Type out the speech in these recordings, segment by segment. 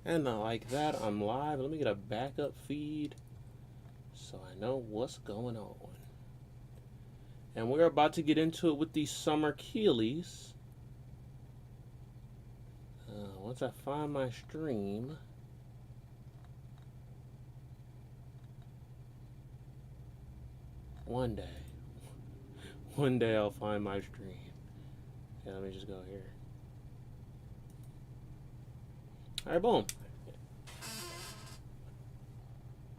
And like that, I'm live. Let me get a backup feed so I know what's going on. And we're about to get into it with these summer Keeleys. Once I find my stream. One day I'll find my stream. Yeah, let me just go here. Alright, boom.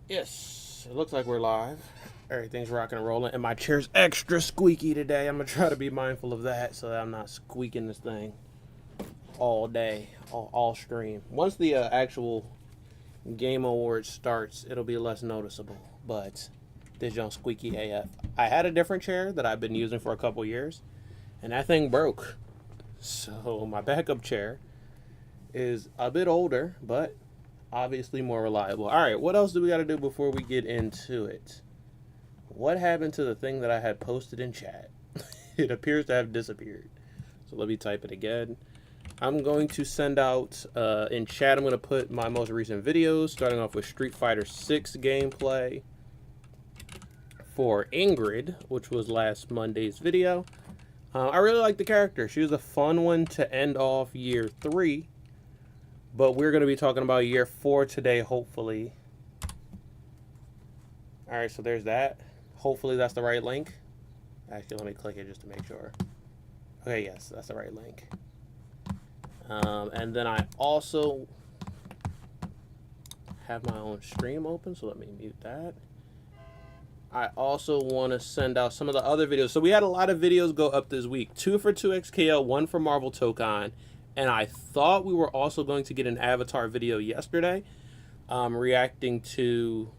Yes, it looks like we're live. Everything's rocking and rolling, and my chair's extra squeaky today. I'm gonna try to be mindful of that so that I'm not squeaking this thing all day, all stream. Once the actual Game Awards starts, it'll be less noticeable, but this joint squeaky AF. I had a different chair that I've been using for a couple years, and that thing broke. So my backup chair is a bit older, but obviously more reliable. All right, what else do we got to do before we get into it? What happened to the thing that I had posted in chat? It appears to have disappeared. So let me type it again. I'm going to send out in chat, I'm going to put my most recent videos, starting off with Street Fighter 6 gameplay for Ingrid, which was last Monday's video. I really like the character. She was a fun one to end off year 3. But we're going to be talking about year 4 today, hopefully. Alright, so there's that. Hopefully that's the right link. Actually, let me click it just to make sure. Okay, yes, that's the right link. And then I also have my own stream open, so let me mute that. I also want to send out some of the other videos. So we had a lot of videos go up this week. 2 for 2XKO, 1 for Marvel Tokon. And I thought we were also going to get an Avatar video yesterday, reacting to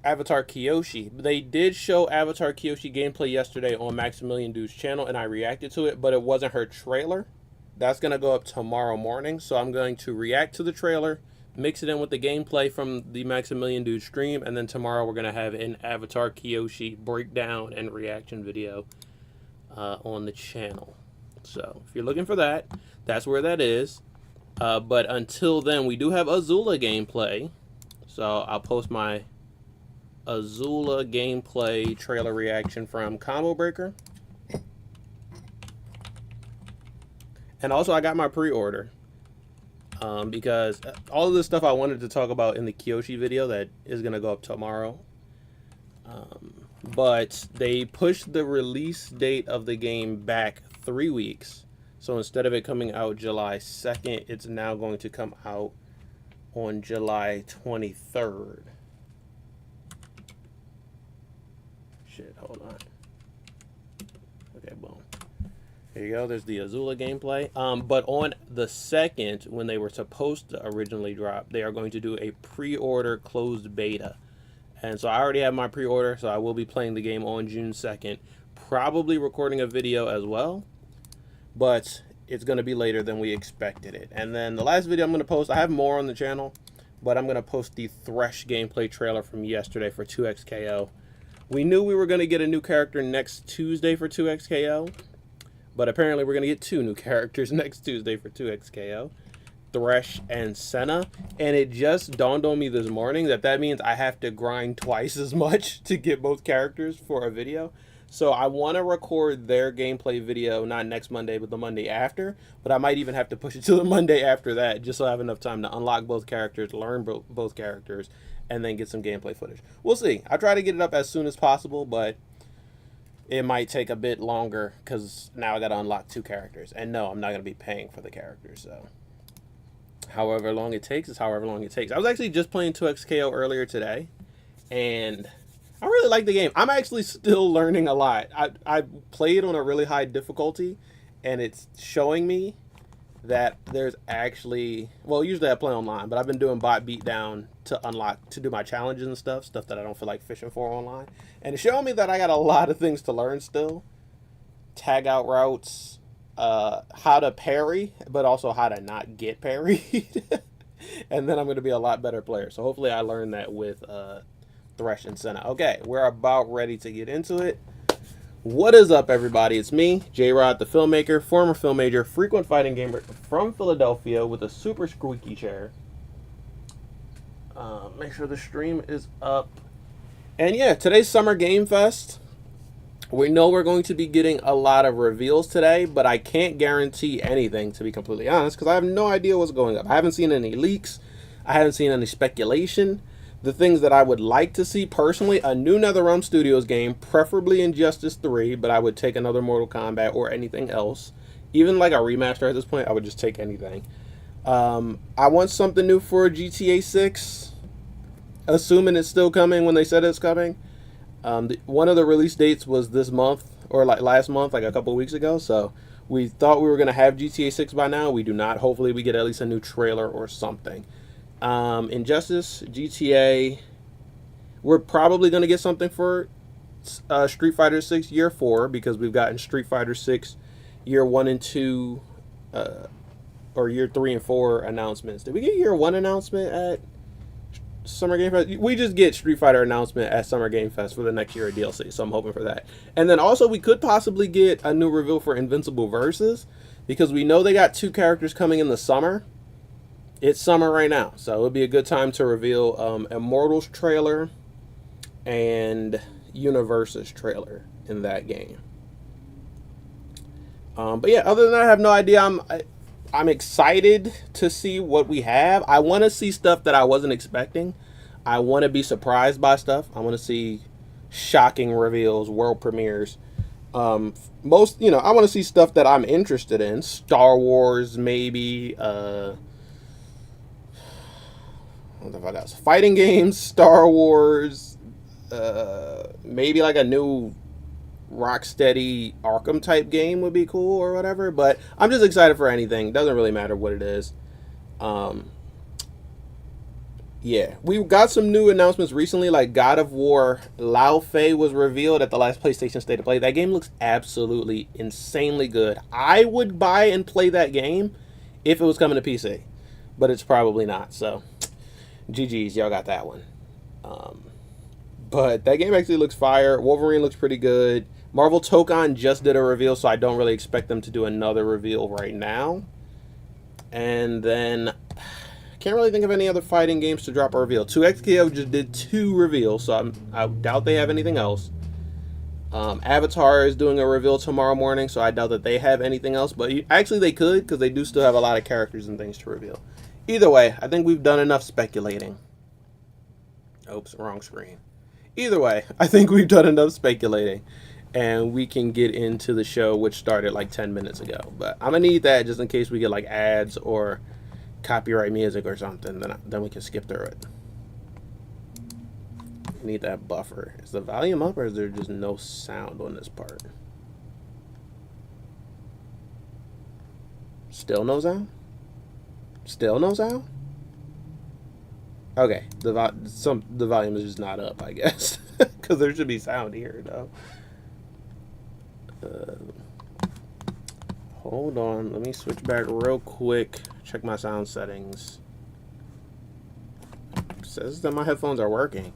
Avatar Kyoshi. They did show Avatar Kyoshi gameplay yesterday on Maximilian Dude's channel, and I reacted to it, but it wasn't her trailer. That's going to go up tomorrow morning, so I'm going to react to the trailer, mix it in with the gameplay from the Maximilian Dude stream, and then tomorrow we're going to have an Avatar Kyoshi breakdown and reaction video on the channel. So if you're looking for that, that's where that is. But until then, we do have Azula gameplay. So I'll post my Azula gameplay trailer reaction from Combo Breaker. And also I got my pre-order. Because all of this stuff I wanted to talk about in the Kyoshi video that is going to go up tomorrow. But they pushed the release date of the game back 3 weeks. So instead of it coming out July 2nd, it's now going to come out on July 23rd. Shit, hold on. Okay, boom. Here you go. There's the Azula gameplay. But on the 2nd, when they were supposed to originally drop, they are going to do a pre-order closed beta. And so I already have my pre-order, so I will be playing the game on June 2nd. Probably recording a video as well, but it's going to be later than we expected it. And then the last video I'm going to post, I have more on the channel, but I'm going to post the Thresh gameplay trailer from yesterday for 2XKO. We knew we were going to get a new character next Tuesday for 2XKO, but apparently we're going to get 2 new characters next Tuesday for 2XKO. Thresh and Senna, and it just dawned on me this morning that means I have to grind twice as much to get both characters for a video. So I want to record their gameplay video not next Monday but the Monday after, but I might even have to push it to the Monday after that just so I have enough time to unlock both characters, learn both characters, and then get some gameplay footage. We'll see. I try to get it up as soon as possible, but it might take a bit longer because now I got to unlock 2 characters, and no, I'm not going to be paying for the characters, so however long it takes is however long it takes. I was actually just playing 2XKO earlier today, and I really like the game. I'm actually still learning a lot. I played on a really high difficulty, and it's showing me that there's actually, well, usually I play online, but I've been doing bot beatdown to do my challenges and stuff that I don't feel like fishing for online. And it's showing me that I got a lot of things to learn still. Tag out routes, how to parry, but also how to not get parried. And then I'm going to be a lot better player. So hopefully I learned that with Thresh and Senna. Okay, we're about ready to get into it. What is up, everybody? It's me, J-Rod, the filmmaker, former film major, frequent fighting gamer from Philadelphia with a super squeaky chair. Make sure the stream is up. And yeah, today's Summer Game Fest. We know we're going to be getting a lot of reveals today, but I can't guarantee anything, to be completely honest, because I have no idea what's going up. I haven't seen any leaks. I haven't seen any speculation. The things that I would like to see personally, a new NetherRealm Studios game, preferably Injustice 3, but I would take another Mortal Kombat or anything else. Even like a remaster at this point, I would just take anything. I want something new for GTA 6, assuming it's still coming when they said it's coming. One of the release dates was this month, or like last month, like a couple weeks ago, so we thought we were going to have GTA 6 by now. We do not. Hopefully we get at least a new trailer or something. Injustice, GTA, we're probably going to get something for Street Fighter 6 Year 4, because we've gotten Street Fighter 6 Year 1 and 2, or Year 3 and 4 announcements. Did we get Year 1 announcement at Summer Game Fest? We just get Street Fighter announcement at Summer Game Fest for the next year of DLC, so I'm hoping for that. And then also we could possibly get a new reveal for Invincible Versus, because we know they got 2 characters coming in the summer. It's summer right now, so it would be a good time to reveal Immortals trailer and Universes trailer in that game. But yeah, other than that, I have no idea. I'm excited to see what we have. I want to see stuff that I wasn't expecting. I want to be surprised by stuff. I want to see shocking reveals, world premieres. I want to see stuff that I'm interested in. Star Wars, maybe. What the fuck else? Fighting games, Star Wars, maybe like a new Rocksteady Arkham type game would be cool or whatever. But I'm just excited for anything. Doesn't really matter what it is. Yeah, we got some new announcements recently, like God of War Lao Fei was revealed at the last PlayStation State of Play. That game looks absolutely insanely good. I would buy and play that game if it was coming to PC, but it's probably not, so GG's, y'all got that one. But that game actually looks fire. Wolverine looks pretty good. Marvel Tokon just did a reveal, so I don't really expect them to do another reveal right now. And then can't really think of any other fighting games to drop a reveal. 2XKO just did 2 reveals, so I doubt they have anything else. Avatar is doing a reveal tomorrow morning, so I doubt that they have anything else. But actually they could, because they do still have a lot of characters and things to reveal. Either way, I think we've done enough speculating. Oops, wrong screen. Either way, I think we've done enough speculating. And we can get into the show, which started like 10 minutes ago. But I'm going to need that just in case we get like ads or copyright music or something. Then we can skip through it. Need that buffer. Is the volume up, or is there just no sound on this part? Still no sound? Still no sound? Okay, the volume is just not up, I guess, because there should be sound here, though. Hold on, let me switch back real quick. Check my sound settings. It says that my headphones are working.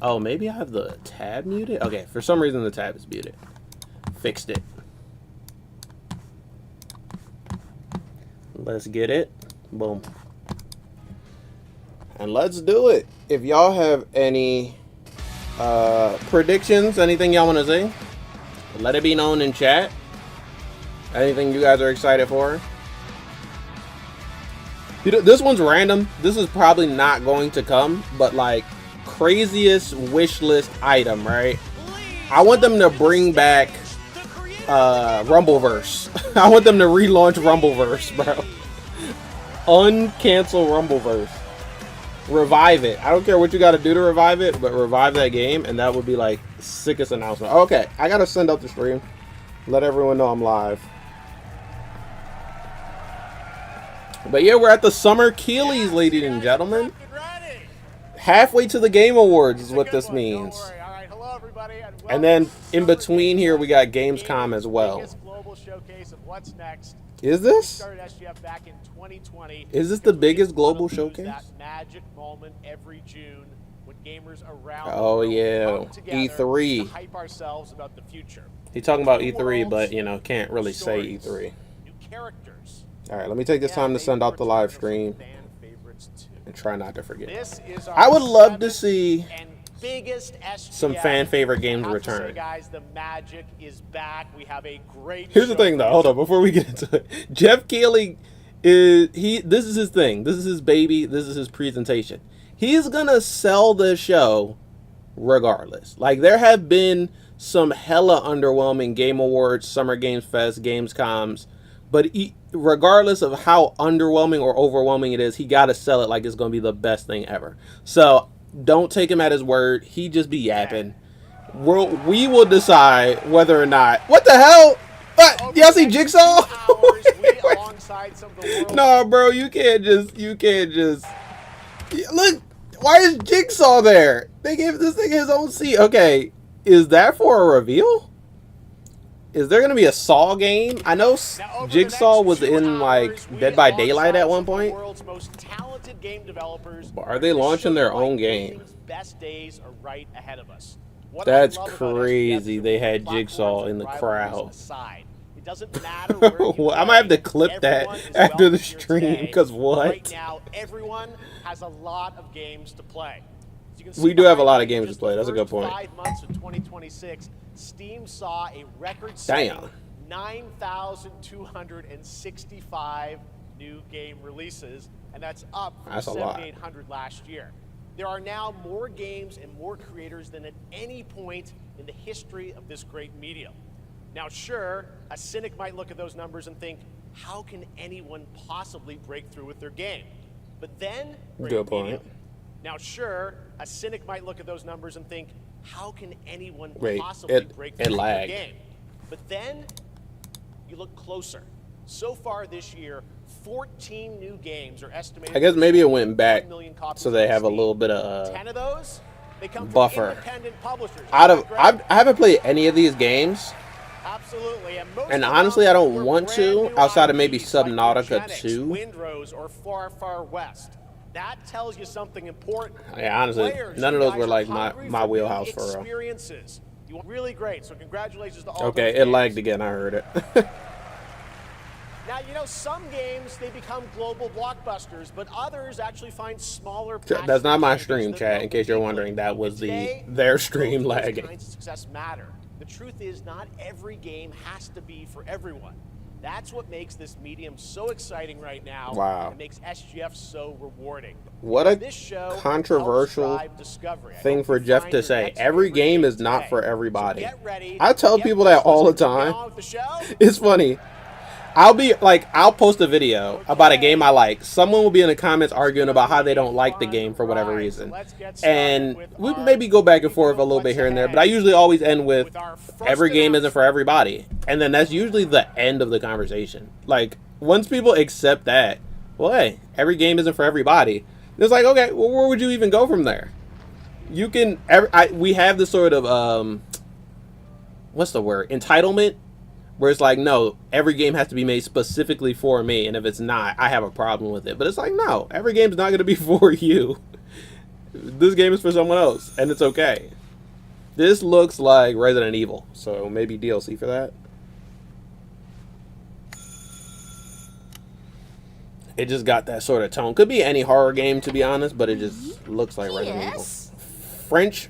Oh, maybe I have the tab muted? Okay, for some reason the tab is muted. Fixed it. Let's get it. Boom. And let's do it. If y'all have any predictions, anything y'all want to say, let it be known in chat. Anything you guys are excited for. This one's random. This is probably not going to come, but like craziest wish list item, right? I want them to bring back Rumbleverse. I want them to relaunch Rumbleverse, bro. Uncancel Rumbleverse. Revive it. I don't care what you got to do to revive it, but revive that game, and that would be like sickest announcement. Okay, I gotta send out the stream. Let everyone know I'm live. But yeah, we're at the Summer Keeleys, ladies and gentlemen. Halfway to the Game Awards is what this means. And then in between here, we got Gamescom as well. Is this? Is this the biggest global showcase? That magic moment every June when gamers around Oh the world yeah, come together E3. to hype ourselves about the future. He's talking about New E3, but worlds, you know, can't new really say stories, E3. new characters. All right, let me take this time to Maybe send out a the live return of some stream fan favorites too. and try not to forget. This is our I would love to 7th see and biggest SGF. some fan favorite games I have to say, return. guys, the magic is back. We have a great Here's the show thing, for though. you Hold on, before we get into it, Jeff Keighley this is his thing. This is his baby. This is his presentation. He's gonna sell the show regardless. Like, there have been some hella underwhelming Game Awards, Summer Games Fest, Gamescoms, but regardless of how underwhelming or overwhelming it is, he got to sell it like it's going to be the best thing ever. So don't take him at his word. He just be yapping. We will decide whether or not. What the hell? Y'all see Jigsaw? No, bro, you can't just. Look, why is Jigsaw there? They gave this thing his own seat. Okay, is that for a reveal? Is there gonna be a Saw game? I know Jigsaw was in like Dead by Daylight at one point. Are they launching their own game? Best days are right ahead of us. That's crazy. They had Jigsaw in the crowd. It doesn't matter where you well, I might have to clip that after the stream, because what? Right now, everyone has a lot of games to play. We do have a lot of games to play. That's a good point. 5 months of 2026, Steam saw a record-setting 9,265 new game releases, and that's up from 7,800 last year. There are now more games and more creators than at any point in the history of this great medium. Now, sure, a cynic might look at those numbers and think, how can anyone possibly break through with their game? But then, good point. Now, sure, a cynic might look at those numbers and think, how can anyone possibly break with through their game? But then, you look closer. So far this year, 14 new games are estimated. I guess maybe it went back so they have a little bit of 10 of those, they come buffer. From independent publishers. I haven't played any of these games. Absolutely. And honestly, I don't want to, outside of maybe Subnautica 2. Windrose or Far Far West. That tells you something important. Yeah, honestly, none of those were like my wheelhouse for real. Experiences. You want really great. So congratulations to all. Okay, it lagged again. I heard it. Now, you know, some games, they become global blockbusters, but others actually find smaller. That's not my stream, chat, in case you're wondering. That was their stream lagging. Kinds of success matter. The truth is, not every game has to be for everyone. That's what makes this medium so exciting right now. Wow. And makes SGF so rewarding. What a controversial thing for Jeff to say. Every game is not for everybody. I tell people that all the time. It's funny. I'll post a video about a game I like. Someone will be in the comments arguing about how they don't like the game for whatever reason. And we maybe go back and forth a little bit here and there, but I usually always end with, every game isn't for everybody. And then that's usually the end of the conversation. Like, once people accept that, well, hey, every game isn't for everybody, it's like, okay, well, where would you even go from there? You can, we have this sort of, what's the word? Entitlement. Where it's like, no, every game has to be made specifically for me, and if it's not, I have a problem with it. But it's like, no, every game's not going to be for you. This game is for someone else, and it's okay. This looks like Resident Evil, so maybe DLC for that. It just got that sort of tone. Could be any horror game, to be honest, but it just looks like Resident Evil. French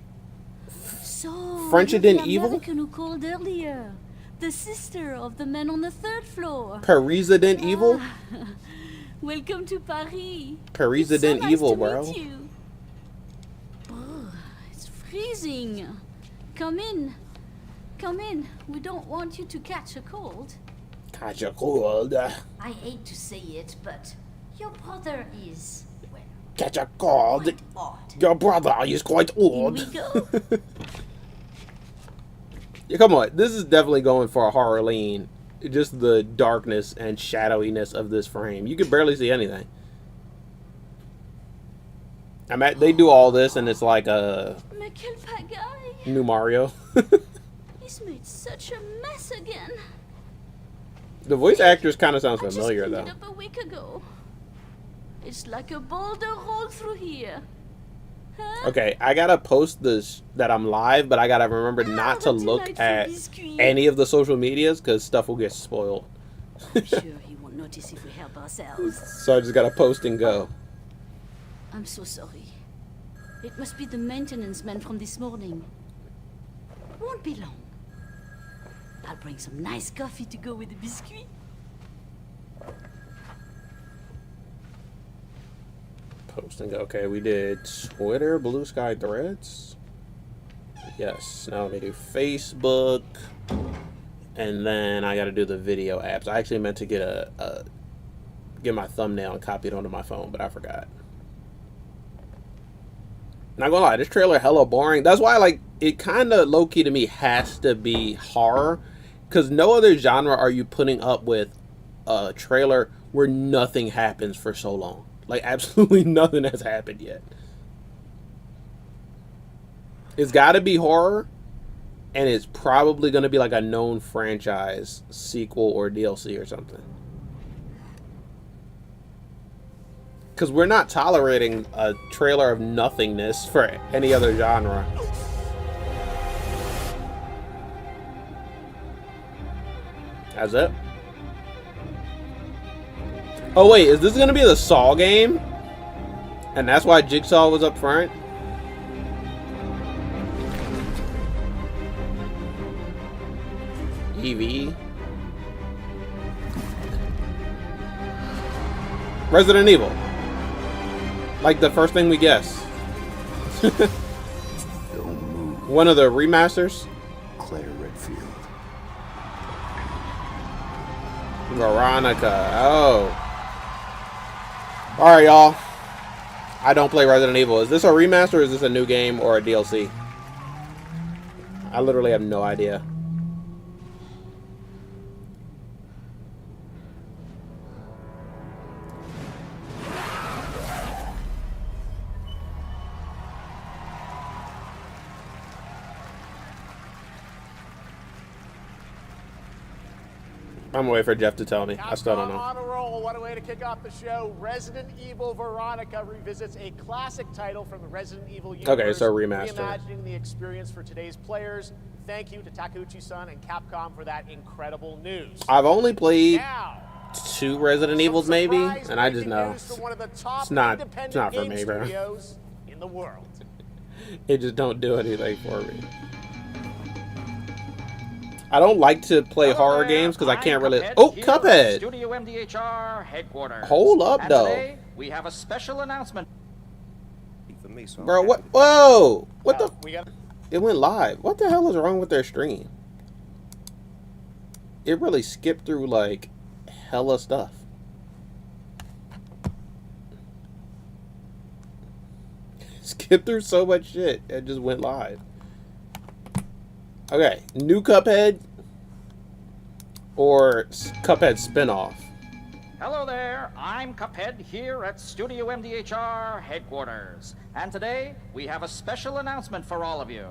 Didn't Evil? Who called earlier. The sister of the man on the 3rd floor. Resident Evil? Welcome to Paris. Resident Evil, bro. Oh, it's freezing. Come in. Come in. We don't want you to catch a cold. Catch a cold? I hate to say it, but your brother is, well, catch a cold? Quite odd. Your brother is quite old. Here we go. Yeah, come on, this is definitely going for a horror lean. Just the darkness and shadowiness of this frame. You can barely see anything. They do all this and it's like a new Mario. He's made such a mess again. The voice actors kind of sounds familiar, though. I just cleaned it up a week ago. It's like a boulder rolled through here. Okay, I gotta post this that I'm live, but I gotta remember not to look at any of the social medias because stuff will get spoiled. I'm sure he won't notice if we help ourselves. So I just gotta post and go. I'm so sorry. It must be the maintenance man from this morning. Won't be long. I'll bring some nice coffee to go with the biscuit. Post and go. Okay, we did Twitter, Blue Sky, Threads. Yes. Now let me do Facebook, and then I got to do the video apps. I actually meant to get get my thumbnail and copy it onto my phone, but I forgot. Not gonna lie, this trailer hella boring. That's why, like, it kind of low key to me has to be horror, because no other genre are you putting up with a trailer where nothing happens for so long. Like, absolutely nothing has happened yet. It's got to be horror, and it's probably going to be like a known franchise sequel or DLC or something. Because we're not tolerating a trailer of nothingness for any other genre. That's it. Oh wait, is this going to be the Saw game? And that's why Jigsaw was up front? EV. Resident Evil. Like the first thing we guess. One of the remasters. Claire Redfield. Veronica. Oh. Alright, y'all. I don't play Resident Evil. Is this a remaster or is this a new game or a DLC? I literally have no idea. I'm gonna wait for Jeff to tell me. I still don't know. On a roll. What a way to kick off the show. Resident Evil Veronica revisits a classic title from the Resident Evil universe. Okay, so remaster. Reimagining the experience for today's players. Thank you to Takeuchi-san and Capcom for that incredible news. I've only played Now, 2 Resident Evils maybe, and I just know it's not for me, bro. In the world. It just don't do anything for me. I don't like to play horror games because I can't really. Oh, Cuphead! Studio MDHR headquarters. Hold up, and though. Today, we have a special announcement. Bro, what? Whoa! What the? We got. It went live. What the hell is wrong with their stream? It really skipped through like hella stuff. Skipped through so much shit. It just went live. Okay, new Cuphead or Cuphead spinoff? Hello there, I'm Cuphead here at Studio MDHR headquarters. And today, we have a special announcement for all of you.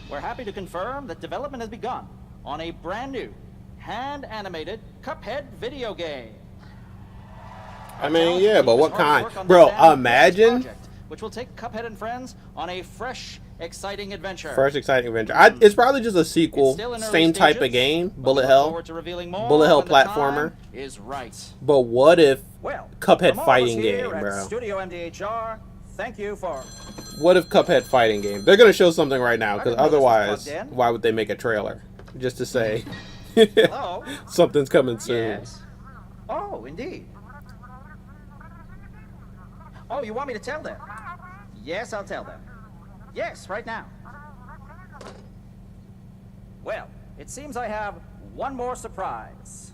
We're happy to confirm that development has begun on a brand new, hand-animated Cuphead video game. I mean, yeah, but what kind? Bro, imagine... Project, which will take Cuphead and friends on a fresh, exciting adventure. Fresh, exciting adventure. It's probably just a sequel, same type of game, bullet hell platformer. Is right. But what if Well, Cuphead fighting game, at bro? Studio MDHR, thank you for. What if Cuphead fighting game? They're gonna show something right now, because otherwise, why would they make a trailer just to say Hello. something's coming soon? Yes. Oh, indeed. Oh, you want me to tell them? Yes, I'll tell them. Yes, right now. Well, it seems I have one more surprise.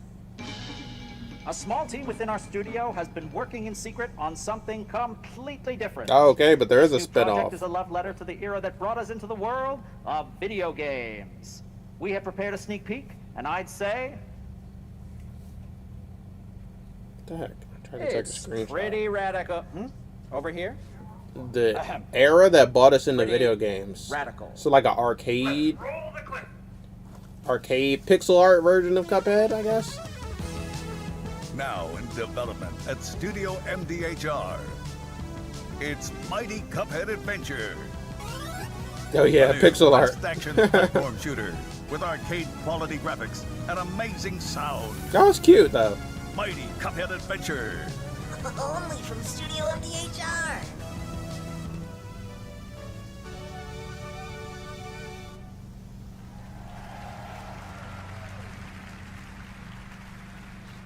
A small team within our studio has been working in secret on something completely different. Oh, okay, but there is a This new project spinoff. is a love letter to the era that brought us into the world of video games. We have prepared a sneak peek, and I'd say What the heck? I'm trying to take a it's screenshot. pretty radical. Over here? The era that bought us into Pretty video games. radical. So like an arcade pixel art version of Cuphead, I guess. Now in development at Studio MDHR. It's Mighty Cuphead Adventure. Oh yeah, pixel art. Action platform shooter with arcade quality graphics and amazing sound. That was cute though. Mighty Cuphead Adventure. Only from Studio MDHR.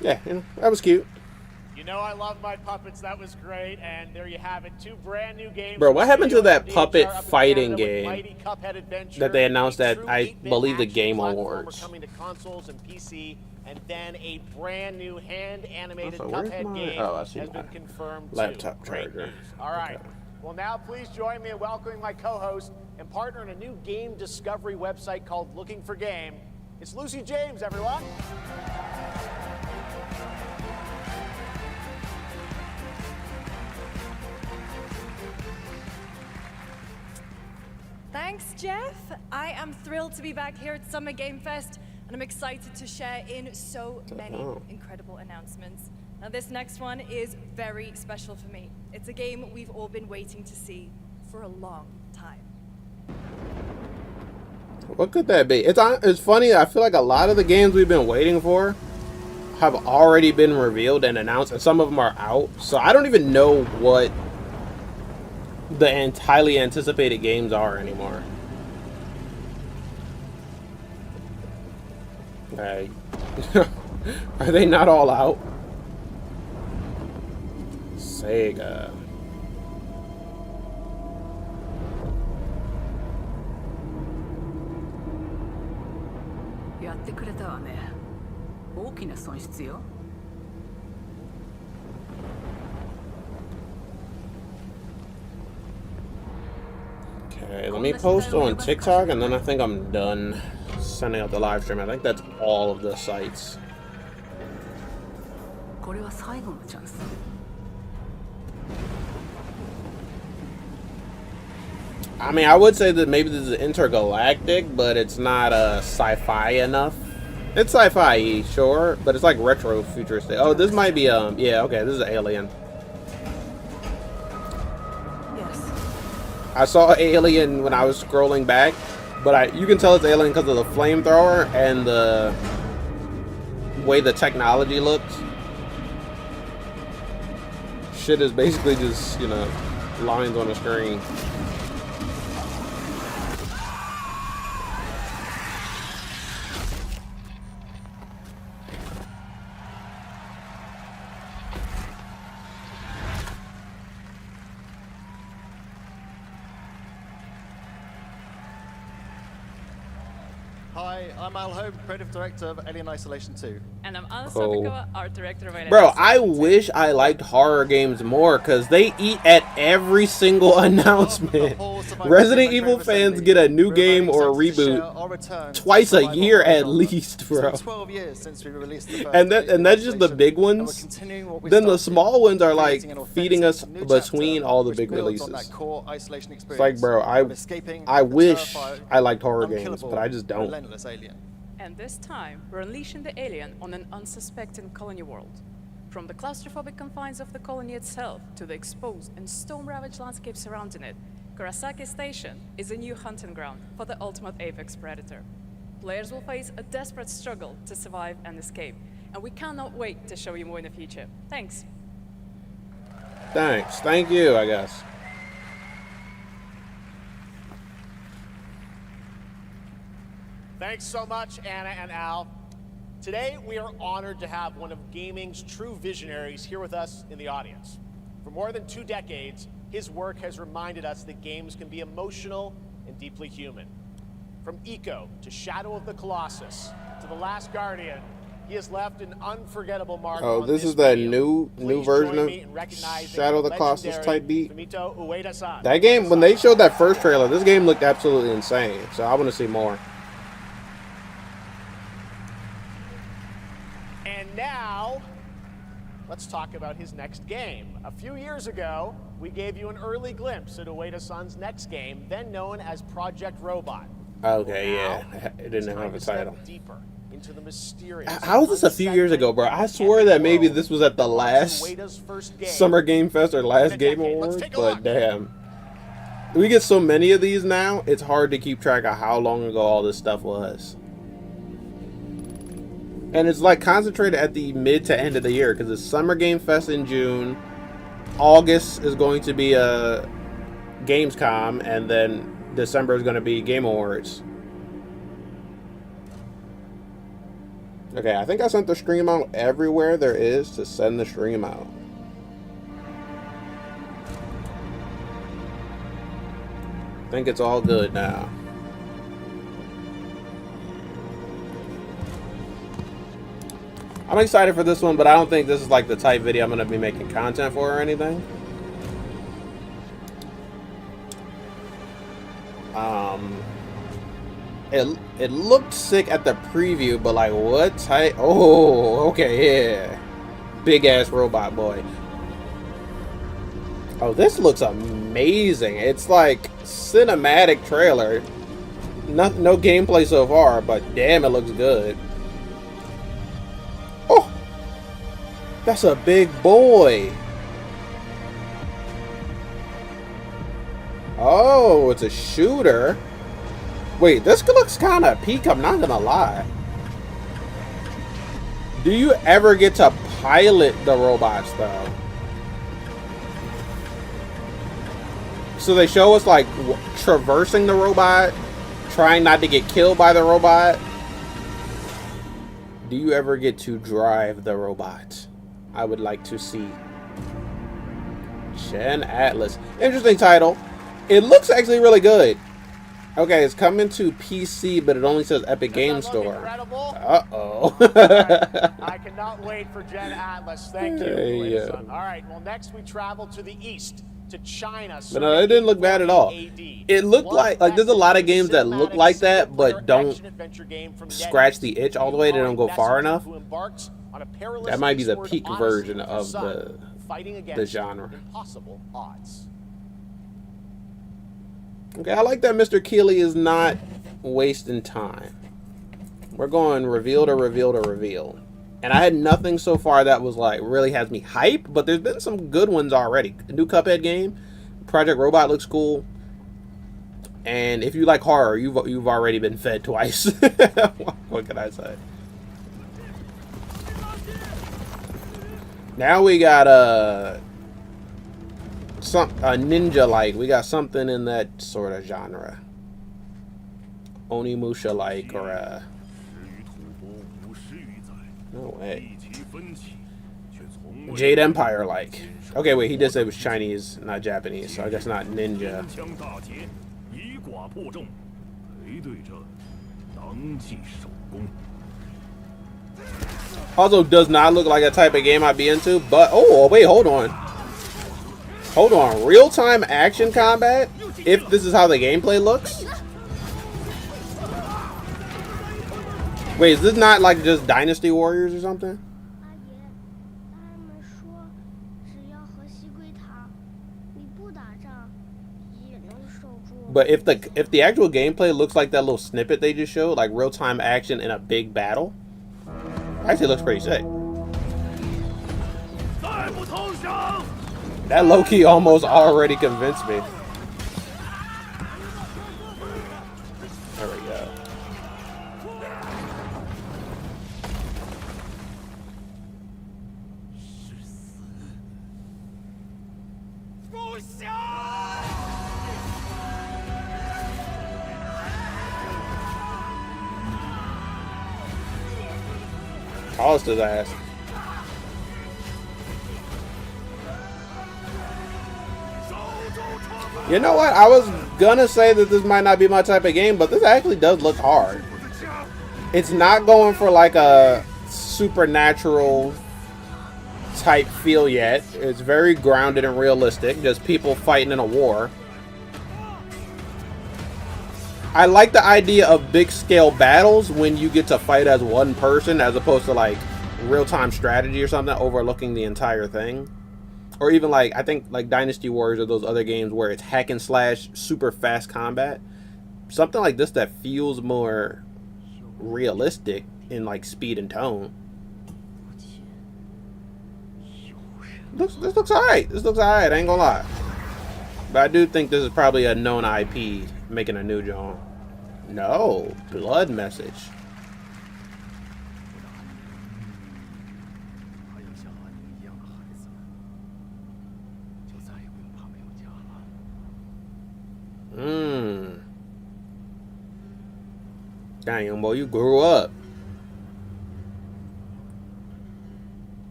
Yeah, that was cute. You know I love my puppets. That was great. And there you have it. 2 brand new games. Bro, what happened to that MDHR puppet up in fighting Canada with game Mighty Cuphead Adventure, that they announced a at, true I 8-bit believe, the action Game platformer Awards? coming to consoles and PC, and then a brand new hand-animated Also, where's Cuphead my- game oh, I see has my been confirmed laptop too. Great charger. news. All right. Okay. Well, now please join me in welcoming my co-host and partner in a new game discovery website called Looking for Game. It's Lucy James, everyone. Thanks, Jeff. I am thrilled to be back here at Summer Game Fest, and I'm excited to share in so many incredible announcements. Now, this next one is very special for me. It's a game we've all been waiting to see for a long time. What could that be? It's funny. I feel like a lot of the games we've been waiting for have already been revealed and announced, and some of them are out. So I don't even know what the highly anticipated games are anymore. Like, are they not all out? Sega. Okay, let me post on TikTok, and then I think I'm done sending out the live stream. I think that's all of the sites. I mean, I would say that maybe this is intergalactic, but it's not sci-fi enough. It's sci-fi, sure, but it's like retro futuristic. Oh, this might be yeah, okay, this is Alien. I saw Alien when I was scrolling back, but you can tell it's Alien because of the flamethrower and the way the technology looks. Shit is basically just, you know, lines on the screen. Hi, I'm Al Holm, Creative Director of Alien Isolation 2. And I'm Anna Cool. Sopikova, Art Director of Alien Bro, I Isolation 2. wish I liked horror games more, because they eat at every single announcement. Resident Evil fans get a new game or a reboot twice a year at least, bro. 12 years since we released the first And that's just the big ones. Then the small ones are like feeding us between all the big releases. It's like, bro, I wish I liked horror games, but I just don't. And this time, we're unleashing the alien on an unsuspecting colony world. From the claustrophobic confines of the colony itself to the exposed and storm-ravaged landscape surrounding it, Kurosaki Station is a new hunting ground for the ultimate apex predator. Players will face a desperate struggle to survive and escape, and we cannot wait to show you more in the future. Thanks. Thanks. Thank you, I guess. Thanks so much, Anna and Al. Today, we are honored to have one of gaming's true visionaries here with us in the audience. For more than 2 decades, his work has reminded us that games can be emotional and deeply human. From Eco to Shadow of the Colossus to The Last Guardian, he has left an unforgettable mark on Oh, this is medium. that new Please version join me in of recognizing Shadow of the Colossus legendary type beat. Fumito Ueda-san. That game, when they showed that first trailer, this game looked absolutely insane. So I want to see more. And now, let's talk about his next game. A few years ago, we gave you an early glimpse at Ueda-san's next game, then known as Project Robot. Okay, Now, yeah. It it's didn't time have a to step title. deeper into the mysterious. How was this a few years ago, bro? I swear that maybe this was at the last Summer Game Fest or last Game Awards, but damn. We get so many of these now, it's hard to keep track of how long ago all this stuff was. And it's like concentrated at the mid to end of the year, because it's Summer Game Fest in June. August is going to be a Gamescom, and then December is going to be Game Awards. Okay, I think I sent the stream out everywhere there is to send the stream out. I think it's all good now. I'm excited for this one, but I don't think this is like the type video I'm going to be making content for or anything. It looked sick at the preview, but like what type? Oh, okay, yeah. Big ass robot boy. Oh, this looks amazing. It's like cinematic trailer. No gameplay so far, but damn, it looks good. Oh, that's a big boy. Oh, it's a shooter. Wait, this looks kind of peak, I'm not gonna lie. Do you ever get to pilot the robots, though? So they show us, like, traversing the robot, trying not to get killed by the robot. Do you ever get to drive the robot? I would like to see. Gen Atlas. Interesting title. It looks actually really good. Okay, it's coming to PC, but it only says Epic Game Store. Uh-oh. I cannot wait for Gen Atlas. Thank you. All right, well, next we travel to the east, to China. But no, it didn't look bad at all. It looked like there's a lot of games that look like that, but don't scratch the itch all the way. They don't go far enough. That might be the peak version of the genre. Impossible odds. Okay, I like that Mr. Keeley is not wasting time. We're going reveal to reveal to reveal. And I had nothing so far that was like really has me hyped, but there's been some good ones already. A new Cuphead game, Project Robot looks cool. And if you like horror, you've already been fed twice. What can I say? Now we got a ninja like. We got something in that sort of genre. Onimusha like or a. No way. Jade Empire like. Okay, wait, he did say it was Chinese, not Japanese, so I guess not ninja. Also does not look like a type of game I'd be into, but oh wait, hold on. Hold on, real-time action combat? If this is how the gameplay looks? Wait, is this not like just Dynasty Warriors or something? But if the actual gameplay looks like that little snippet they just showed, like real-time action in a big battle, actually looks pretty sick. That low-key almost already convinced me. There we go. Tossed his ass. You know what? I was gonna say that this might not be my type of game, but this actually does look hard. It's not going for like a supernatural type feel yet. It's very grounded and realistic. Just people fighting in a war. I like the idea of big scale battles when you get to fight as one person as opposed to like real-time strategy or something overlooking the entire thing. Or even like, I think like Dynasty Warriors or those other games where it's hack and slash, super fast combat. Something like this that feels more realistic in like speed and tone. This looks alright. This looks alright. I ain't gonna lie. But I do think this is probably a known IP making a new John. No, blood message. Dang, young boy, you grew up.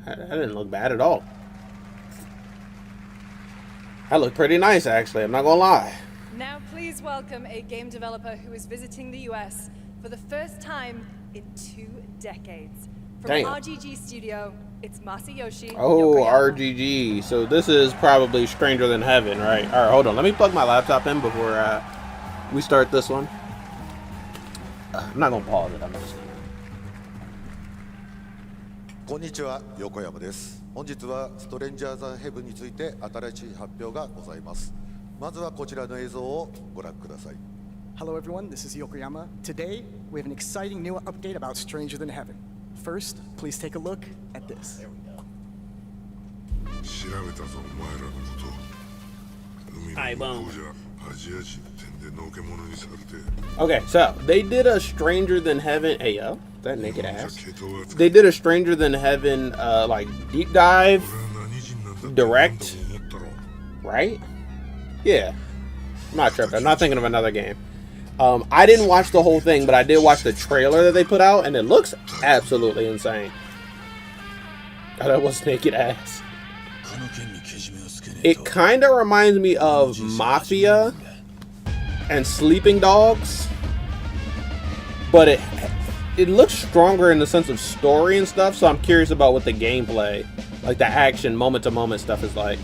That didn't look bad at all. That looked pretty nice, actually. I'm not gonna lie. Now please welcome a game developer who is visiting the US for the first time in 2 decades. From Damn. RGG Studio, it's Masayoshi Oh, Yokoyama. RGG. So this is probably Stranger Than Heaven, right? All right, hold on. Let me plug my laptop in before we start this one. I'm not gonna pause it. I'm just. こんにちは、横山です。本日はストレンジャーズ・ヘブンについて新しい発表がございます。まずはこちらの映像をご覧ください。Hello everyone, this is Yokoyama. Today, we have an exciting new update about Stranger Than Heaven. First, please take a look at this. 調べたぞ、お前らのこと。海の向こうじゃアジア人ってんでのけ者にされて。Okay, so they did a Stranger Than Heaven. Hey yo, that naked ass. They did a Stranger Than Heaven like deep dive direct, right? Yeah, I'm not tripping. I'm not thinking of another game. I didn't watch the whole thing, but I did watch the trailer that they put out, and it looks absolutely insane. Oh, that was naked ass. It kind of reminds me of Mafia and Sleeping Dogs, but it looks stronger in the sense of story and stuff, so I'm curious about what the gameplay, like the action, moment-to-moment stuff is like.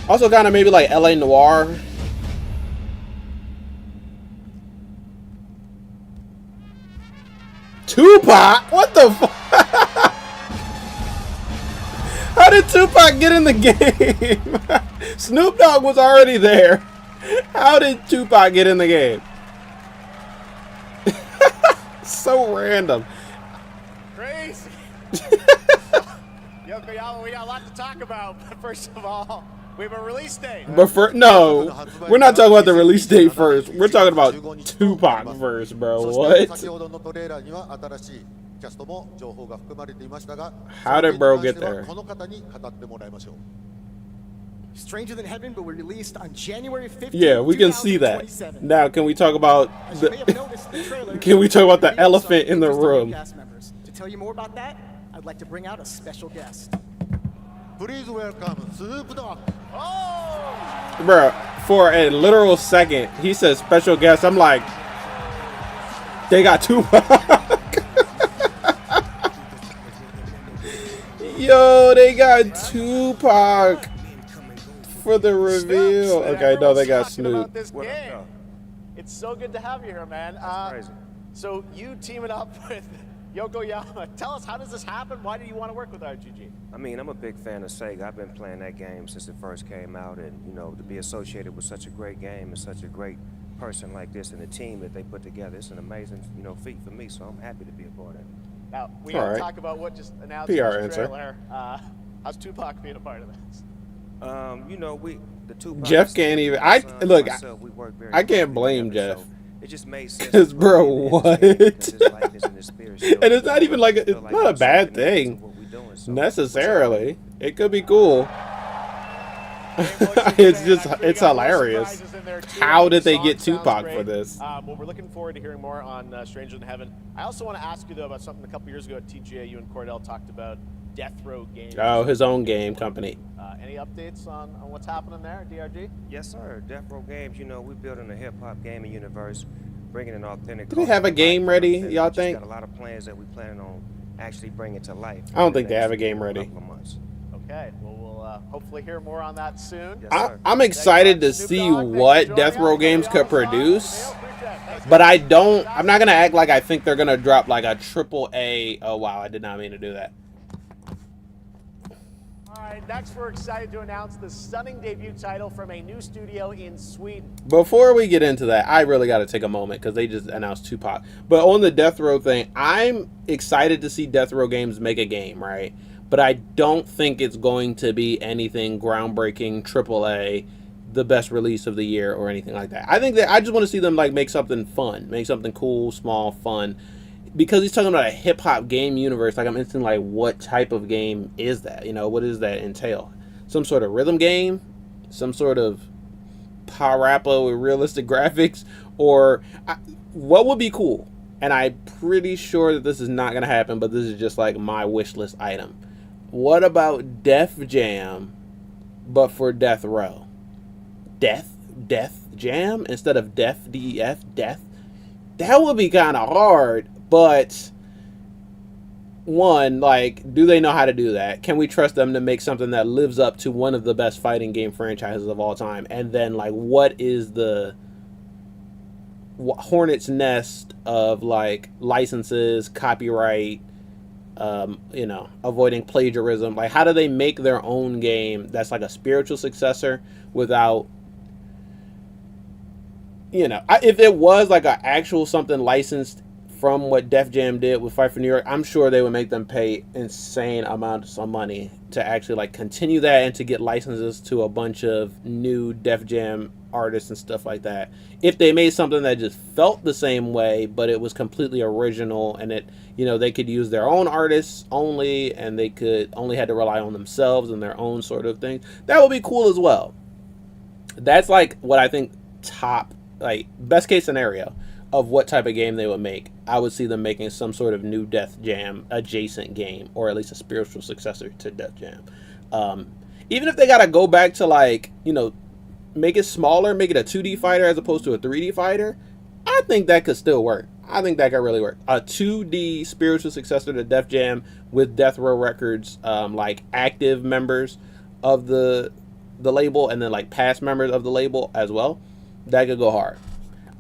Also kind of maybe like LA Noire. Tupac? What the fuck? How did Tupac get in the game? Snoop Dogg was already there. How did Tupac get in the game? So random. Crazy. Yokoyama, we got a lot to talk about, but first of all, we have a release date. But no, we're not talking about the release date first. We're talking about Tupac first, bro. What? How did bro get there? Stranger Than Heaven will be released on January 15th. Yeah, we can see that. Now, can we talk about can we talk about the elephant in the room? To tell you more about that, I'd like to bring out a special guest. Please welcome Snoop Dogg. Oh! Bro, for a literal second, he says special guest. I'm like, they got Tupac. Yo, they got Tupac for the reveal. Okay, no, they got Snoop. It's so good to have you here, man. So you teaming up with Yokoyama. Tell us, how does this happen? Why do you want to work with RGG? I mean, I'm a big fan of Sega. I've been playing that game since it first came out, and you know, to be associated with such a great game and such a great person like this and the team that they put together, it's an amazing, you know, feat for me. So I'm happy to be a part of it. Now we got to talk about what just announced in the trailer. How's Tupac being a part of this? You know, the Tupac. Jeff can't even. Look. I can't blame Jeff. It just made sense. Cause bro, what? And it's not even like it's not a bad thing necessarily. It could be cool. it's hilarious. How did they get Tupac for this? Well, we're looking forward to hearing more on Stranger Than Heaven. I also want to ask you though about something a couple years ago at TGA. You and Cordell talked about Death Row Games. Oh, his own game company. Any updates on what's happening there, DRG? Yes, sir. Death Row Games. You know, we're building a hip-hop gaming universe, bringing an authentic. Do they have a game ready? Y'all think? Got a lot of plans that we plan on actually bringing to life. I don't think they have a game ready. Okay. Well, we'll hopefully hear more on that soon. Yes, I'm excited to see what Death Row Games could produce. But I'm not gonna act like I think they're gonna drop like a AAA. Oh wow, I did not mean to do that. All right, next we're excited to announce the stunning debut title from a new studio in Sweden. Before we get into that, I really got to take a moment because they just announced Tupac. But on the Death Row thing, I'm excited to see Death Row Games make a game, right? But I don't think it's going to be anything groundbreaking, AAA, the best release of the year or anything like that. I think that I just want to see them like make something fun, make something cool, small, fun. Because he's talking about a hip hop game universe, like I'm instantly like, what type of game is that? You know, what does that entail? Some sort of rhythm game, some sort of parappa with realistic graphics, or what would be cool? And I'm pretty sure that this is not going to happen, but this is just like my wish list item. What about Def Jam, but for Death Row? Death Jam instead of Def, D-E-F, Death? That would be kind of hard, but one, like, do they know how to do that? Can we trust them to make something that lives up to one of the best fighting game franchises of all time? And then, like, what is the hornet's nest of, like, licenses, copyright, you know, avoiding plagiarism? Like, how do they make their own game that's like a spiritual successor without, you know, if it was like an actual something licensed from what Def Jam did with Fight for New York, I'm sure they would make them pay insane amounts of money to actually like continue that and to get licenses to a bunch of new Def Jam artists and stuff like that. If they made something that just felt the same way, but it was completely original and it, you know, they could use their own artists only and they could only had to rely on themselves and their own sort of thing, that would be cool as well. That's like what I think top, like best case scenario of what type of game they would make. I would see them making some sort of new Def Jam adjacent game, or at least a spiritual successor to Def Jam. Even if they gotta go back to like, you know, make it smaller, make it a 2D fighter as opposed to a 3D fighter, I think that could still work. I think that could really work. A 2D spiritual successor to Def Jam with Death Row Records, like active members of the label and then like past members of the label as well. That could go hard.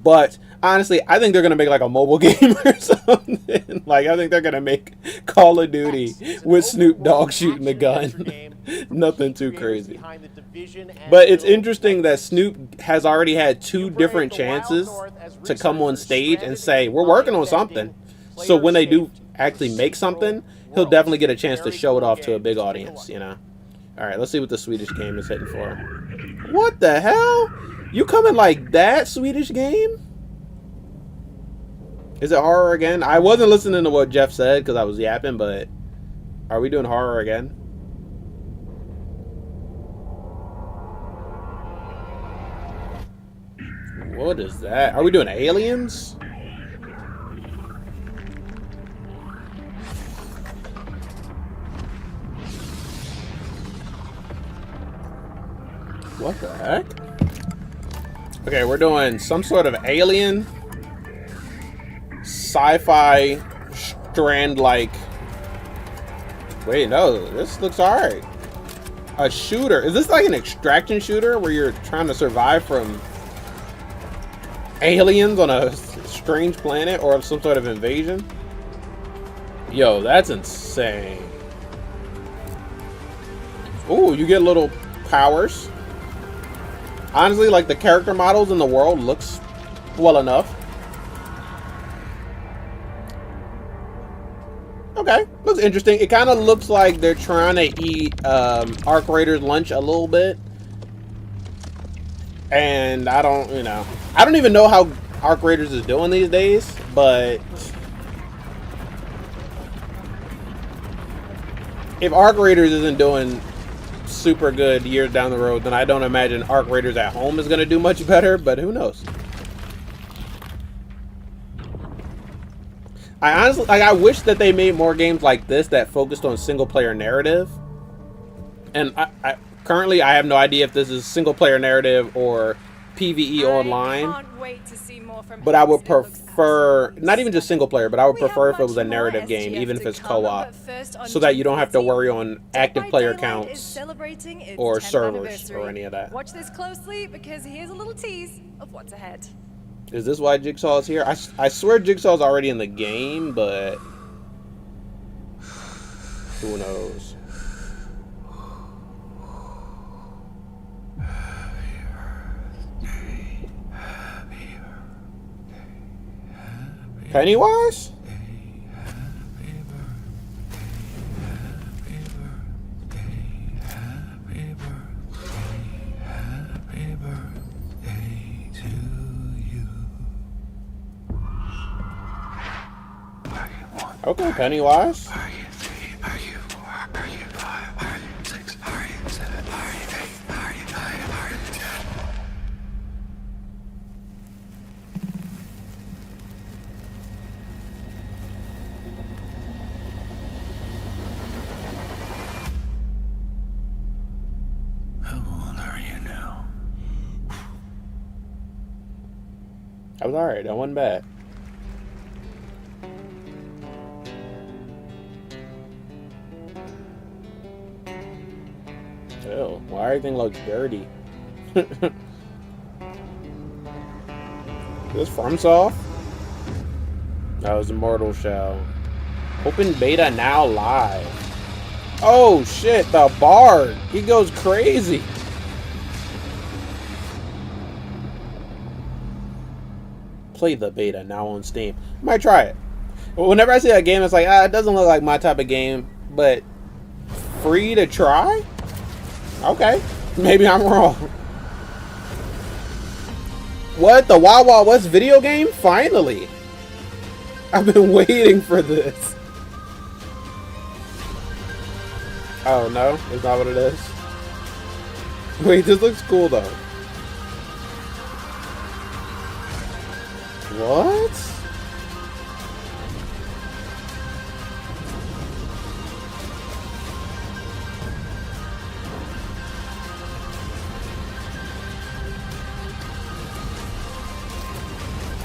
But honestly, I think they're going to make like a mobile game or something. Like, I think they're going to make Call of Duty with Snoop Dogg shooting the gun. Nothing too crazy. But it's interesting that Snoop has already had 2 different chances to come on stage and say, we're working on something. So when they do actually make something, he'll definitely get a chance to show it off to a big audience, you know? All right, let's see what the Swedish game is hitting for. What the hell? You coming like that, Swedish game? Is it horror again? I wasn't listening to what Jeff said because I was yapping, but are we doing horror again? What is that? Are we doing aliens? What the heck? Okay, we're doing some sort of alien sci-fi strand like. Wait, no, this looks alright. A shooter. Is this like an extraction shooter where you're trying to survive from aliens on a strange planet or some sort of invasion? Yo, that's insane. Ooh, you get little powers. Honestly, like the character models in the world looks well enough. Okay, looks interesting. It kind of looks like they're trying to eat Arc Raiders lunch a little bit. And I don't, you know, I don't even know how Arc Raiders is doing these days, but if Arc Raiders isn't doing super good years down the road, then I don't imagine Arc Raiders at home is going to do much better, but who knows? I honestly, like, I wish that they made more games like this that focused on single player narrative. And I currently I have no idea if this is single player narrative or PvE online. Can't wait to see more from but I would prefer, not even just single player, but I would prefer if it was a narrative game, even if it's co-op, so that you don't have to worry on active player counts or servers or any of that. Watch this closely because here's a little tease of what's ahead. Is this why Jigsaw is here? I swear Jigsaw's already in the game, but who knows? Pennywise? Okay, Pennywise. I was alright, that wasn't bad. Ew, why everything looks dirty? This FromSoft? That was Immortal Shell. Open beta now live. Oh shit, the Bard! He goes crazy! Play the beta now on Steam. Might try it. Whenever I see that game, it's like, it doesn't look like my type of game, but free to try? Okay, maybe I'm wrong. What? The Wild Wild West video game? Finally! I've been waiting for this. Oh no, it's not what it is. Wait, this looks cool though. What?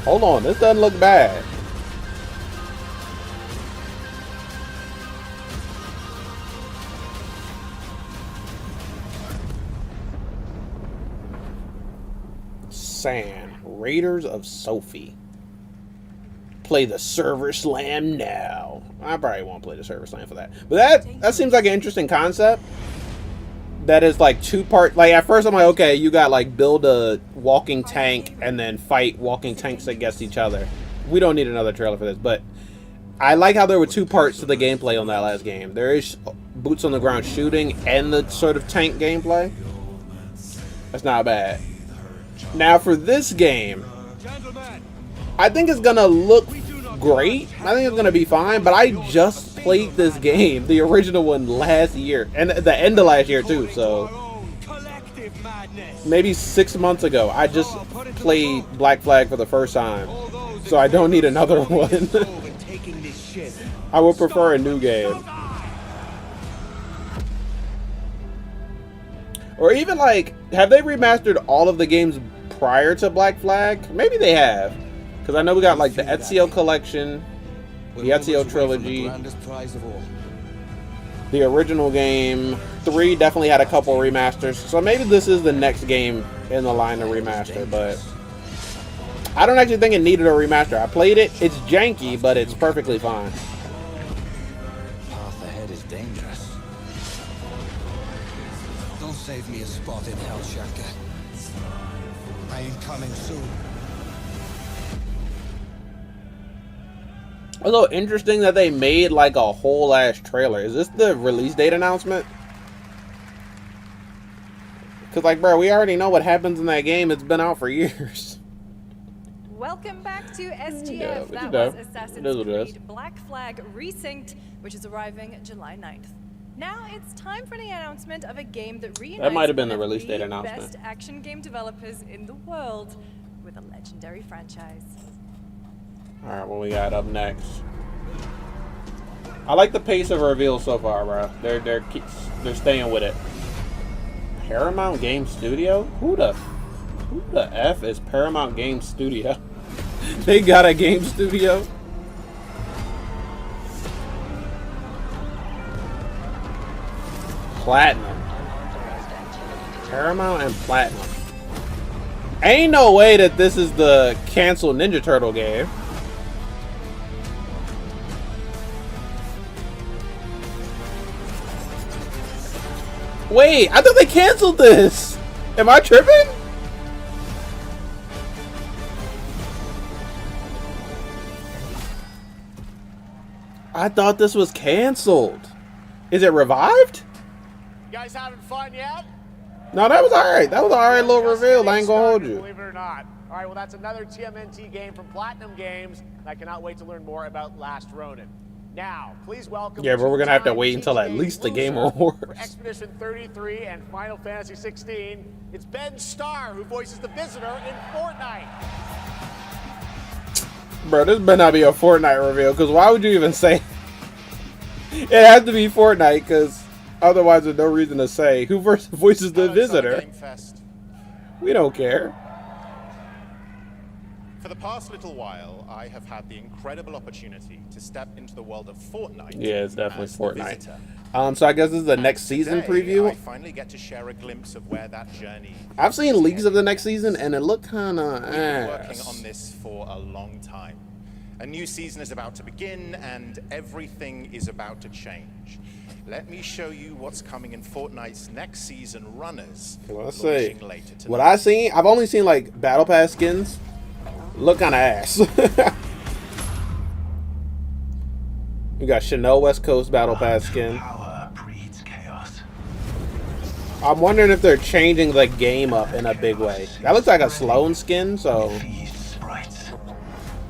Hold on, this doesn't look bad. San, Raiders of Sophie. Play the Server Slam now. I probably won't play the Server Slam for that. But that seems like an interesting concept. That is like two-part. Like at first I'm like, okay, you got like build a walking tank and then fight walking tanks against each other. We don't need another trailer for this, but I like how there were two parts to the gameplay on that last game. There is boots on the ground shooting and the sort of tank gameplay. That's not bad. Now for this game, I think it's gonna look great. I think it's gonna be fine, but I just played this game, the original one, last year, and the end of last year too, so maybe 6 months ago. I just played Black Flag for the first time, so I don't need another one. I would prefer a new game. Or even like, have they remastered all of the games prior to Black Flag? Maybe they have. Because I know we got like the Ezio collection, the Ezio trilogy, the original game. 3 definitely had a couple remasters. So maybe this is the next game in the line to remaster. But I don't actually think it needed a remaster. I played it. It's janky, but it's perfectly fine. Path ahead is dangerous. Don't save me a spot in Hell Shelter. I am coming soon. A little interesting that they made like a whole ass trailer. Is this the release date announcement? Because like, bro, we already know what happens in that game. It's been out for years. Welcome back to SGF. Yeah, that was Assassin's Creed Black Flag Resynced, which is arriving July 9th. Now it's time for the announcement of a game that reunites that might have been the release date announcement. Best action game developers in the world with a legendary franchise. All right, what we got up next? I like the pace of reveal so far, bro. They're staying with it. Paramount Game Studio? Who the F is Paramount Game Studio? They got a game studio? Platinum. Paramount and Platinum. Ain't no way that this is the canceled Ninja Turtle game. Wait, I thought they canceled this. Am I tripping? I thought this was canceled. Is it revived? You guys having fun yet? No, that was alright. That was an alright little reveal. I ain't gonna hold you. Believe it or not. All right, well, that's another TMNT game from Platinum Games. And I cannot wait to learn more about Last Ronin. Now, please welcome. Yeah, but we're gonna have to wait until at least the Game Awards. For Expedition 33 and Final Fantasy 16, it's Ben Starr who voices the Visitor in Fortnite. Bro, this better not be a Fortnite reveal, because why would you even say it has to be Fortnite, because otherwise there's no reason to say who voices the Visitor. We don't care. For the past little while, I have had the incredible opportunity to step into the world of Fortnite. Yeah, it's definitely Fortnite. So I guess this is the next season preview. I finally get to share a glimpse of where that journey. I've seen leaks of the next season, and it looked kind of We've been working on this for a long time. A new season is about to begin, and everything is about to change. Let me show you what's coming in Fortnite's next season runners. Let's see. What I seen, I've only seen like Battle Pass skins. Look kind of ass. You got Chanel West Coast Battle Pass skin. I'm wondering if they're changing the game up in a big way. That looks like a Sloan skin, so.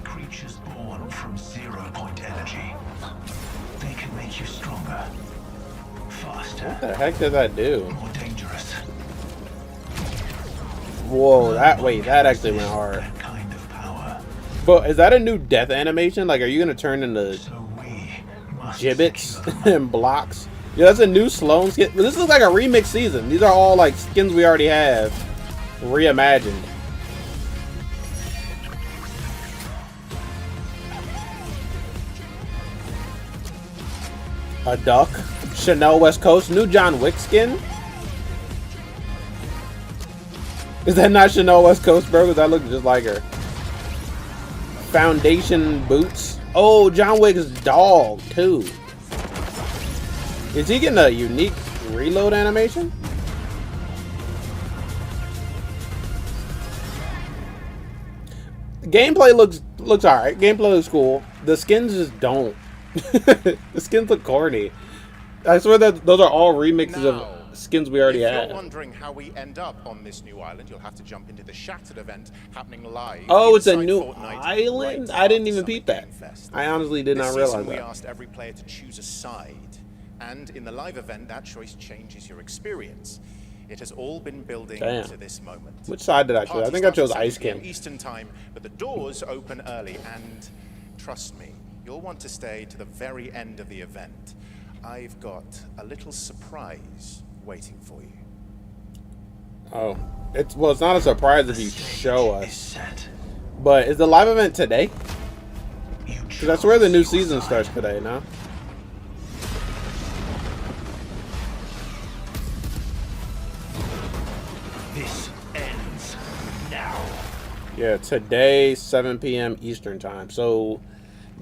Creatures born from 0-point energy. They can make you stronger, faster. What the heck did that do? More dangerous. Whoa, that actually went hard. But is that a new death animation? Like, are you gonna turn into gibbets and blocks? Yeah, that's a new Sloan skin. This is like a remix season. These are all like skins we already have, reimagined. A duck, Chanel West Coast, new John Wick skin. Is that not Chanel West Coast, bro? Because that looks just like her. Foundation boots. Oh, John Wick's dog too. Is he getting a unique reload animation? Gameplay looks alright. Gameplay looks cool. The skins just don't. The skins look corny. I swear that those are all remixes of skins we already had. If you're wondering how we end up on this new island, you'll have to jump into the Shattered event happening live. Oh, it's a new island? I didn't even peep that. I honestly did not realize We that. asked every player to choose a side, and in the live event, that choice changes your experience. It has all been building to this moment. Which side did I choose? I think I chose Ice King. Eastern time, but the doors open early, and trust me, you'll want to stay to the very end of the event. I've got a little surprise waiting for you. Oh, it's not a surprise if you show us. But is the live event today? Because I swear the new season starts today, no? This ends now. Yeah, today, 7 p.m. Eastern time. So,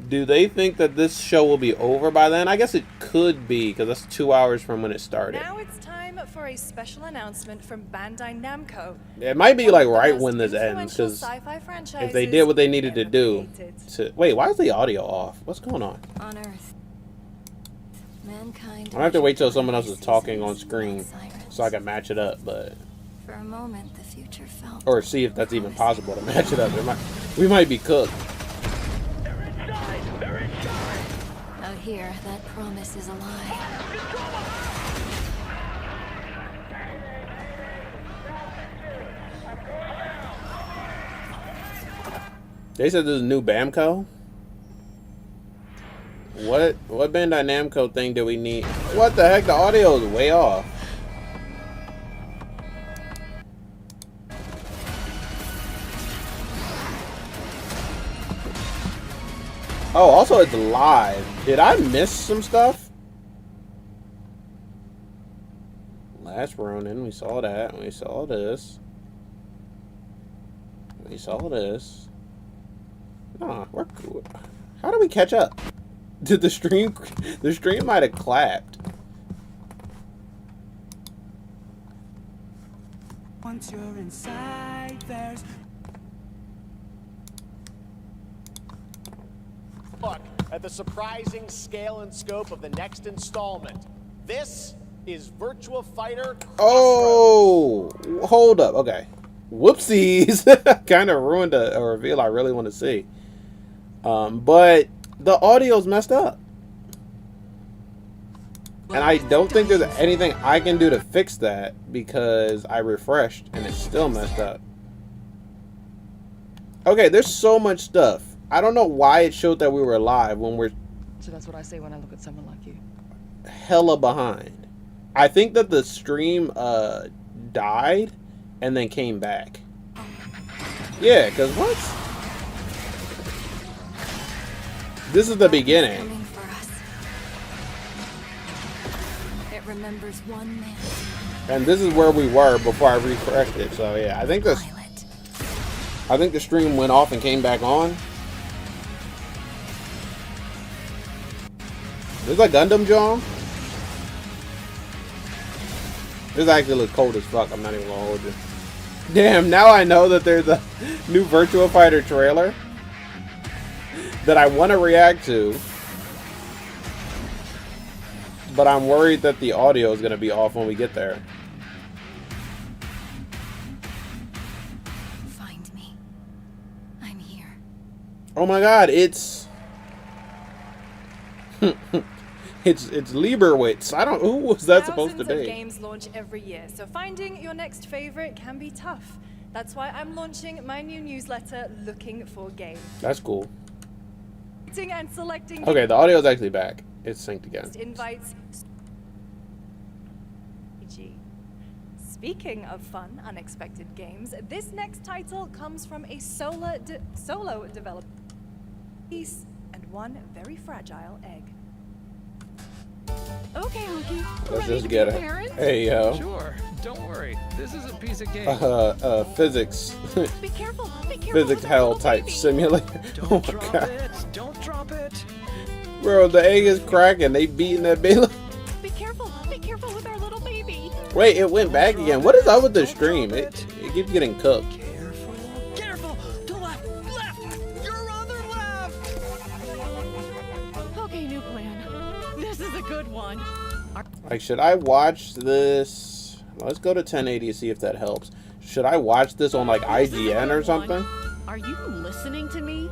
do they think that this show will be over by then? I guess it could be, because that's 2 hours from when it started. Now it's time for a special announcement from Bandai Namco. It might be like right when this ends, because if they did what they needed to do. Wait, why is the audio off? What's going on? On Earth, mankind. I have to wait till someone else is talking on screen so I can match it up, but. For a moment, the future felt. Or see if that's even possible to match it up. We might be cooked. Out here, that promise is a lie. They said there's a new Bamco. What Bandai Namco thing do we need? What the heck? The audio is way off. Oh, also it's live. Did I miss some stuff? Last Ronin, we saw that. We saw this. We saw this. Nah, we're cool. How do we catch up? Did the stream might have clapped. Once you're inside, there's Look, at the surprising scale and scope of the next installment. This is Virtua Fighter Crossroads. Oh, hold up. Okay. Whoopsies. Kind of ruined a reveal I really want to see. But the audio's messed up. And I don't think there's anything I can do to fix that because I refreshed and it's still messed up. Okay, there's so much stuff. I don't know why it showed that we were live when we're... So that's what I say when I look at someone like you. Hella behind. I think that the stream died and then came back. Yeah, because what? This is the beginning. It remembers one man. And this is where we were before I refreshed it. So yeah, I think the stream went off and came back on. There's a Gundam John. This actually looks cold as fuck. I'm not even gonna hold you. Damn, now I know that there's a new Virtua Fighter trailer that I want to react to. But I'm worried that the audio is going to be off when we get there. Find me. I'm here. Oh my god, it's it's Lieberwitz. I don't, who was that supposed to be? Thousands of games launch every year, so finding your next favorite can be tough. That's why I'm launching my new newsletter, Looking for Games. That's cool. And selecting Okay, the audio is actually back. It's synced again. Invites. Speaking of fun, unexpected games, this next title comes from a solo developer piece and one very fragile egg. Okay, Hunky. Let's just get it. Hey, yo. Sure, don't worry. This is a piece of cake. Physics. Be careful. Be careful. Physics hell type simulator. Oh my god. Don't drop it. Bro, the egg is cracking. They beating that baby. Be careful. Be careful with our little baby. Wait, it went back again. What is up with the stream? It keeps getting cooked. Careful. To left. Your other left. Okay, new plan. This is a good one. Like, should I watch this? Let's go to 1080 to see if that helps. Should I watch this on like IGN or something? Are you listening to me?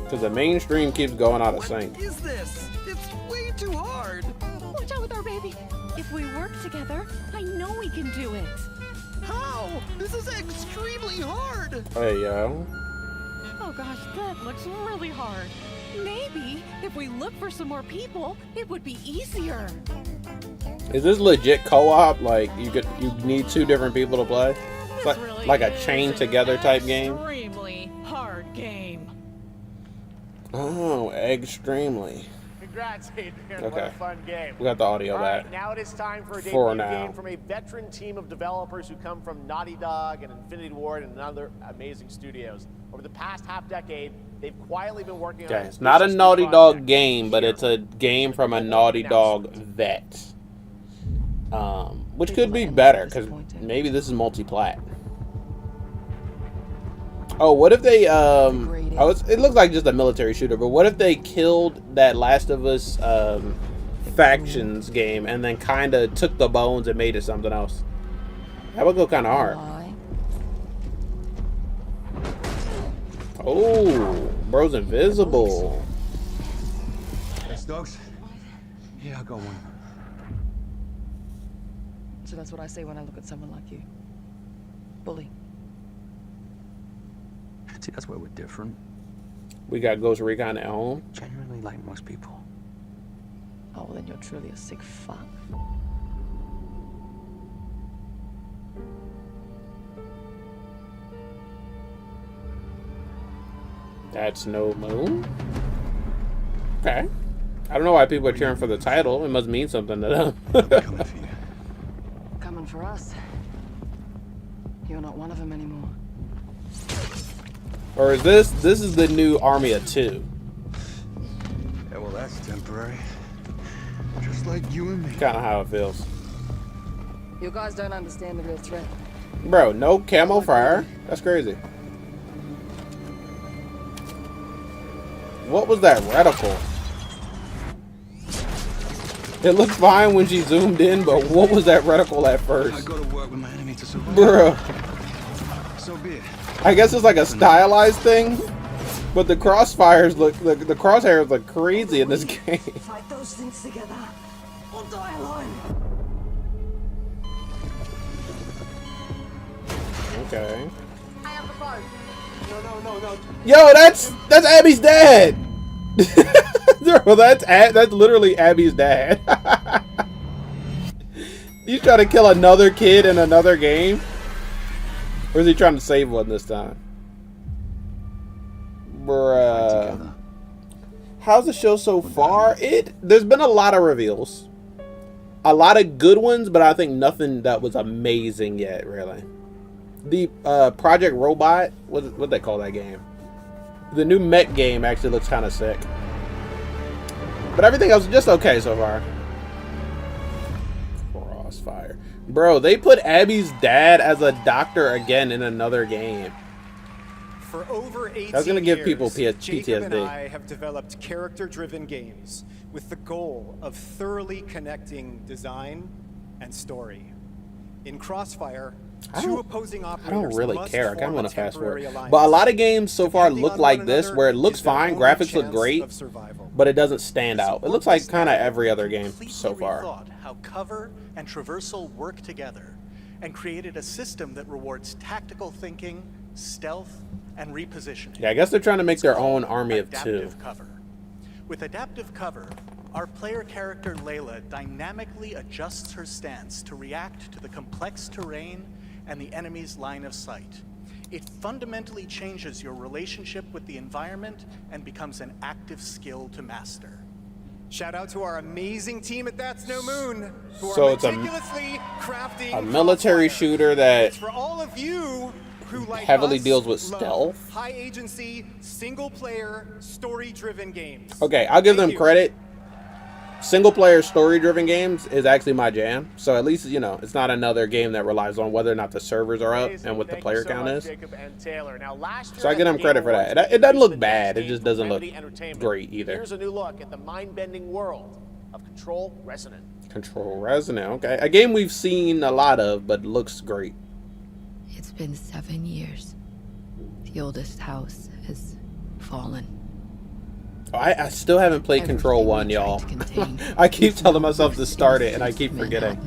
Because the mainstream keeps going out of sync. What is this? It's way too hard. Watch out with our baby. If we work together, I know we can do it. How? This is extremely hard. Hey, yo. Oh gosh, that looks really hard. Maybe if we look for some more people, it would be easier. Is this legit co-op? Like you need two different people to play? It's like a chain together type game? Extremely hard game. Oh, extremely. Congrats, Adrian. Okay. What a fun game. We got the audio All back. right, now it is time for a For debut now. game from a veteran team of developers who come from Naughty Dog and Infinity Ward and other amazing studios. Over the past half-decade, they've quietly been working on... Okay, it's not a Naughty Dog game, but it's a game from a Naughty Dog vet. Which could be better, because maybe this is multi-plat. Oh, what if they, it looks like just a military shooter, but what if they killed that Last of Us factions game and then kind of took the bones and made it something else? That would go kind of hard. Oh, bro's invisible. Yes, dogs? Yeah, I got one. So that's what I say when I look at someone like you. Bully. See, that's where we're different. We got Ghost Recon at home. Genuinely like most people. Oh, well, then you're truly a sick fuck. That's no moon. Okay. I don't know why people are cheering for the title. It must mean something to them. Coming for us. You're not one of them anymore. Or is this is the new Army of Two? Yeah, well, that's temporary. Just like you and me. Kind of how it feels. You guys don't understand the real threat. Bro, no camo for her? That's crazy. What was that reticle? It looked fine when she zoomed in, but what was that reticle at first? I go to work with my enemy to survive. Bruh. So be it. I guess it's like a stylized thing, but the crossfires look, the crosshairs look crazy in this game. Fight those things together, or die alone. Okay. I have the phone. No. Yo, that's Abby's dad. Bro, that's literally Abby's dad. He's trying to kill another kid in another game, or is he trying to save one this time? Bruh. How's the show so far? There's been a lot of reveals, a lot of good ones, but I think nothing that was amazing yet, really. The Project Robot, what they call that game? The new mech game actually looks kind of sick. But everything else is just okay so far. Crossfire. Bro, they put Abby's dad as a doctor again in another game. For over 18 That's gonna give years, people Jacob and PTSD. I have developed character-driven games with the goal of thoroughly connecting design and story. In Crossfire, two opposing operators I don't really must care. I kind of form want a to fast forward. temporary alliance. But a lot of games so far Depending look on like one this, another where it looks is their fine, only graphics look chance great, of survival. but it doesn't stand out. It looks like kind of every other game so far. Rethought how cover and traversal work together, and created a system that rewards tactical thinking, stealth, and repositioning. Yeah, I guess they're trying to make their own army of two. Adaptive cover. With adaptive cover, our player character Layla dynamically adjusts her stance to react to the complex terrain and the enemy's line of sight. It fundamentally changes your relationship with the environment and becomes an active skill to master. Shout out to our amazing team at That's No Moon, who So are it's a meticulously crafting A military shooter that It's for all of you who like heavily us, deals with love stealth. high agency, single player, story-driven games. Okay, I'll give them credit. Single player story driven games is actually my jam. So at least, you know, it's not another game that relies on whether or not the servers are up and what the player count is. So I give them credit for that. It doesn't look bad. It just doesn't look great either. Here's a new look at the mind-bending world of Control Resonant. Control Resonant, okay. A game we've seen a lot of, but looks great. It's been 7 years. The oldest house has fallen. I still haven't played Control 1, y'all. I keep telling myself to start it, and I keep forgetting.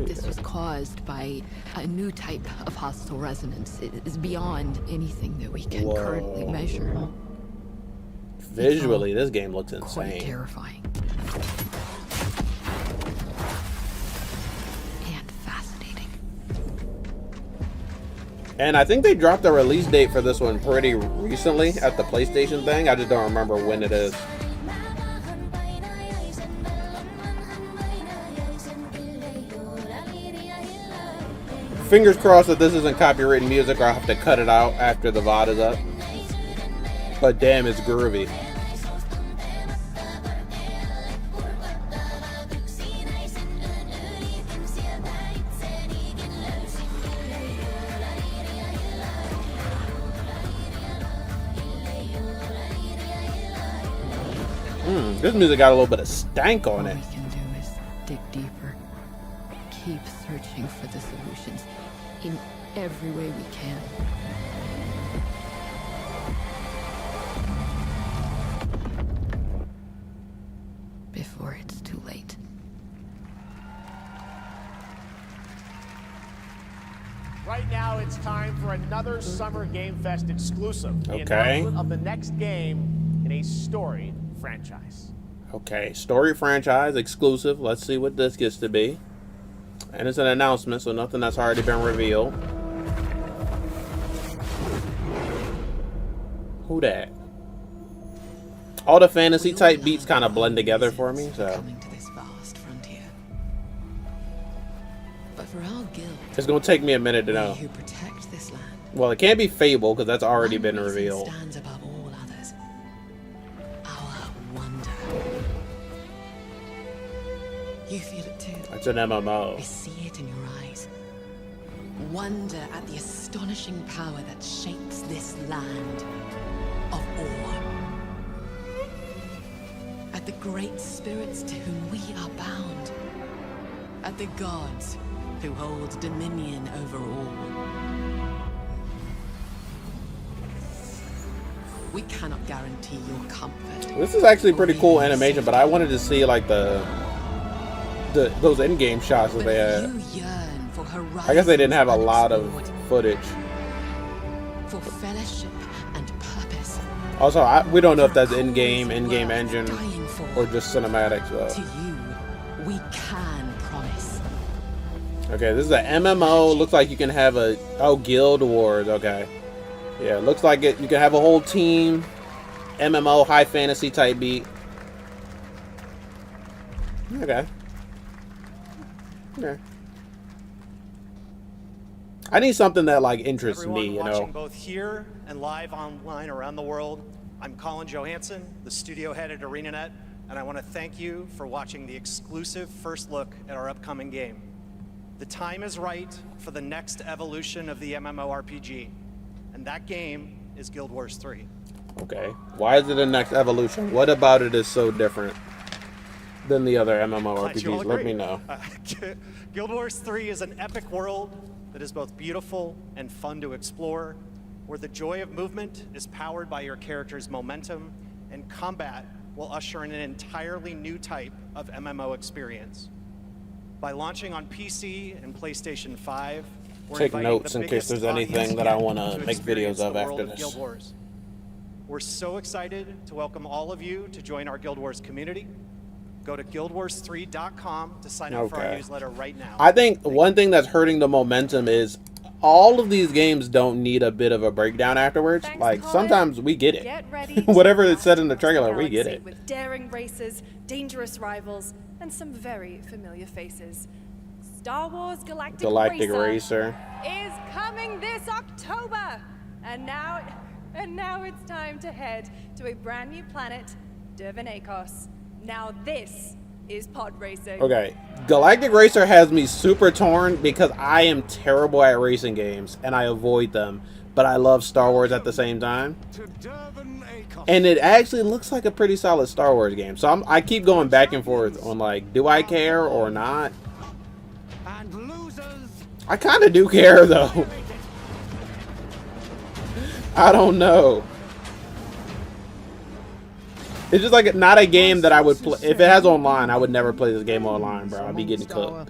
This was caused by a new type of hostile resonance. It is beyond anything that we can currently measure. Visually, this game looks Quite insane. terrifying. And fascinating. And I think they dropped the release date for this one pretty recently at the PlayStation thing. I just don't remember when it is. Fingers crossed that this isn't copywritten music, or I'll have to cut it out after the VOD is up. But damn, it's groovy. This music got a little bit of stank on it. All we can do is dig deeper. Keep searching for the solutions in every way we can. Before it's too late. Right now, it's time for another Summer Game Fest exclusive. The Okay. announcement of the next game in a storied franchise. Okay, story franchise exclusive. Let's see what this gets to be. And it's an announcement, so nothing that's already been revealed. Who that? All the fantasy type beats kind of blend together for me, so But for our guild, it's gonna take me a minute to know. who protect this land, Well, it can't be Fable because that's already been revealed. stands above all others. Our wonder. You feel it too. It's an MMO. I see it in your eyes. Wonder at the astonishing power that shapes this land of awe. A at the great spirits to whom we are bound, at the gods who hold dominion over all. We cannot guarantee your comfort. This is actually pretty cool animation, but I wanted to see like those in-game shots that they had. I guess they didn't have a lot of footage. For fellowship and purpose. Also, we don't know if that's in-game engine, or just cinematics though. To you, we can promise. Okay, this is an MMO. Looks like you can have a Guild Wars. Okay, yeah, looks like it. You can have a whole team. MMO, high fantasy type beat. Okay. Okay. I need something that like interests Everyone me, you watching know. both here and live online around the world, I'm Colin Johansson, the studio head at ArenaNet, and I want to thank you for watching the exclusive first look at our upcoming game. The time is right for the next evolution of the MMORPG, and that game is Guild Wars 3. Okay. Why is it the next evolution? What about it is so different than the other Glad you all MMORPGs? Let agree. me know. Guild Wars 3 is an epic world that is both beautiful and fun to explore, where the joy of movement is powered by your character's momentum, and combat will usher in an entirely new type of MMO experience. By launching on PC and PlayStation 5, we're Take inviting notes the in case biggest there's anything audience that I yet want to make experience videos of the after world this. Guild Wars. We're so excited to welcome all of you to join our Guild Wars community. Go to guildwars3.com to sign up for our Okay. newsletter right now. I think one thing that's hurting the momentum is all of these games don't need a bit of a breakdown afterwards. Like sometimes we get it. Get ready Whatever it said in the trailer, we get it. with daring races, dangerous rivals, and some very familiar faces. Star Wars Galactic Racer. is coming this October, and now it's time to head to a brand new planet, Dervinakos. Now this is pod racing. Okay, Galactic Racer has me super torn because I am terrible at racing games and I avoid them, but I love Star Wars at the same time. And it actually looks like a pretty solid Star Wars game. So I keep going back and forth on like, do I care or not? I kind of do care though. I don't know. It's just like not a game that I would play. If it has online, I would never play this game online, bro. I'd be getting cooked.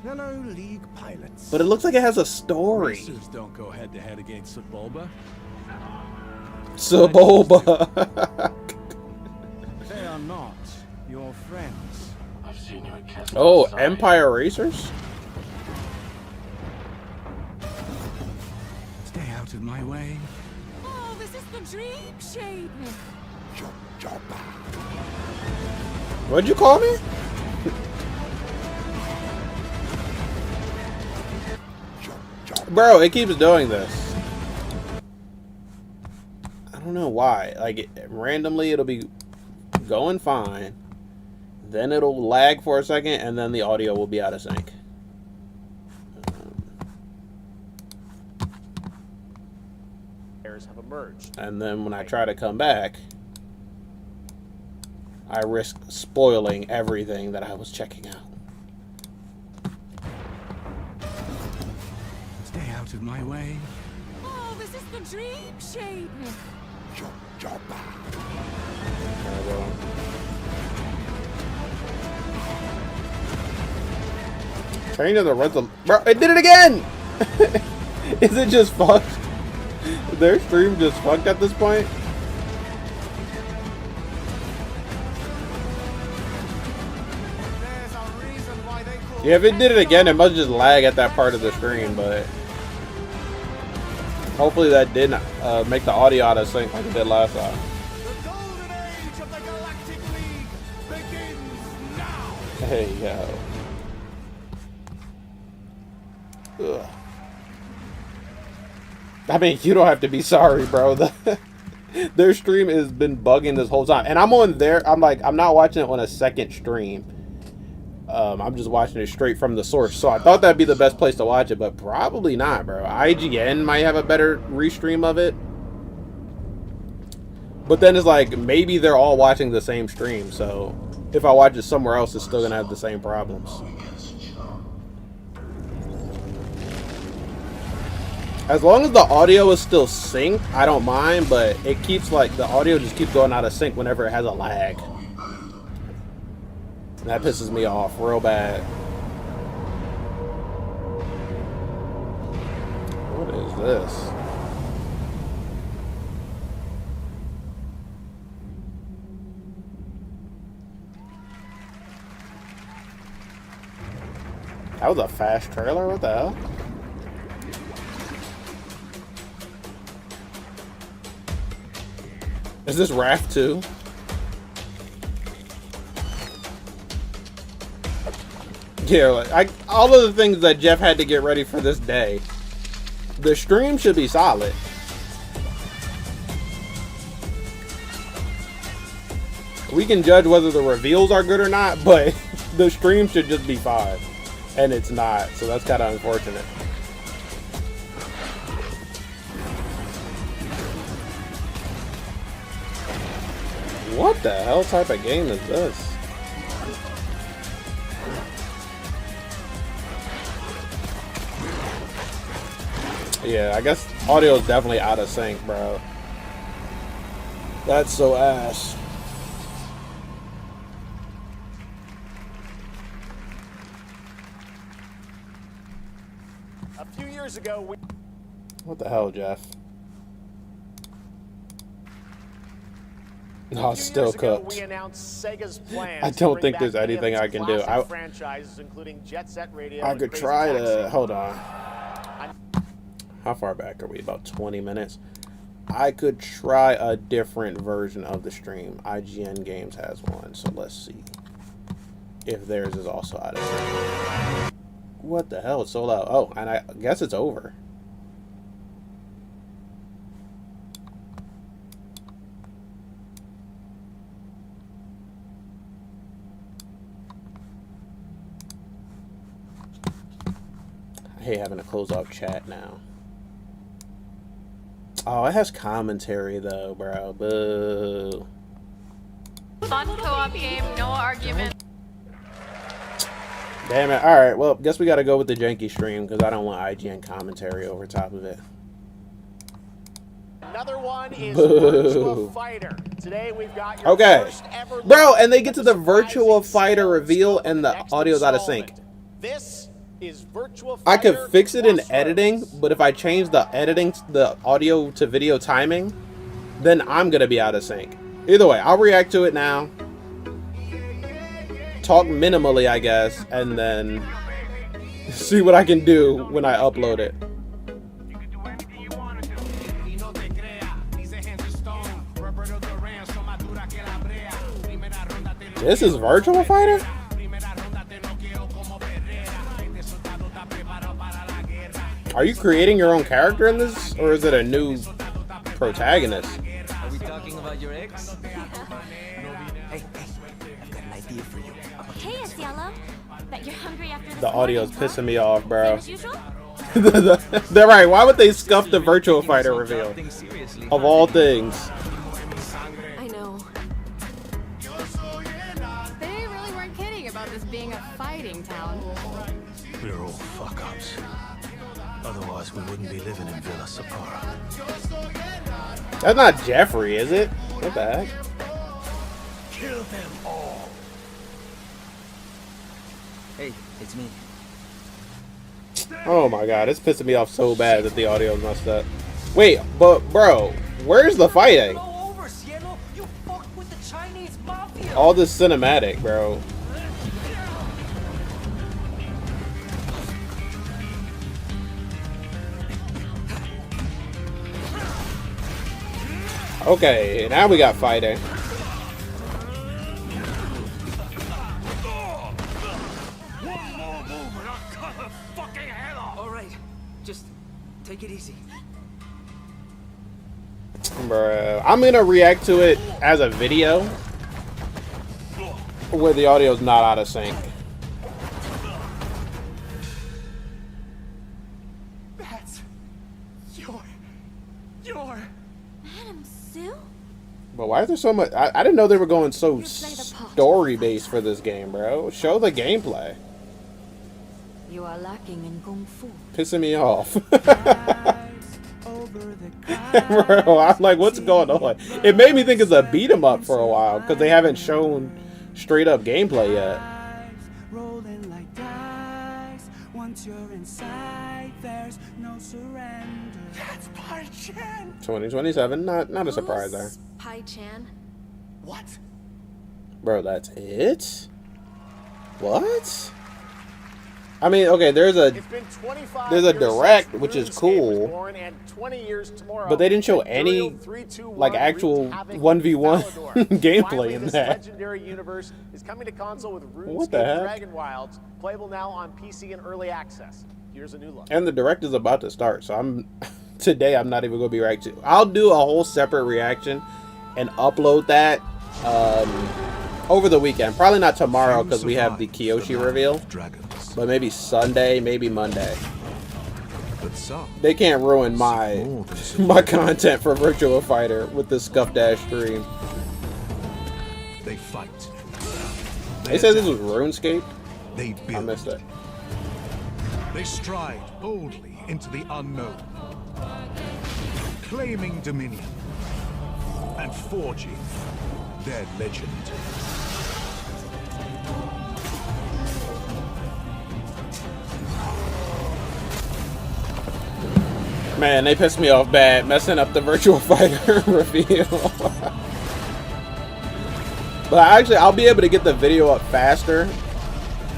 Hello, League pilots. But it looks like it has a story. Racers don't go head to head against Sebulba. Sebulba. They are not your friends. I've seen you at Castle. Oh, Empire Racers? Stay out of my way. Oh, this is the dream shape. What'd you call me? Bro, it keeps doing this. I don't know why. Like, randomly it'll be going fine. Then it'll lag for a second, and then the audio will be out of sync. Have emerged. And then when I try to come back, I risk spoiling everything that I was checking out. Stay out of my way. Oh, this is the dream shape. Train to the rental. Bro, it did it again! Is it just fucked? Their stream just fucked at this point? Yeah, if it did it again, it must just lag at that part of the screen, but hopefully that didn't make the audio out of sync like it did last time. Hey, yo. Ugh. I mean, you don't have to be sorry, bro. Their stream has been bugging this whole time. And I'm on there. I'm not watching it on a second stream. I'm just watching it straight from the source. So I thought that'd be the best place to watch it, but probably not, bro. IGN might have a better restream of it. But then it's like, maybe they're all watching the same stream, so if I watch it somewhere else, it's still gonna have the same problems. As long as the audio is still synced, I don't mind, but it keeps like, the audio just keeps going out of sync whenever it has a lag. And that pisses me off real bad. What is this? That was a fast trailer? What the hell? Is this Raft 2? Yeah, like, all of the things that Jeff had to get ready for this day. The stream should be solid. We can judge whether the reveals are good or not, but the stream should just be fine. And it's not, so that's kind of unfortunate. What the hell type of game is this? Yeah, I guess audio is definitely out of sync, bro. That's so ass. A few years ago, What the hell, Jeff? No, it's still cooked. we announced Sega's plans I don't think there's anything I can do. Franchises, including Jet Set Radio. I could try to... Hold on. How far back are we? About 20 minutes. I could try a different version of the stream. IGN Games has one, so let's see if theirs is also out of sync. What the hell? It's so loud. Oh, and I guess it's over. I hate having to close off chat now. Oh, it has commentary though, bro. Boo. Fun co-op game, no argument. Damn it. Alright, well, guess we gotta go with the janky stream because I don't want IGN commentary over top of it. Another one is Virtua Fighter. Today we've got your first ever Bro, and they get to the Virtua Fighter reveal and the audio's out of sync. This is Virtua Fighter. I could fix it in editing, but if I change the audio to video timing, then I'm gonna be out of sync. Either way, I'll react to it now. Talk minimally, I guess, and then see what I can do when I upload it. This is Virtua Fighter? Are you creating your own character in this, or is it a new protagonist? Are we talking about your ex? Hey, I've got an idea for you. Hey, Azula. Bet you're hungry after this. The audio's pissing me off, bro. As usual? They're right. Why would they scuff the Virtua Fighter reveal? Of all things. I know. They really weren't kidding about this being a fighting town. We're all fuck-ups. Otherwise, we wouldn't be living in Villa Sapara. That's not Jeffrey, is it? What the heck? Kill them all. Hey, it's me. Oh my god, it's pissing me off so bad that the audio's messed up. Wait, but bro, where's the fighting? All this cinematic, bro. Okay, now we got fighting. Alright, just take it easy. Bruh, I'm gonna react to it as a video where the audio's not out of sync. That's your Madam Sue? But why is there so much? I didn't know they were going so story-based for this game, bro. Show the gameplay. You are lacking in kung fu. Pissing me off. Bro, I'm like, what's going on? It made me think it's a beat 'em up for a while because they haven't shown straight up gameplay yet. Rolling like dice. Once you're inside, there's no surrender. That's Pai Chan. 2027, not a surprise there. Pai Chan. What? Bro, that's it? What? I mean, okay, there's a direct, which is cool, but they didn't show any like actual 1v1 gameplay in that. Legendary universe is coming to console with What the RuneScape heck? Dragon Wilds, playable now on PC in early access. Here's a new look. And the direct is about to start, so today I'm not even going to be reacting. I'll do a whole separate reaction and upload that over the weekend. Probably not tomorrow because we have the Kyoshi reveal. But maybe Sunday, maybe Monday. They can't ruin my content for Virtua Fighter with this Scuff Dash stream. They fight. They said this was RuneScape. They build. I missed it. They stride boldly into the unknown, claiming dominion and forging their legend. Man, they pissed me off bad, messing up the Virtua Fighter reveal. But actually, I'll be able to get the video up faster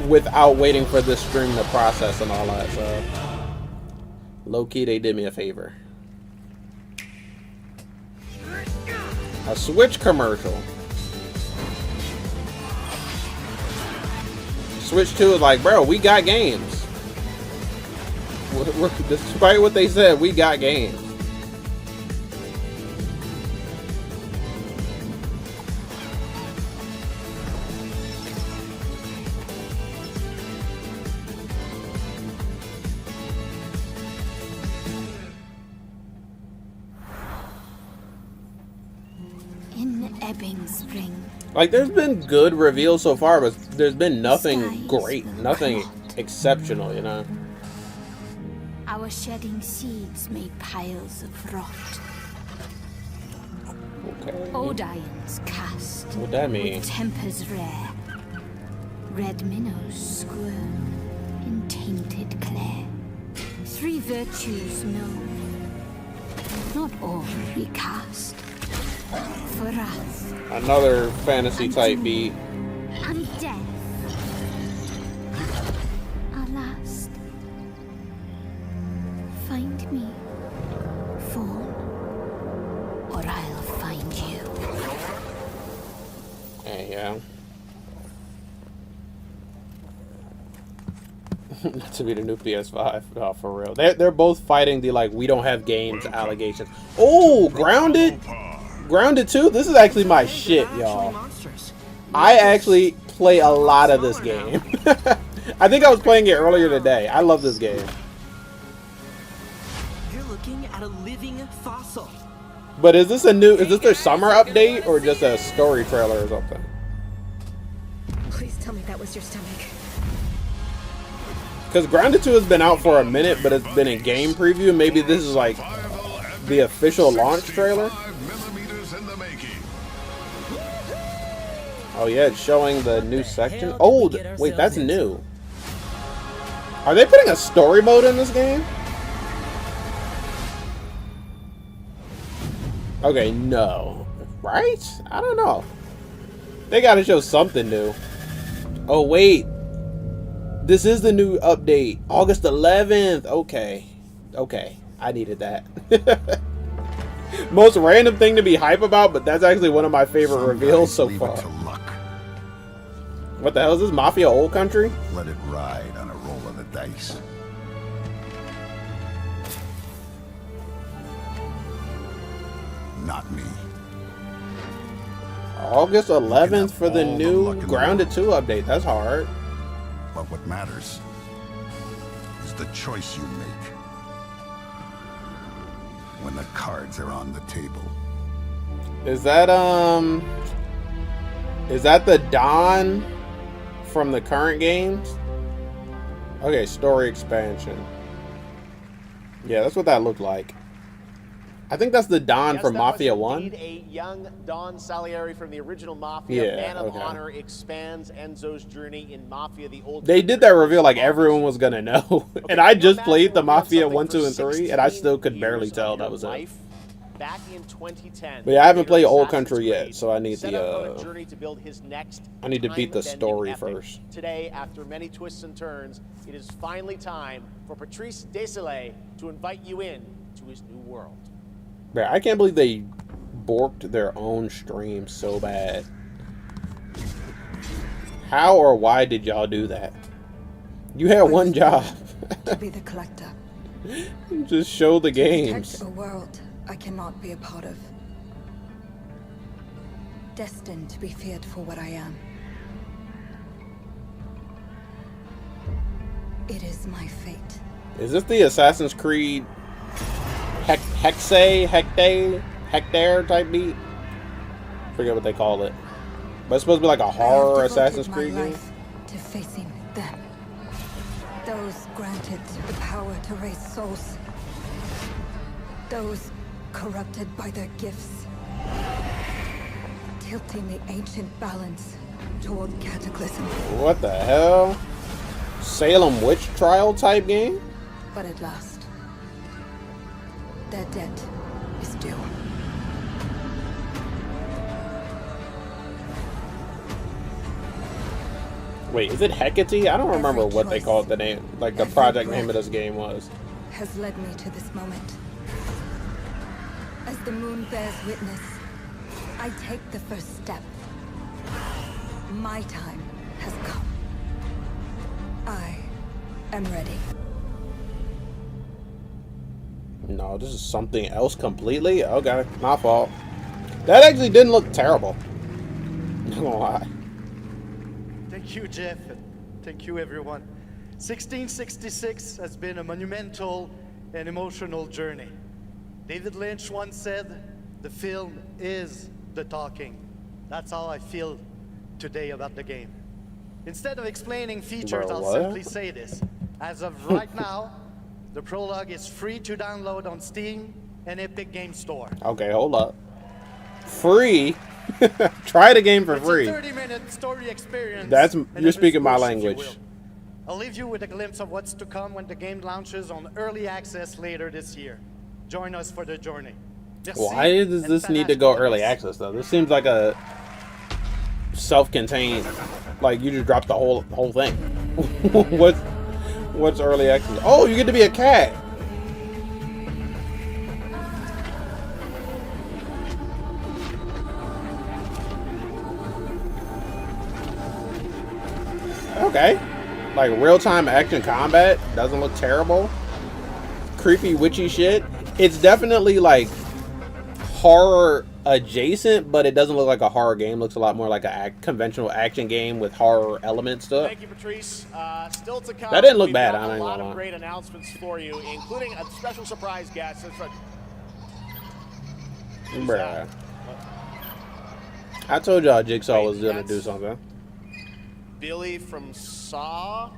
without waiting for this stream to process and all that. So, low-key, they did me a favor. A Switch commercial. Switch 2 is like, bro, we got games. Despite what they said, we got games. In Ebbing Spring. Like, there's been good reveals so far, but there's been nothing great, nothing exceptional, you know? Our shedding seeds made piles of rot. Okay. Odion's cast. What that mean? With tempers rare. Red minnows squirm in tainted clay. 3 virtues known. Not all recast. For us. Another fantasy type beat. And death. Our last. Find me, Fawn, or I'll find you. There you go. To be the new PS5, oh, for real. They're both fighting the like we don't have games allegations. Oh, Grounded 2. This is actually my shit, y'all. I actually play a lot of this game. I think I was playing it earlier today. I love this game. You're looking at a living fossil. But is this their summer update or just a story trailer or something? Please tell me that was your stomach. Because Grounded 2 has been out for a minute, but it's been in game preview. Maybe this is like the official launch trailer. Oh yeah, it's showing the new section. Oh, wait, that's new. Are they putting a story mode in this game? Okay, no. Right? I don't know. They gotta show something new. Oh, wait. This is the new update. August 11th. Okay. Okay. I needed that. Most random thing to be hype about, but that's actually one of my favorite reveals so far. What the hell is this? Mafia Old Country? Let it ride on a roll of the dice. Not me. August 11th for the new Grounded 2 update. That's hard. But what matters is the choice you make when the cards are on the table. Is that the Don from the current games? Okay, story expansion. Yeah, that's what that looked like. I think that's the Don from Mafia 1. A young Don Salieri from the original Mafia. Yeah, Man of okay. Honor expands Enzo's journey in Mafia the Old. They did that reveal like everyone was gonna know. And I just played the Mafia 1, 2, and 3, and I still could barely tell that was it. Back in 2010. But yeah, I haven't played Old Country yet, so I need set out on a the journey to build his next I need to beat the story time-bending epic. first. Today, after many twists and turns, it is finally time for Patrice Désilets to invite you in to his new world. Man, I can't believe they borked their own stream so bad. How or why did y'all do that? You had one job. To be the collector. Just show the games. Protect a world I cannot be a part of. Destined to be feared for what I am. It is my fate. Is this the Assassin's Creed Hectare type beat? Forget what they call it. But it's supposed to be like a horror Assassin's Creed game. To facing them. Those granted the power to raise souls. Those corrupted by their gifts. Tilting the ancient balance toward cataclysm. What the hell? Salem witch trial type game? But at last, their debt is due. Wait, is it Hecate? I don't remember what they called the name, like the project name of this game was. Has led me to this moment. As the moon bears witness, I take the first step. My time has come. I am ready. No, this is something else completely? Okay, my fault. That actually didn't look terrible. Not gonna lie. Thank you, Jeff, and thank you, everyone. 1666 has been a monumental and emotional journey. David Lynch once said, the film is the talking. That's how I feel today about the game. Instead of explaining features, Bro, I'll what? simply say this. As of right now, the prologue is free to download on Steam and Epic Game Store. Okay, hold up. Free? Try the game for free. It's a 30-minute story experience. You're speaking my language. I'll leave you with a glimpse of what's to come when the game launches on early access later this year. Join us for the journey. Why does this need to go early access though? This seems like a self-contained, like you just dropped the whole thing. What's early access? Oh, you get to be a cat. Okay. Like real-time action combat doesn't look terrible. Creepy witchy shit. It's definitely like horror adjacent, but it doesn't look like a horror game. It looks a lot more like a conventional action game with horror elements to it. Thank you, Patrice. Still to come. That didn't look We've bad. got I don't a lot know. of great announcements for you, including a special surprise guest. Bruh. I told y'all Jigsaw was gonna do something. Billy from Saw.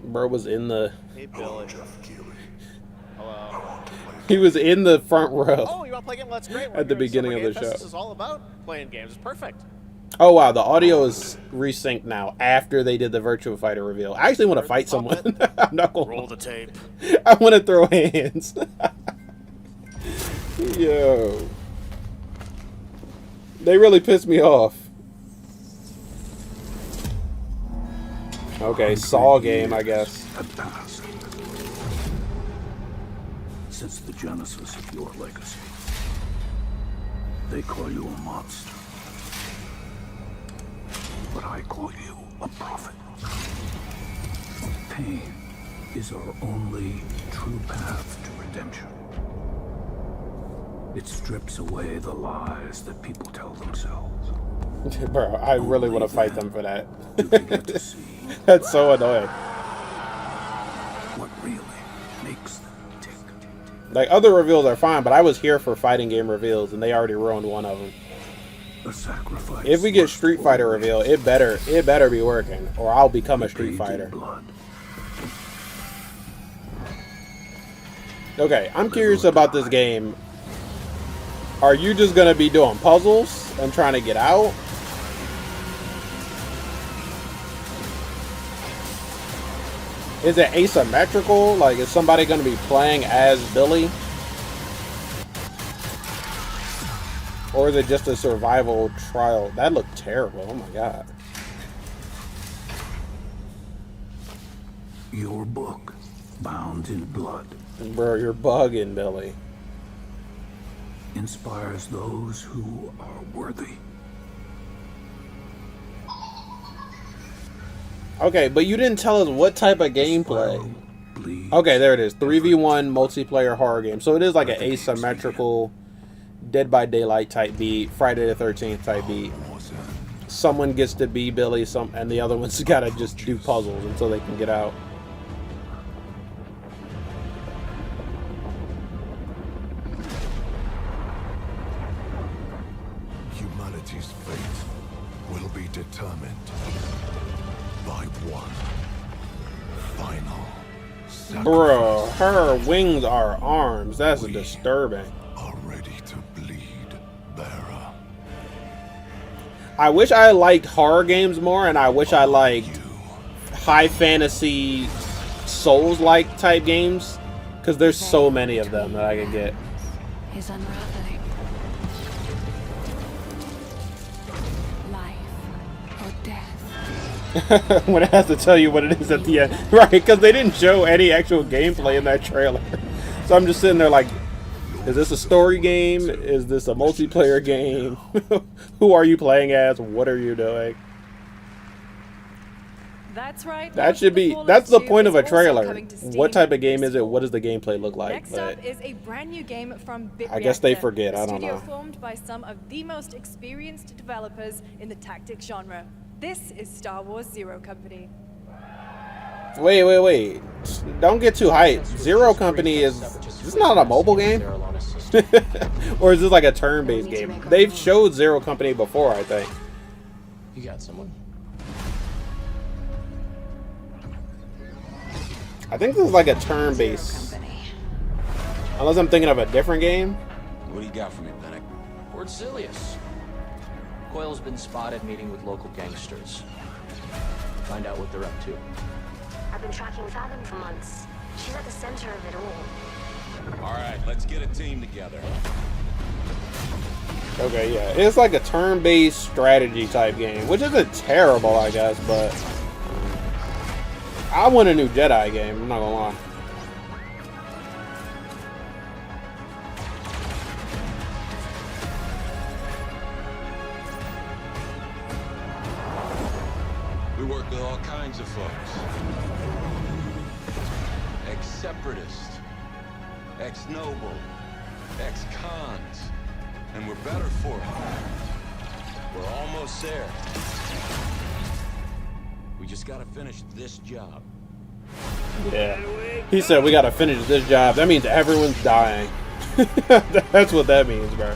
Bro was in the. Hey, Billy. Hello. He was in the front row. Oh, you want to play a game? That's great. At the beginning of the show. This is all about playing games. It's perfect. Oh wow, the audio is resynced now after they did the Virtua Fighter reveal. I actually want to fight someone. I'm not gonna roll the tape. I want to throw hands. Yo. They really pissed me off. Okay, Saw game, I guess. Have passed. Since the genesis of your legacy. They call you a monster. But I call you a prophet. Pain is our only true path to redemption. It strips away the lies that people tell themselves. Bro, I really want to fight them for that. That's so annoying. What really makes them tick. Like, other reveals are fine, but I was here for fighting game reveals, and they already ruined one of them. A sacrifice. If we get Street Fighter reveal, it better be working, or I'll become a Street Fighter. Okay, I'm curious about this game. Are you just gonna be doing puzzles and trying to get out? Is it asymmetrical? Like, is somebody gonna be playing as Billy? Or is it just a survival trial? That looked terrible. Oh my god. Your book, bound in blood. Bro, you're bugging, Billy. Inspires those who are worthy. Okay, but you didn't tell us what type of gameplay. Okay, there it is. 3v1 multiplayer horror game. So it is like an asymmetrical Dead by Daylight type beat, Friday the 13th type beat. Someone gets to be Billy, and the other one's gotta just do puzzles until they can get out. Humanity's fate will be determined by one final. Bro, her wings are arms. That's disturbing. I wish I liked horror games more, and I wish I liked high fantasy Souls-like type games, because there's so many of them that I could get. Is unraveling. Life or death. When it has to tell you what it is at the end. Right, because they didn't show any actual gameplay in that trailer. So I'm just sitting there like, is this a story game? Is this a multiplayer game? Who are you playing as? What are you doing? That's right. That should be. That's the point of a trailer. What type of game is it? What does the gameplay look like? Next up is a brand new game from Bit I guess they Reactor, forget. a I don't studio know. formed by some of the most experienced developers in the tactics genre. This is Star Wars Zero Company. Wait. Don't get too hyped. Zero Company is. This not a mobile game? Or is this like a turn-based game? They've showed Zero Company before, I think. You got someone? I think this is like a turn-based. Unless I'm thinking of a different game. What do you got for me, Fennec? Word Silius. Coil's been spotted meeting with local gangsters. Find out what they're up to. I've been tracking Fathom for months. She's at the center of it all. All right, let's get a team together. Okay, yeah. It's like a turn-based strategy type game, which isn't terrible, I guess, but I want a new Jedi game, I'm not gonna lie. We work with all kinds of folks. Ex-separatists, ex-noble, ex-cons, and we're better for it. We're almost there. We just gotta finish this job. Yeah. He said we gotta finish this job. That means everyone's dying. That's what that means, bro.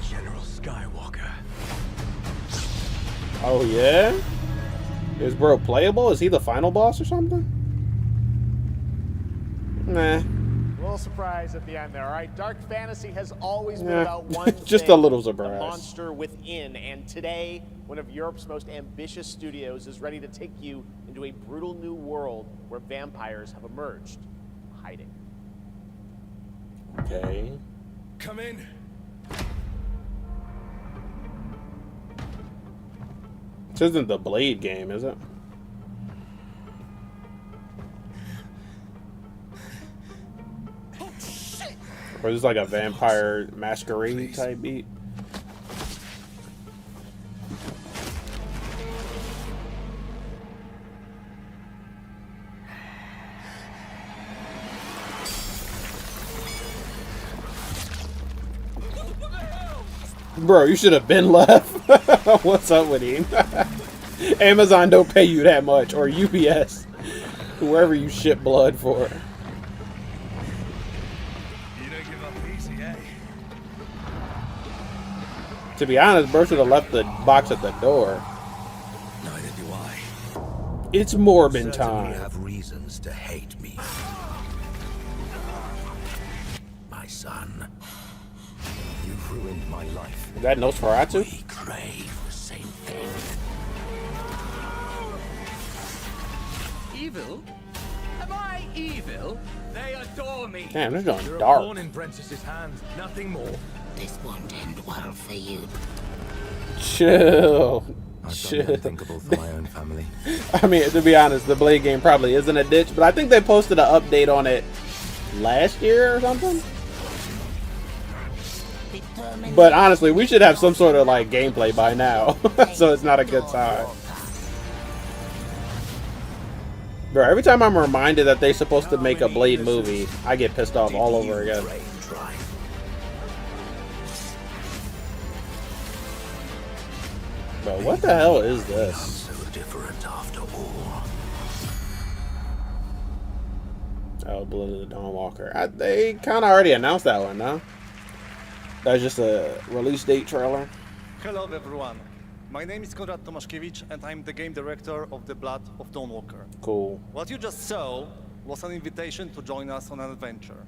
General Skywalker. Oh, yeah? Is bro playable? Is he the final boss or something? Nah. A little surprise at the end there. All right, dark fantasy has always been about one just thing, a little surprise. The monster within. And today, one of Europe's most ambitious studios is ready to take you into a brutal new world where vampires have emerged, hiding. Okay. Come in. This isn't the Blade game, is it? Or is this like a vampire masquerade type beat? Bro, you should have been left. What's up with him? Amazon don't pay you that much, or UPS, whoever you ship blood for. You don't give up easy, eh? To be honest, bro should have left the box at the door. Neither do I. It's Morbin You time. have reasons to hate me. My son. You've ruined my life. Is that Nosferatu? We crave the same thing. Evil? Am I evil? They adore me. Damn, this is going You're dark. a pawn in Princess's hands, nothing more. This won't end well for you. Chill. I've Chill. done the unthinkable for my own family. I mean, to be honest, the Blade game probably isn't a ditch, but I think they posted an update on it last year or something. But honestly, we should have some sort of like gameplay by now, so it's not a good time. Bro, every time I'm reminded that they're supposed to make a Blade movie, I get pissed off all over again. Bro, what the hell is this? So different after all. Oh, Blood of the Dawnwalker. They kind of already announced that one, no? That's just a release date trailer. Hello everyone. My name is Konrad Tomaszkiewicz and I'm the game director of The Blood of Dawnwalker. Cool. What you just saw was an invitation to join us on an adventure.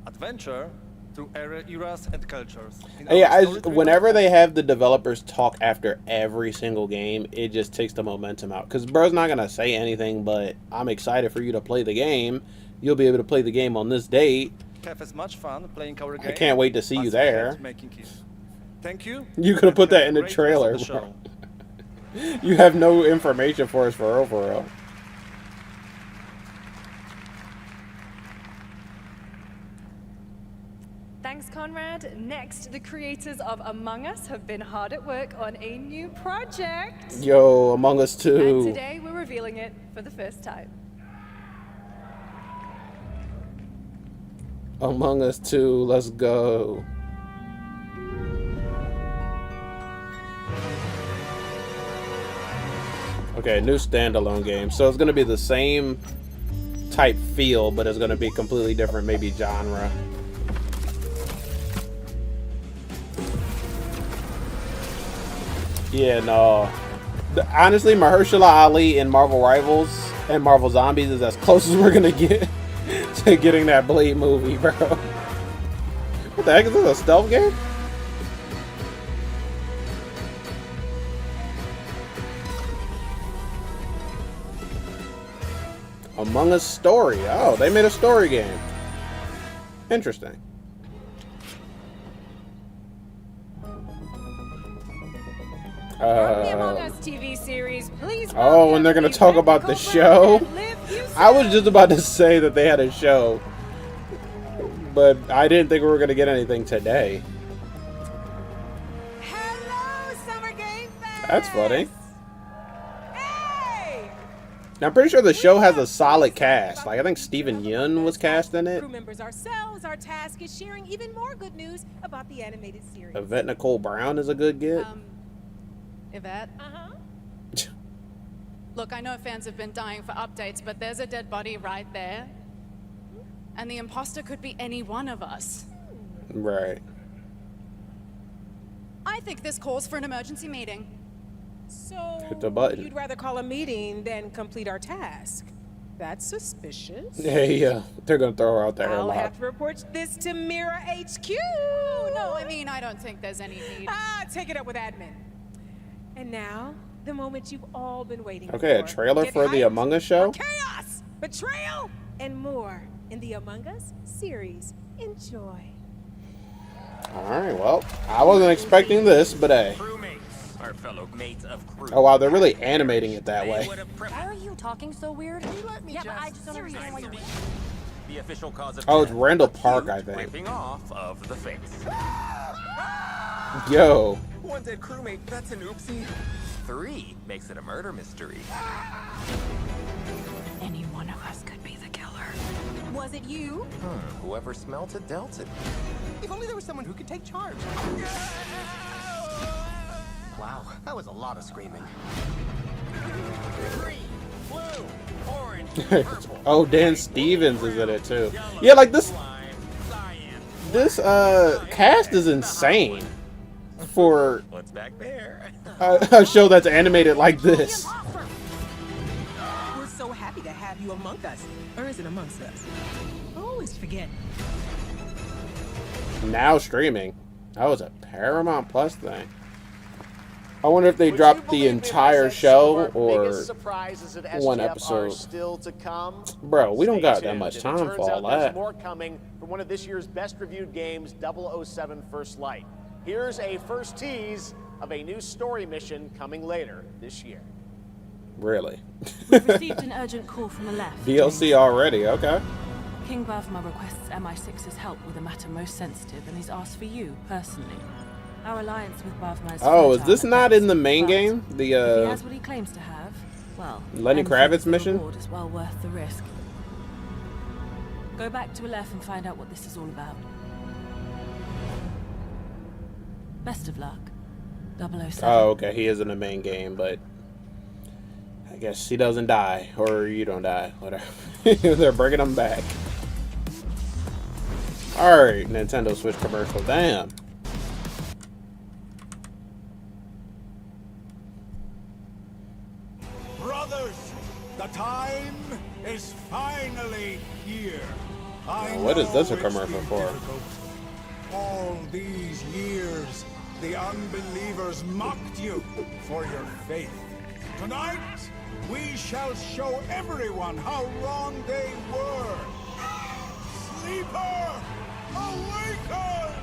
Adventure through eras and cultures. Yeah, whenever they have the developers talk after every single game, it just takes the momentum out. Because bro's not going to say anything, but I'm excited for you to play the game. You'll be able to play the game on this date. Have as much fun playing our game. I can't wait to see you there. Thank you. You could have put that in the trailer, bro. You have no information for us for overall. Thanks, Conrad. Next, the creators of Among Us have been hard at work on a new project. Yo, Among Us 2. And today we're revealing it for the first time. Among Us 2, let's go. Okay, new standalone game. So it's going to be the same type feel, but it's going to be completely different, maybe genre. Yeah, no. Honestly, Mahershala Ali in Marvel Rivals and Marvel Zombies is as close as we're going to get to getting that Blade movie, bro. What the heck is this, a stealth game? Among Us story. Oh, they made a story game. Interesting. The Among Us TV series, please. Oh, and they're gonna talk about the show? I was just about to say that they had a show, but I didn't think we were gonna get anything today. Hello, Summer Game Fest. That's funny. Now, I'm pretty sure the show has a solid cast. Like, I think Steven Yeun was cast in it. Crew members ourselves, our task is sharing even more good news about the animated series. Yvette Nicole Brown is a good get. Yvette? Look, I know fans have been dying for updates, but there's a dead body right there. And the imposter could be any one of us. Right. I think this calls for an emergency meeting. So, Hit the button. You'd rather call a meeting than complete our task? That's suspicious. Yeah, they're gonna throw her out there a I'll lot. have to report this to Mira HQ. Oh, no, I mean, I don't think there's any need. Take it up with admin. And now, the moment you've all been waiting for. Okay, a trailer Get for the hyped Among Us show? for chaos, betrayal, and more in the Among Us series. Enjoy. Alright, well, I wasn't expecting this, but hey. Our fellow mates of crew. Oh wow, they're really animating it that way. Why are you talking so weird? Yeah, but I just don't understand why you... The official cause of Oh, it's death, Randall Park, I think. ripping off of the face. Yo. One dead crewmate, that's an oopsie. 3 makes it a murder mystery. Any one of us could be the killer. Was it you? Whoever smelt it dealt it. If only there was someone who could take charge. Wow, that was a lot of screaming. Green, blue, orange, Oh, Dan Stevens is in it too. Yeah, like this cast is insane. for What's back there? a show that's animated like this. We're so happy to have you among us. Or is it amongst us? I always forget. Now streaming. That was a Paramount Plus thing. I wonder if they dropped the entire show or one episode. Still to come. Bro, we don't got Stay that tuned. much It time turns for all out there's that. more coming from one of this year's best reviewed games, 007 First Light. Here's a first tease of a new story mission coming later this year. Really? We've received an urgent call from Aleph. DLC already, okay. King Bavma requests MI6's help with a matter most sensitive, and he's asked for you, personally. Our alliance with Bavma is Oh, is this not in the main game? if he The has what he claims to have, well, Lenny then Kravitz the mission? reward is well worth the risk. Go back to Aleph and find out what this is all about. Best of luck, 007. Oh, okay. He is in the main game, but I guess he doesn't die, or you don't die, whatever. They're bringing him back. All right, Nintendo Switch commercial. Damn. Brothers, the time is finally here. What is this a commercial for? All these years, the unbelievers mocked you for your faith. Tonight, we shall show everyone how wrong they were. Sleeper, awaken!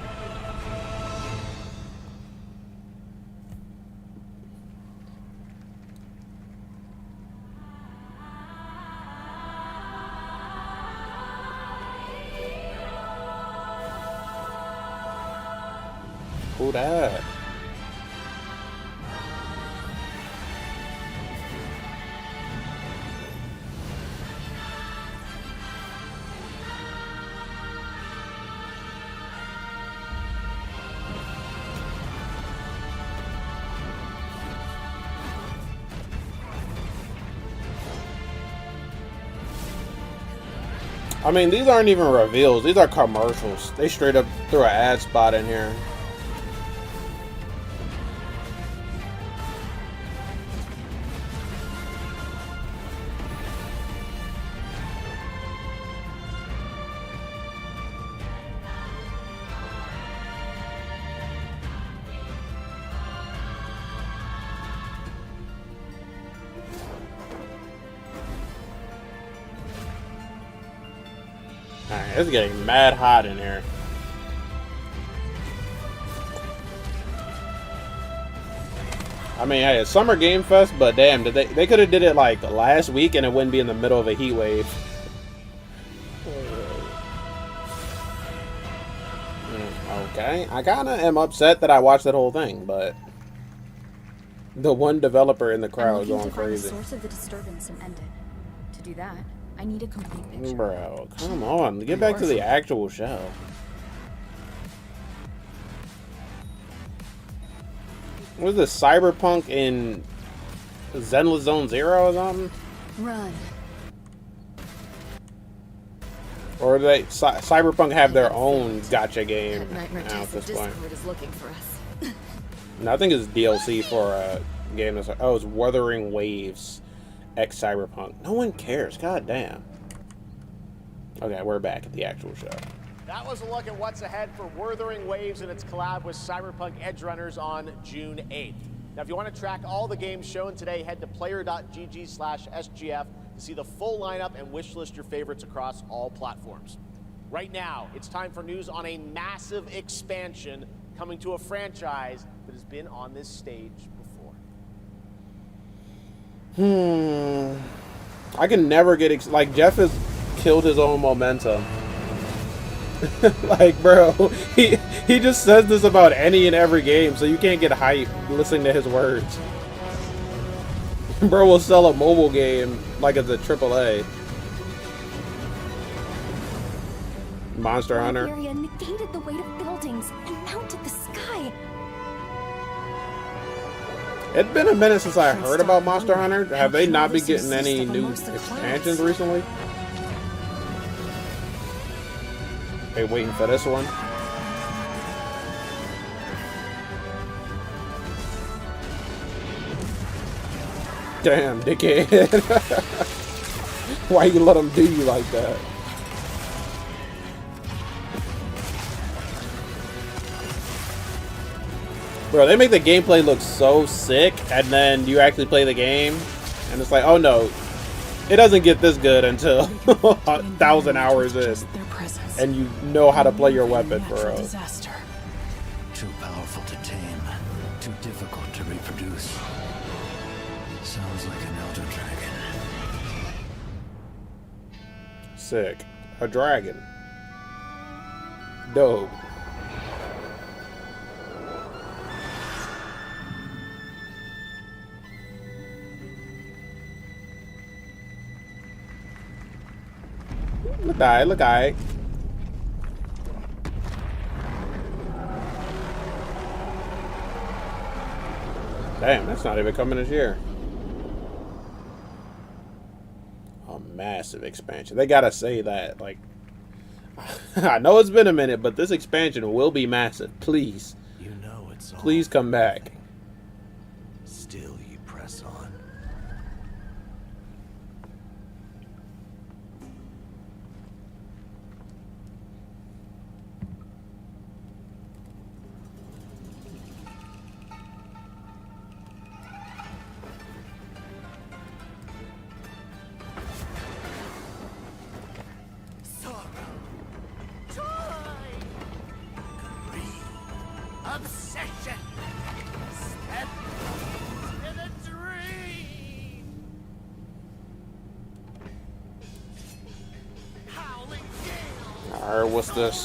Who that? I mean, these aren't even reveals. These are commercials. They straight up threw an ad spot in here. Alright, it's getting mad hot in here. I mean, hey, it's Summer Game Fest, but damn, they could have did it like last week and it wouldn't be in the middle of a heat wave. Okay, I kind of am upset that I watched that whole thing, but the one developer in the crowd is going crazy. The source of the disturbance and end it. To do that, I need a complete picture. Bro, come on, get back to the actual show. What is this, Cyberpunk in Zenless Zone Zero or something? Run. Or do they Cyberpunk have their own gacha game now at this point? Is looking for us. No, I think it's DLC for a game that's it's Wuthering Waves X Cyberpunk. No one cares. God damn. Okay, we're back at the actual show. That was a look at what's ahead for Wuthering Waves and its collab with Cyberpunk Edgerunners on June 8th. Now, if you want to track all the games shown today, head to player.gg/SGF to see the full lineup and wishlist your favorites across all platforms. Right now, it's time for news on a massive expansion coming to a franchise that has been on this stage before. I can never get like Jeff has killed his own momentum. Like, bro, he just says this about any and every game, so you can't get hype listening to his words. Bro will sell a mobile game like it's a AAA. Monster Hunter. Area negated the weight of buildings and mounted the sky. It's been a minute since I heard about Monster Hunter. Have they not been getting any new expansions recently? Hey, waiting for this one. Damn, dickhead. Why you let him do you like that? Bro, they make the gameplay look so sick, and then you actually play the game, and it's like, oh no, it doesn't get this good until 1,000 hours in, and you know how to play your weapon for real. Disaster. Too powerful to tame, too difficult to reproduce. Sounds like an elder dragon. Sick. A dragon. Dope. Look alright, look alright. Damn, that's not even coming this year. A massive expansion. They gotta say that. Like, I know it's been a minute, but this expansion will be massive. Please. You know it's all. Please come back. Still you press on. Obsession. Step in a dream. Howling gale. Alright, what's this?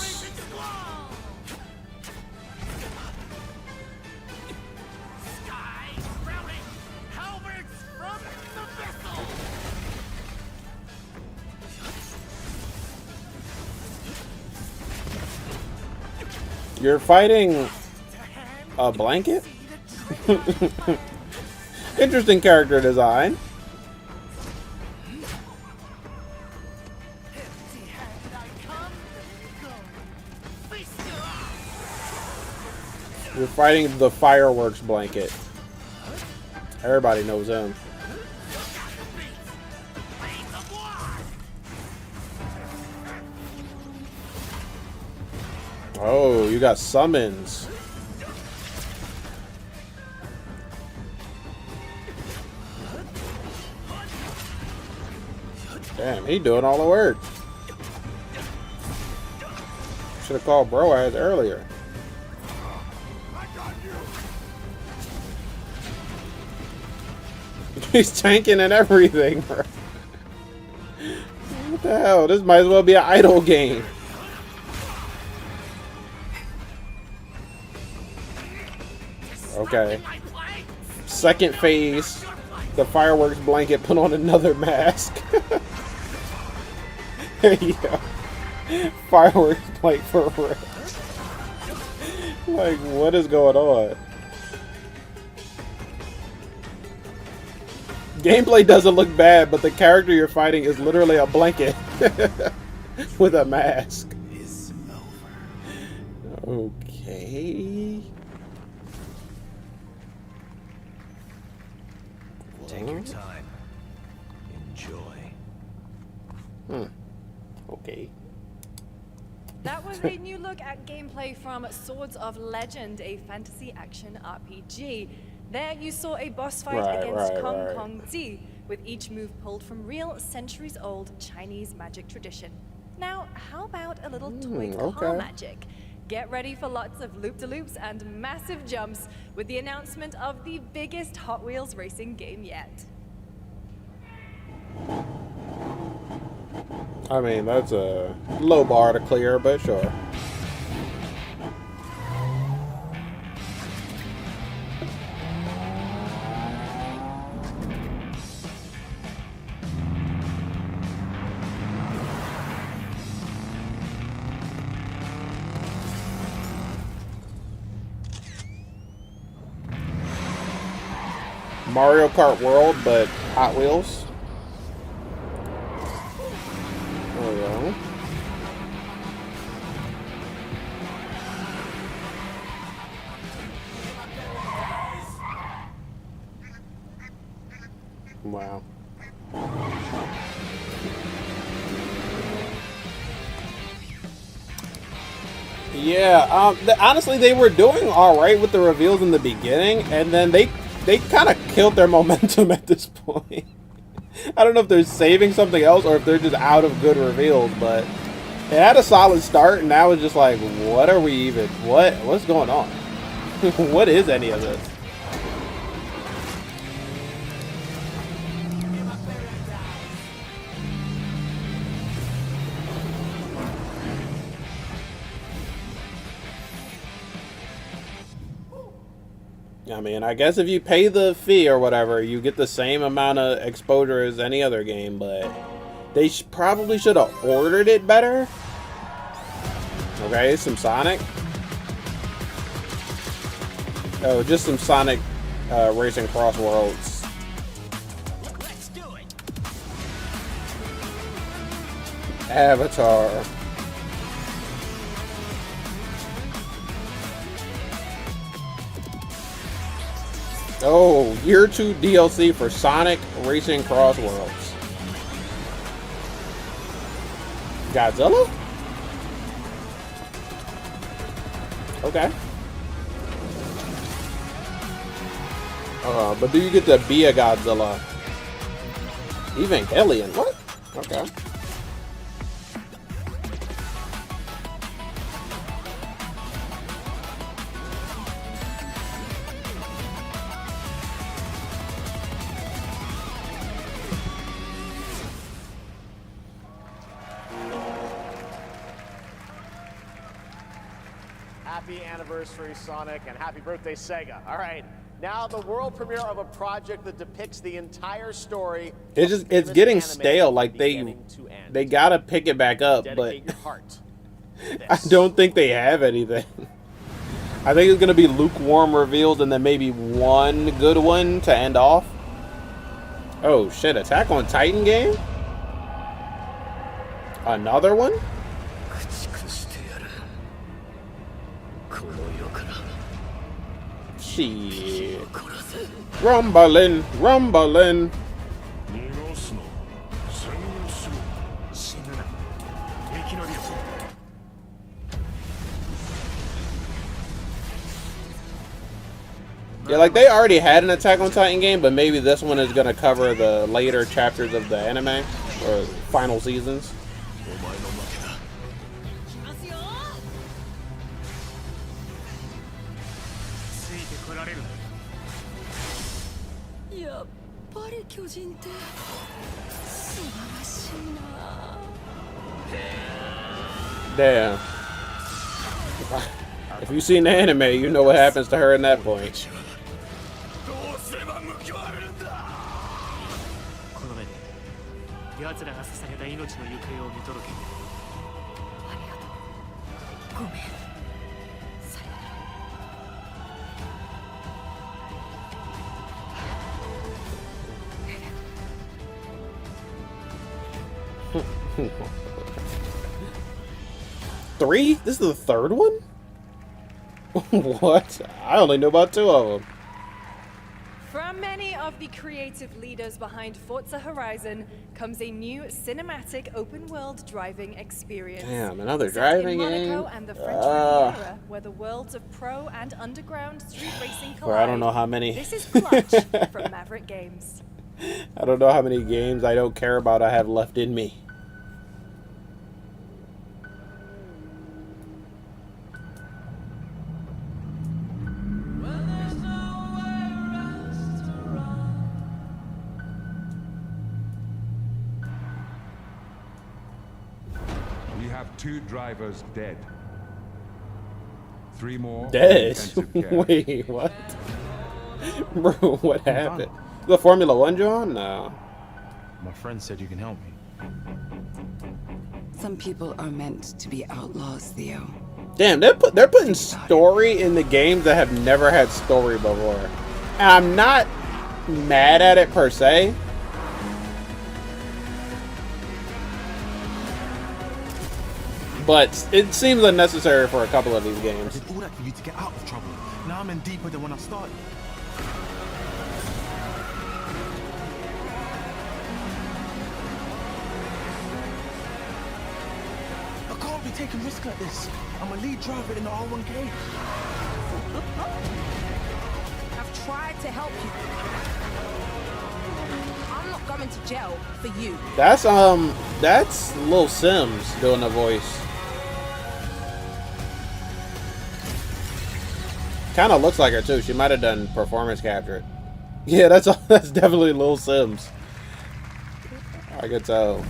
Sky sprouting. Halberds from the vessel. You're fighting a blanket? Interesting character design. You're fighting the fireworks blanket. Everybody knows him. Oh, you got summons. Damn, he doing all the work. Should have called Broaz earlier. He's tanking and everything, bro. What the hell? This might as well be an idle game. Okay. Second phase. The fireworks blanket put on another mask. Yeah. Fireworks blanket for real. Like, what is going on? Gameplay doesn't look bad, but the character you're fighting is literally a blanket with a mask. Okay. Take your time. Enjoy. Okay. That was a new look at gameplay from Swords of Legend, a fantasy action RPG. There you saw a boss fight against Kong Zi, with each move pulled from real centuries-old Chinese magic tradition. Now, how about a little toy car magic? Get ready for lots of loop-de-loops and massive jumps with the announcement of the biggest Hot Wheels racing game yet. I mean, that's a low bar to clear, but sure. Mario Kart World, but Hot Wheels. There we go. Yeah, honestly, they were doing all right with the reveals in the beginning, and then they kind of killed their momentum at this point. I don't know if they're saving something else or if they're just out of good reveals, but it had a solid start, and now it's just like, what are we even? What's going on? What is any of this? I mean, I guess if you pay the fee or whatever, you get the same amount of exposure as any other game, but they probably should have ordered it better. Okay, some Sonic. Oh, just some Sonic Racing Cross Worlds. Let's do it. Avatar. Oh, year 2 DLC for Sonic Racing Cross Worlds. Godzilla? Okay. But do you get to be a Godzilla? Evangelion? What? Okay. Happy anniversary, Sonic, and happy birthday, Sega. All right, now the world premiere of a project that depicts the entire story. It's getting stale. Like they gotta pick it back up, but I don't think they have anything. I think it's gonna be lukewarm reveals and then maybe one good one to end off. Oh shit! Attack on Titan game? Another one? Shit. Rumbling, rumbling. Yeah, like they already had an Attack on Titan game, but maybe this one is gonna cover the later chapters of the anime or final seasons. Damn. If you've seen the anime, you know what happens to her in that point. Three? This is the third one? What? I only know about two of them. From many of the creative leaders behind Forza Horizon comes a new cinematic open-world driving experience. Damn, another Set driving in game? Monaco and the French Riviera, where the worlds of pro and underground street racing collide. Or I don't know how many. This is Clutch from Maverick Games. I don't know how many games I don't care about I have left in me. We have 2 drivers dead. 3 more Dead? intensive care. Wait, what? Bro, what happened? The Formula 1 John? No. My friend said you can help me. Some people are meant to be outlaws, Theo. Damn, they're putting story in the games that have never had story before. And I'm not mad at it per se. But it seems unnecessary for a couple of these games. I did all that for you to get out of trouble. Now I'm in deeper than when I started. I can't can't be taking risks like this. I'm a lead driver in the R1K. I've tried to help you. I'm not going to jail for you. That's Lil Sims doing the voice. Kind of looks like her too. She might have done performance capture. Yeah, that's definitely Lil Sims. I could tell.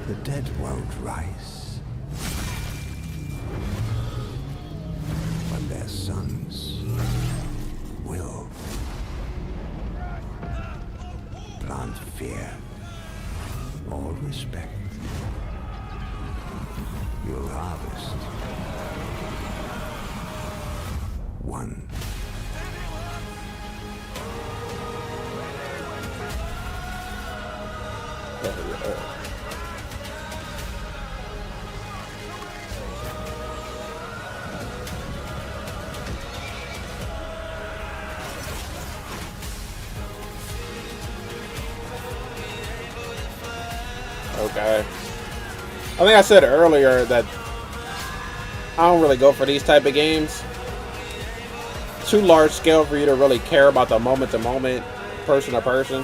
The dead won't rise. But their sons will. Plant fear or respect. You'll harvest one. Okay. I think I said earlier that I don't really go for these type of games. Too large scale for you to really care about the moment to moment, person to person.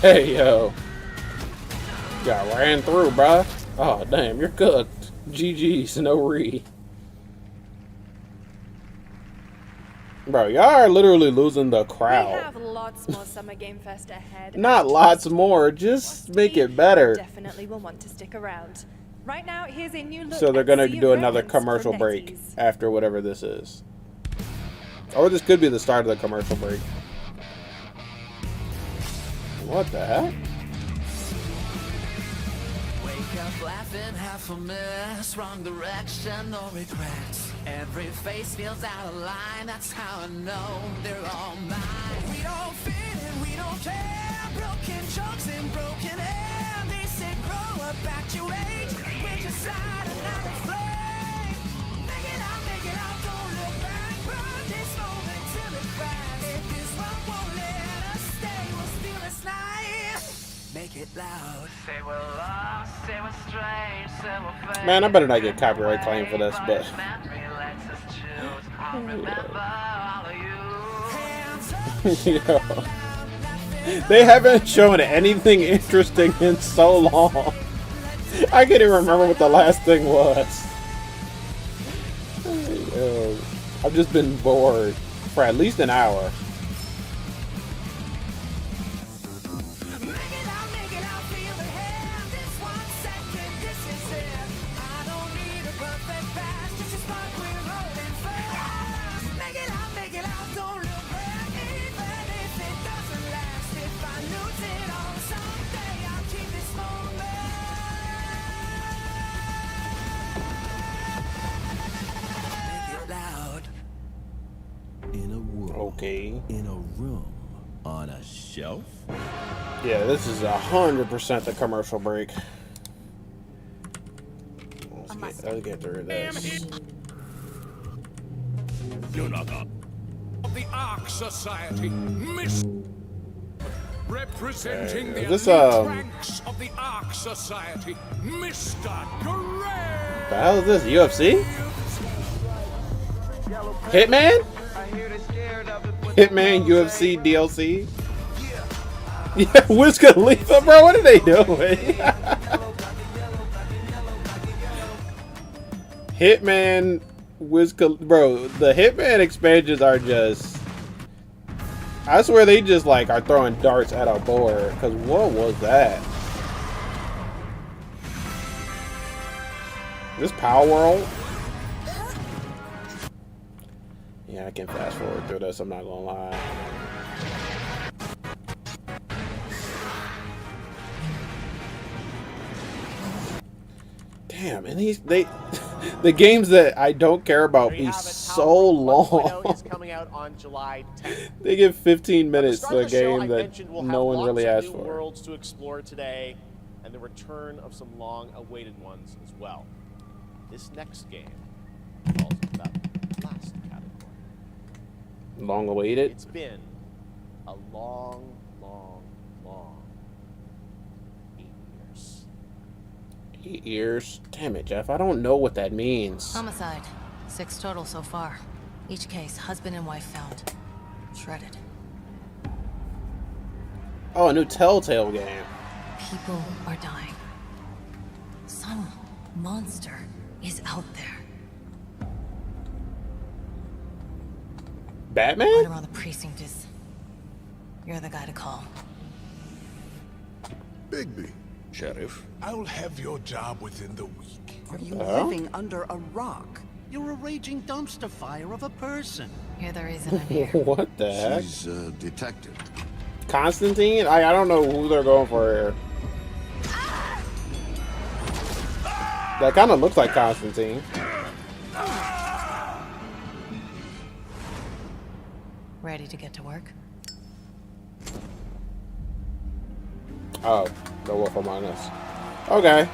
Hey, yo. Got ran through, bruh. Oh, damn, you're cooked. GG's, no re. Bro, y'all are literally losing the crowd. We have lots more Summer Game Fest ahead. Not lots more, just make it better. Definitely will want to stick around. Right now, here's a new look. So they're gonna do another commercial break after whatever this is. Or this could be the start of the commercial break. What the heck? Wake up laughing, half a mess, wrong direction, no regrets. Every face feels out of line, that's how I know they're all mine. We don't fit and we don't care, broken jokes and broken air. They say grow up at your age, with your side another flame. Make it out, don't look back, burn this moment till it cracks. If this one won't let us stay, we'll steal this night. Make it loud. Say we're lost, say we're strange, say we're fake. Man, I better not get copyright claim for this, but yo. They haven't shown anything interesting in so long. I can't even remember what the last thing was. Yo. I've just been bored for at least an hour. Okay. In a room on a shelf? Yeah, this is 100% the commercial break. Let's get through this. Of the Ark Society, representing the this, elite ranks of the Ark Society, Mr. Gray. The hell is this? UFC? Hitman? Hitman UFC DLC? Yeah, Wiz Khalifa, bro, what are they doing? Hitman, Wiz Khalifa, bro, the Hitman expansions are just, I swear they just like are throwing darts at our board, because what was that? Is this Power World? Yeah, I can fast forward through this, I'm not gonna lie. Damn, and the games that I don't care about be so long. Is coming out on July 10th. They give 15 minutes to a game that no one really asked for. Worlds to explore today, and the return of some long-awaited ones as well. This next game falls into that last category. Long-awaited? It's been a long 8 years. Damn it, Jeff. I don't know what that means. Homicide. 6 total so far. Each case, husband and wife found. Shredded. Oh, a new Telltale game. People are dying. Some monster is out there. Batman? Word around the precinct is... You're the guy to call. Bigby. Sheriff, I'll have your job within the week. Are you living under a rock? You're a raging dumpster fire of a person. You're the reason I'm here. What the heck? She's a detective. Constantine? I don't know who they're going for here. That kind of looks like Constantine. Ready to get to work? Oh, the Wolf Among Us. Okay.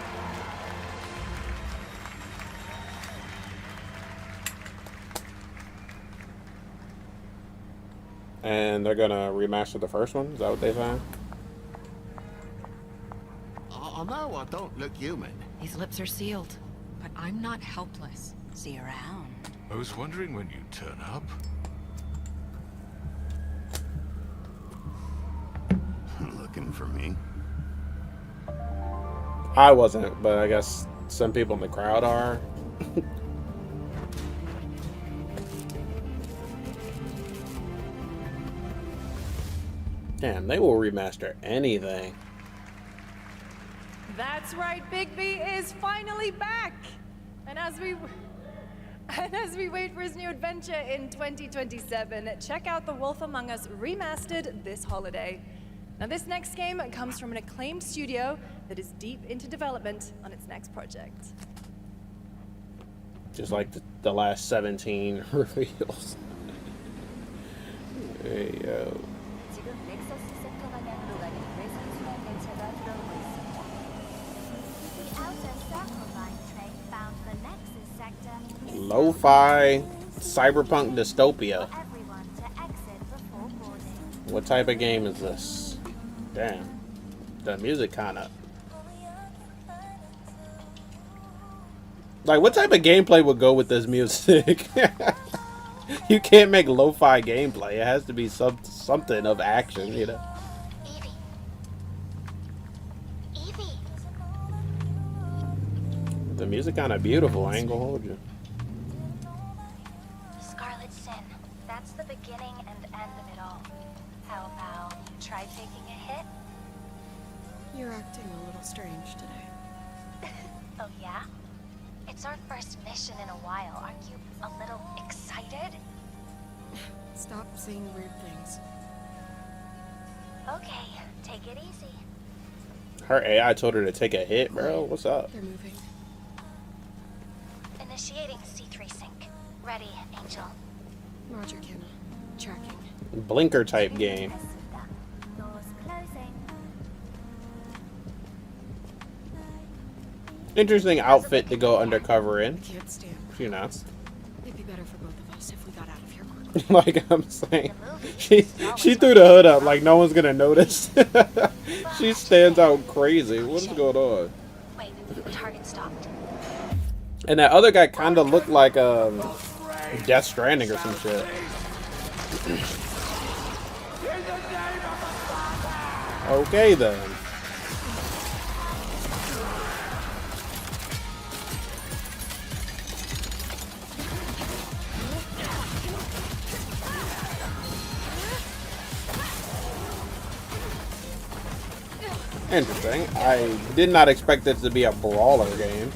And they're gonna remaster the first one? Is that what they saying? Oh, no, I don't look human. These lips are sealed. But I'm not helpless. See you around. I was wondering when you'd turn up. Looking for me? I wasn't, but I guess some people in the crowd are. Damn, they will remaster anything. That's right, Bigby is finally back. And as we wait for his new adventure in 2027, check out The Wolf Among Us Remastered this holiday. Now, this next game comes from an acclaimed studio that is deep into development on its next project. Just like the last 17 reveals. Hey, yo. Lo-fi cyberpunk dystopia. What type of game is this? Damn. The music kind of... Like, what type of gameplay would go with this music? You can't make lo-fi gameplay. It has to be something of action, you know? The music kind of beautiful. I ain't gonna hold you. Scarlet Sin. That's the beginning and end of it all. How about you try taking a hit? You're acting a little strange today. Oh yeah? It's our first mission in a while. Aren't you a little excited? Stop saying weird things. Okay, take it easy. Her AI told her to take a hit, bro. What's up? They're moving. Initiating C3 sync. Ready, Angel. Roger, Kenna. Tracking. Blinker type game. Doors closing. Interesting outfit to go undercover in. Can't stand. You know. It'd be better for both of us if we got out of here. Like I'm saying, she threw the hood up like no one's gonna notice. She stands out crazy. What's going on? Wait, target stopped. And that other guy kind of looked like Death Stranding or some shit. Okay then. Interesting. I did not expect this to be a brawler game.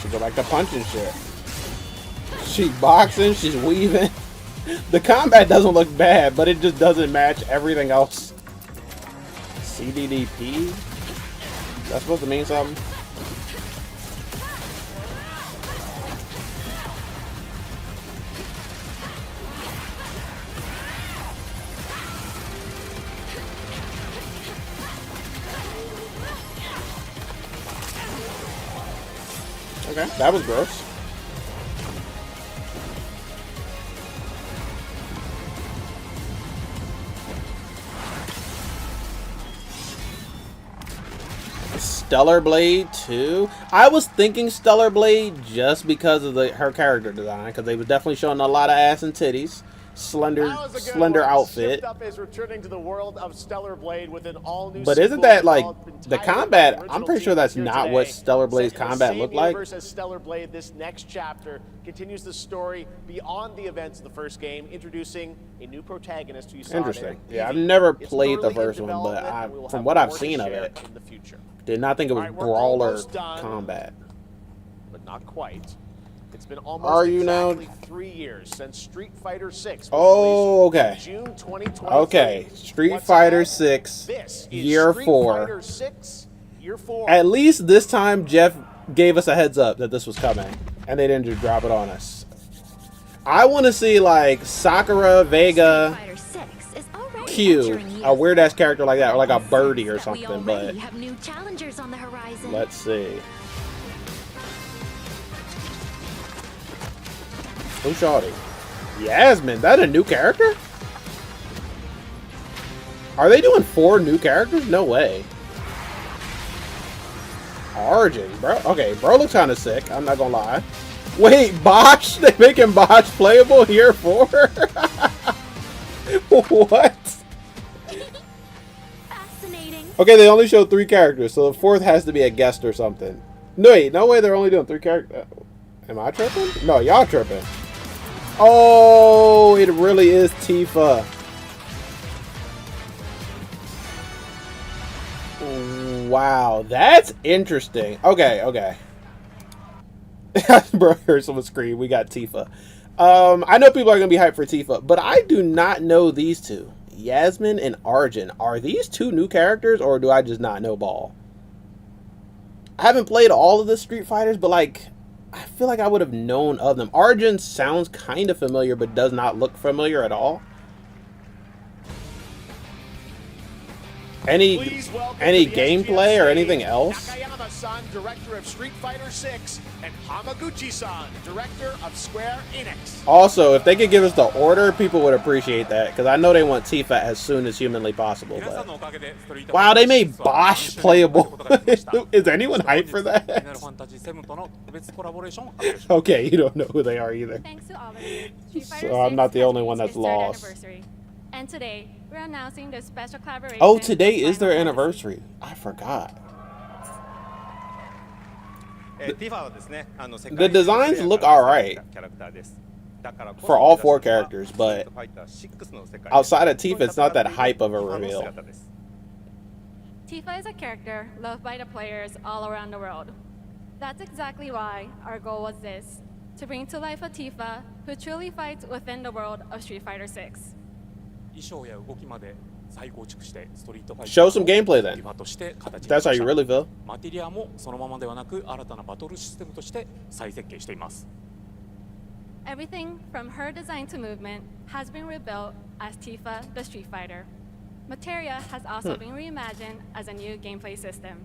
She go back to punching shit. She boxing, she's weaving. The combat doesn't look bad, but it just doesn't match everything else. CDDP? That's supposed to mean something? Okay, that was gross. Stellar Blade 2. I was thinking Stellar Blade just because of her character design, because they was definitely showing a lot of ass and titties. Slender outfit. Shift Up is returning to the world of Stellar Blade with an all-new But isn't that like the combat? I'm pretty sure that's not what Stellar Blade's combat looked like. As Stellar Blade, this next chapter continues the story beyond the events of the first game, introducing a new protagonist who you saw. Interesting. Yeah, I've never played the first one, but from what I've seen of it, did not think it was brawler combat. But not quite. It's been almost exactly 3 years since Street Fighter 6 was released in June 2023. Okay, Street Fighter 6, year 4. At least this time, Jeff gave us a heads up that this was coming, and they didn't just drop it on us. I want to see like Sakura, Vega, Q, a weird ass character like that, or like a birdie or something. But let's see. Who's shawty? Yasmin, that a new character? Are they doing 4 new characters? No way. Origin, bro. Okay, bro looks kind of sick. I'm not gonna lie. Wait, Bosch? They making Bosch playable here 4? What? Fascinating. Okay, they only showed 3 characters, so the 4th has to be a guest or something. No, wait, no way they're only doing 3 characters. Am I tripping? No, y'all tripping. Oh, it really is Tifa. Wow, that's interesting. Okay. Bro, heard someone scream. We got Tifa. I know people are going to be hyped for Tifa, but I do not know these two. Yasmin and Arjun. Are these 2 new characters, or do I just not know ball? I haven't played all of the Street Fighters, but like, I feel like I would have known of them. Arjun sounds kind of familiar, but does not look familiar at all. Any gameplay or anything else? Nakayama-san, director of Street Fighter 6, and Hamaguchi-san, director of Square Enix. Also, if they could give us the order, people would appreciate that, because I know they want Tifa as soon as humanly possible. But wow, they made Bosch playable. Is anyone hyped for that? Okay, you don't know who they are either. Thanks to all of you. So I'm not the only one that's lost. And today, we're announcing the special collaboration. Oh, today is their anniversary. I forgot. The designs look alright for all 4 characters, but outside of Tifa, it's not that hype of a reveal. Tifa is a character loved by the players all around the world. That's exactly why our goal was this, to bring to life a Tifa who truly fights within the world of Street Fighter 6. Show some gameplay then. That's how you really feel. Everything from her design to movement has been rebuilt as Tifa the Street Fighter. Materia has also been reimagined as a new gameplay system.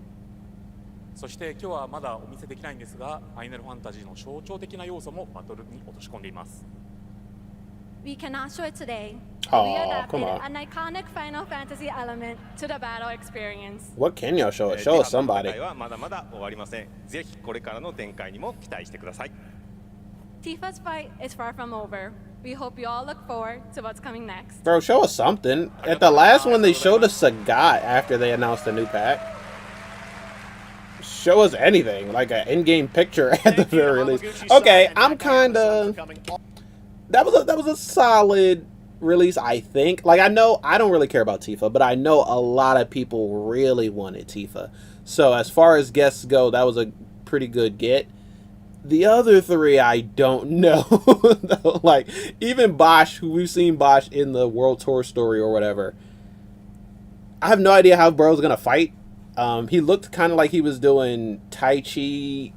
そして今日はまだお見せできないんですが、ファイナルファンタジーの象徴的な要素もバトルに落とし込んでいます。We cannot show it today. Oh, we adapted come on. an iconic Final Fantasy element to the battle experience. What can y'all show us? Show us somebody. はまだまだ終わりません。ぜひこれからの展開にも期待してください。Tifa's fight is far from over. We hope you all look forward to what's coming next. Bro, show us something. At the last one, they showed us Sagat after they announced the new pack. Show us anything, like an in-game picture at the very least. Okay, I'm kind of. That was a solid release, I think. Like, I know I don't really care about Tifa, but I know a lot of people really wanted Tifa. So as far as guests go, that was a pretty good get. The other three, I don't know. Like, even Bosch, who we've seen Bosch in the World Tour story or whatever, I have no idea how bro's gonna fight. He looked kind of like he was doing Tai Chi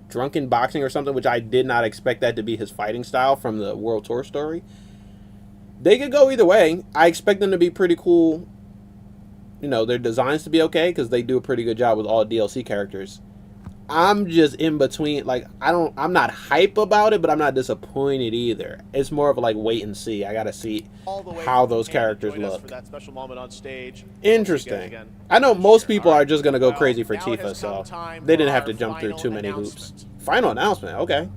drunken boxing or something, which I did not expect that to be his fighting style from the World Tour story. They could go either way. I expect them to be pretty cool. You know, their designs to be okay, because they do a pretty good job with all DLC characters. I'm just in between. Like, I'm not hype about it, but I'm not disappointed either. It's more of a, like, wait and see. I gotta see how those characters look. For that special moment on stage. Interesting. I know most people are just gonna go crazy for Tifa, so they didn't have to jump through too many hoops. Final announcement, okay.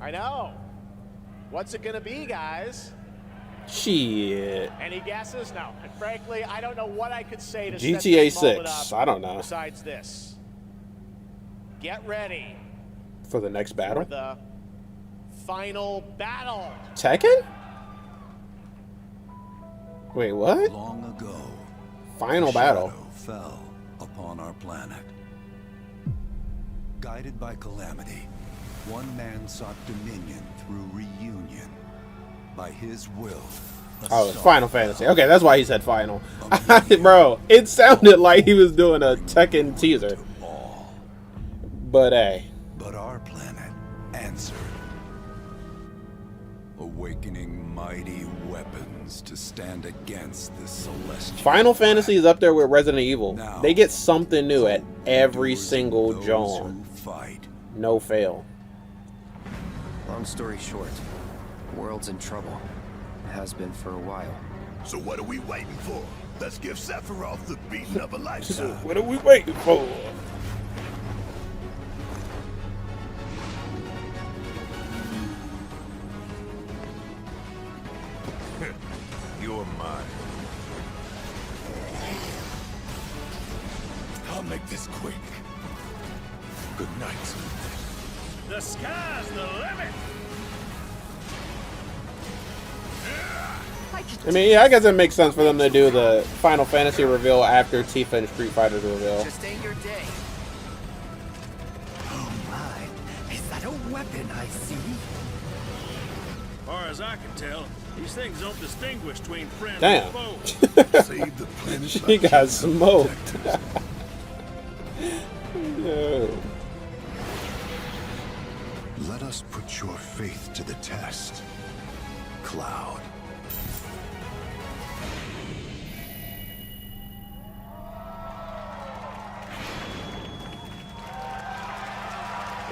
I know. What's it gonna be, guys? Shit. Any guesses? No. And frankly, I don't know what I could say to GTA set this moment 6. up I don't know. Besides this. Get ready For the next battle? for the final battle. Tekken? Wait, what? Long ago, Final a battle. shadow fell upon our planet. Guided by calamity, one man sought dominion through reunion. By his will. Oh, it's Final Fantasy. Okay, that's why he said final. Bro, it sounded like he was doing a Tekken teaser. But hey. But our planet answered. Awakening mighty weapons to stand against the celestial. Final Fantasy is up there with Resident Evil. They get something new at every single jaunt. No fail. Long story short, the world's in trouble. It has been for a while. So what are we waiting for? Let's give Sephiroth the beating of a lifetime. What are we waiting for? You're mine. I'll make this quick. Good night. The sky's the limit. I mean, yeah, I guess it makes sense for them to do the Final Fantasy reveal after Tifa and Street Fighter's reveal. Just ain't your day. Oh my, is that a weapon I see? As far as I can tell, these things don't distinguish between friend Damn. and foe. Save the planet. She got smoked. No. Let us put your faith to the test, Cloud.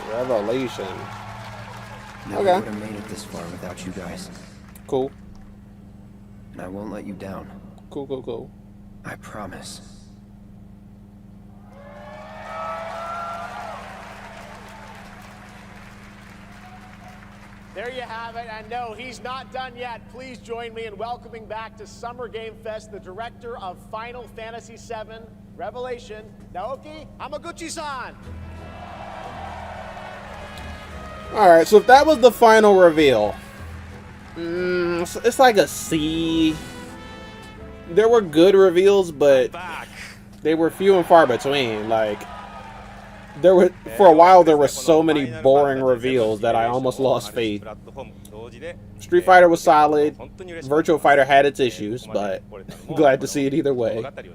Revelation. Never would have made it this far without you guys. Cool. And I won't let you down. Cool, cool, cool. I promise. There you have it, and no, he's not done yet. Please join me in welcoming back to Summer Game Fest the director of Final Fantasy VII Revelation, Naoki Hamaguchi-san. Alright, so if that was the final reveal, it's like a C. There were good reveals, but they were few and far between. Like, for a while there were so many boring reveals that I almost lost faith. Street Fighter was solid. Virtua Fighter had its issues, but glad to see it either way. Outside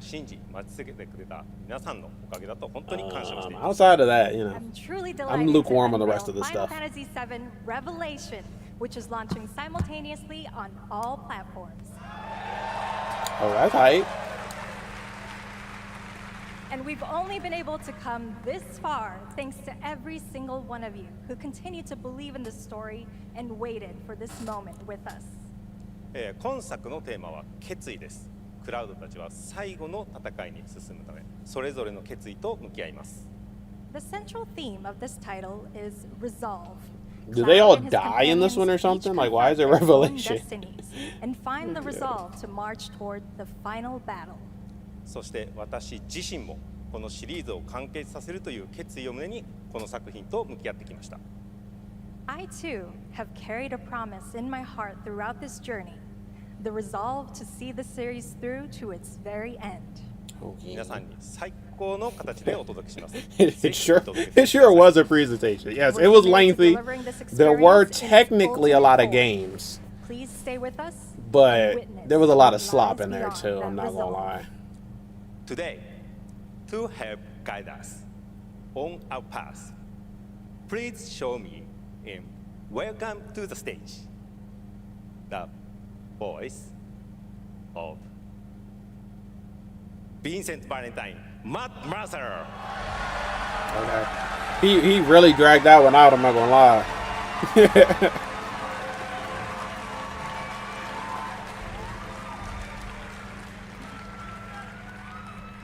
of that, you know, I'm lukewarm on the rest of the stuff. Final Fantasy VII Revelation, which is launching simultaneously on all platforms. Oh, that's hype. And we've only been able to come this far thanks to every single one of you who continue to believe in the story and waited for this moment with us. 今作のテーマは決意です。クラウドたちは最後の戦いに進むため、それぞれの決意と向き合います。The central theme of this title is resolve. Do they all die in this one or something? Like, why is it Revelation? And find the resolve to march toward the final battle. そして私自身もこのシリーズを完結させるという決意を胸にこの作品と向き合ってきました。I too have carried a promise in my heart throughout this journey, the resolve to see the series through to its very end. 皆さんに最 It sure was a presentation. Yes, it was lengthy. There were technically a lot of games. Please stay with us. But there was a lot of slop in there too, I'm not gonna lie. Today, to help guide us on our path, please show me in Welcome to the Stage the voice of Vincent Valentine, Matt Mercer. Okay. He really dragged that one out, I'm not gonna lie.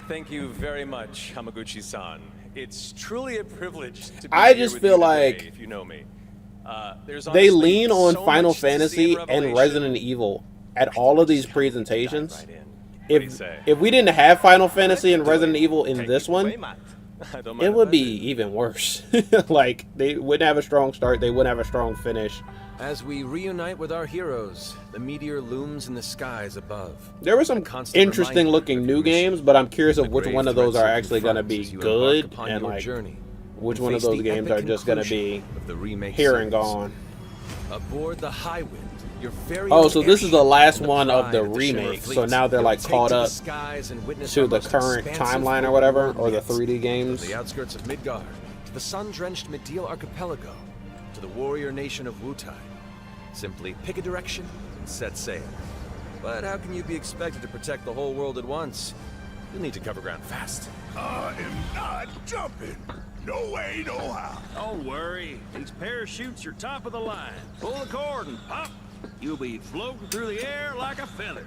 Thank you very much, Hamaguchi-san. It's truly a privilege to be I here just with feel you like today, if you know me. There's they honestly lean on so Final much to see in Fantasy and Revelation. Resident Evil at all of these presentations. What do you say? If we didn't have Final Fantasy and Resident Evil in this one, I don't mind it if would I be do. even worse. Like, they wouldn't have a strong start, they wouldn't have a strong finish. As we reunite with our heroes, the meteor looms in the skies above. There were some interesting looking new games, but I'm curious of which one of those are actually going to be good, and like which one of those games are just going to be here and gone. Aboard the Highwind, your very Oh, own so this is the last one of pride the of the Shinra remake. So fleet. now they're You'll like take caught to the up skies and witness to our the most current expansive timeline or open whatever, world or the yet. 3D games. From the outskirts of Midgard to the sun-drenched Medeal Archipelago to the warrior nation of Wutai. Simply pick a direction and set sail. But how can you be expected to protect the whole world at once? You'll need to cover ground fast. I am not jumping. No way, no how. Don't worry. These parachutes are top of the line. Pull the cord and pop. You'll be floating through the air like a feather.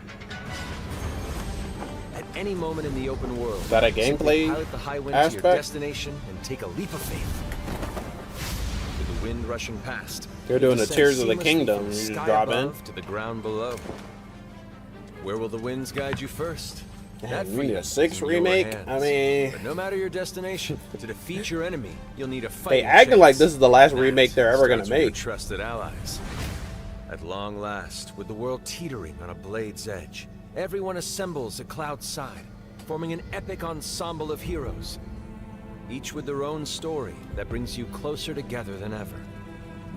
At any moment in the open world, Is that a simply gameplay pilot the Highwind to aspect? your destination and take a leap of faith. With the wind rushing past, They're you doing the descend Tears of the seamlessly Kingdom. from You the just sky drop in. above to the ground below. Where will the winds guide you first? Damn, you need freedom a is 6 in your remake? hands. I mean, But no matter your destination, to defeat your enemy, you'll need a they fighting acting like chance. this is the last That remake they're ever going starts to with your make. trusted allies. At long last, with the world teetering on a blade's edge, everyone assembles at Cloud's side, forming an epic ensemble of heroes, each with their own story that brings you closer together than ever.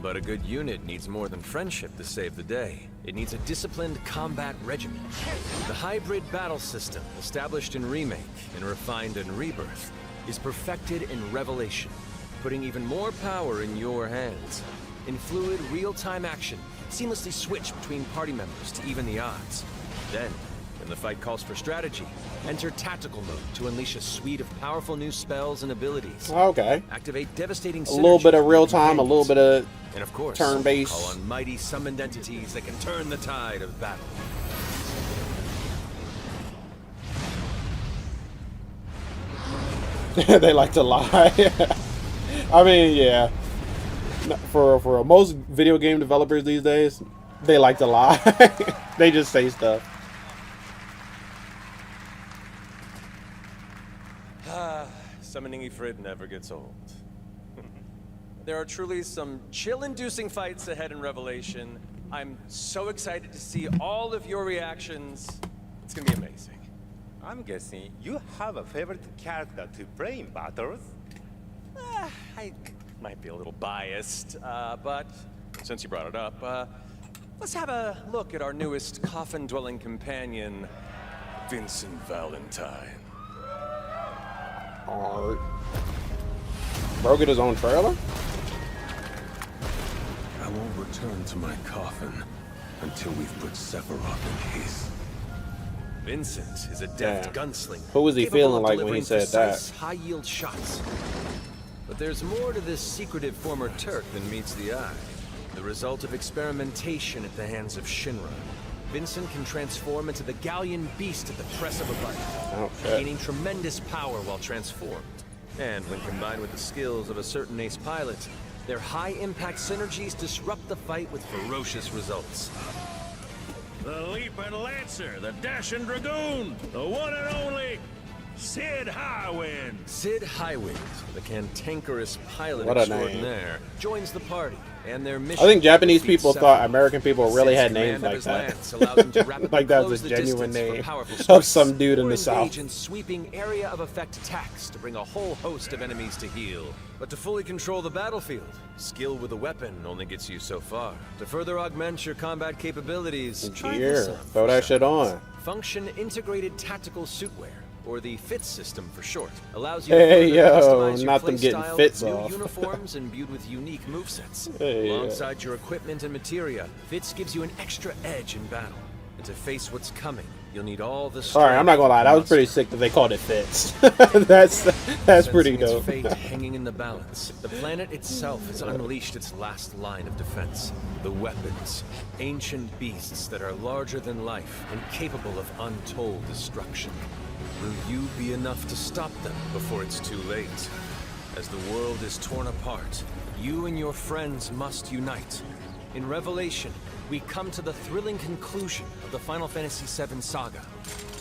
But a good unit needs more than friendship to save the day. It needs a disciplined combat regimen. The hybrid battle system, established in Remake and refined in Rebirth, is perfected in Revelation, putting even more power in your hands. In fluid, real-time action, seamlessly switch between party members to even the odds. Then, when the fight calls for strategy, enter tactical mode to unleash a suite of powerful new spells and abilities. Okay. Activate devastating A little bit of synergies real with time, a little bit of and of course, turn-based. call on mighty summoned entities that can turn the tide of battle. They like to lie. I mean, yeah. For most video game developers these days, they like to lie. They just say stuff. Summoning Ifrit never gets old. There are truly some chill-inducing fights ahead in Revelation. I'm so excited to see all of your reactions. It's gonna be amazing. I'm guessing you have a favorite character to play in battles? I might be a little biased, but since you brought it up, let's have a look at our newest coffin-dwelling companion, Vincent Valentine. Art. Bro get his own trailer? I won't return to my coffin until we've put Sephiroth in his. Vincent is a deft gunslinger. Who was he capable feeling of like when he delivering said that? precise, high-yield shots. But there's more to this secretive former Turk than meets the eye. The result of experimentation at the hands of Shinra. Vincent can transform into the Galleon beast at the press of a button, gaining tremendous power while transformed. And when combined with the skills of a certain ace pilot, their high-impact synergies disrupt the fight with ferocious results. The Leaping Lancer, the Dashing Dragoon, the one and only Sid Highwind. Sid Highwind, the cantankerous pilot What a name. extraordinaire, joins the party, and their I mission. think Japanese people thought American people really had names like His that. lance allows him to rapidly Like that close was a the genuine distance from name powerful of strikes, some dude in or the engage South. in sweeping area of effect attacks to bring a whole host of enemies to heel. But to fully control the battlefield, skill with a weapon only gets you so far. To further augment your combat capabilities, try this Here, on throw for that size. shit on. Function Integrated Tactical Suitwear, or the FITS system for short, allows you Hey, to yo, customize your not them play getting style fits with new off. uniforms imbued with unique movesets. Hey, Alongside your equipment and materia, FITS gives you an extra edge in battle. And to face what's coming, you'll need all the strength. Alright, I'm not gonna lie, that was pretty sick that they called it Fits. that's pretty Sensing its dope. fate hanging in the balance, the planet itself has unleashed its last line of defense. The weapons, ancient beasts that are larger than life and capable of untold destruction. Will you be enough to stop them before it's too late? As the world is torn apart, you and your friends must unite. In Revelation, we come to the thrilling conclusion of the Final Fantasy VII saga.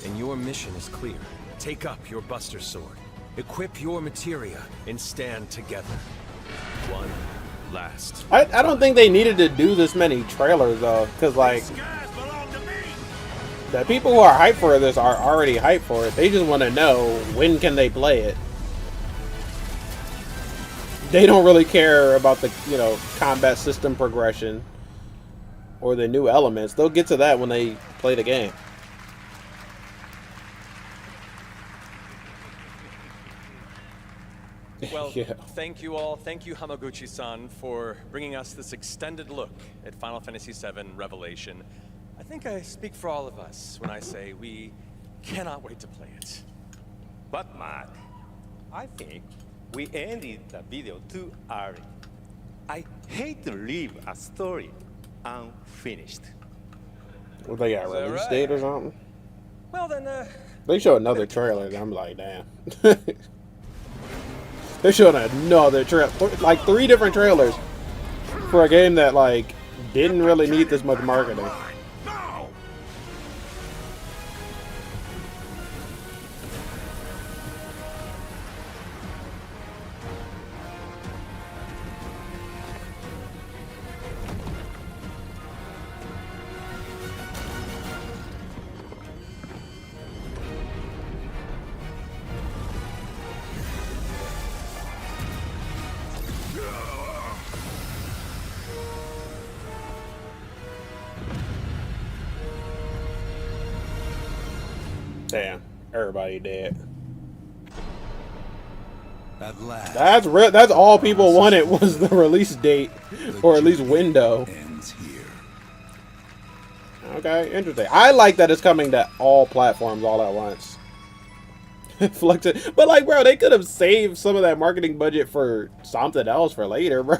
And your mission is clear. Take up your Buster Sword, equip your materia, and stand together. One last. I don't think they needed to do this many trailers though, because like the people who are hyped for this are already hyped for it. They just want to know when can they play it. They don't really care about the combat system progression or the new elements. They'll get to that when they play the game. Well, Yeah. thank you all. Thank you, Hamaguchi-san, for bringing us this extended look at Final Fantasy VII Revelation. I think I speak for all of us when I say we cannot wait to play it. But Mark, I think we ended the video too early. I hate to leave a story unfinished. What they got, release right? date or something? Well then, They show another trailer and I'm like, damn. They showed another trailer, like 3 different trailers for a game that like didn't really need this much marketing. Damn, everybody dead. At last. That's all people wanted was the release date, or at least window. Ends here. Okay, interesting. I like that it's coming to all platforms all at once. But like, bro, they could have saved some of that marketing budget for something else for later, bro.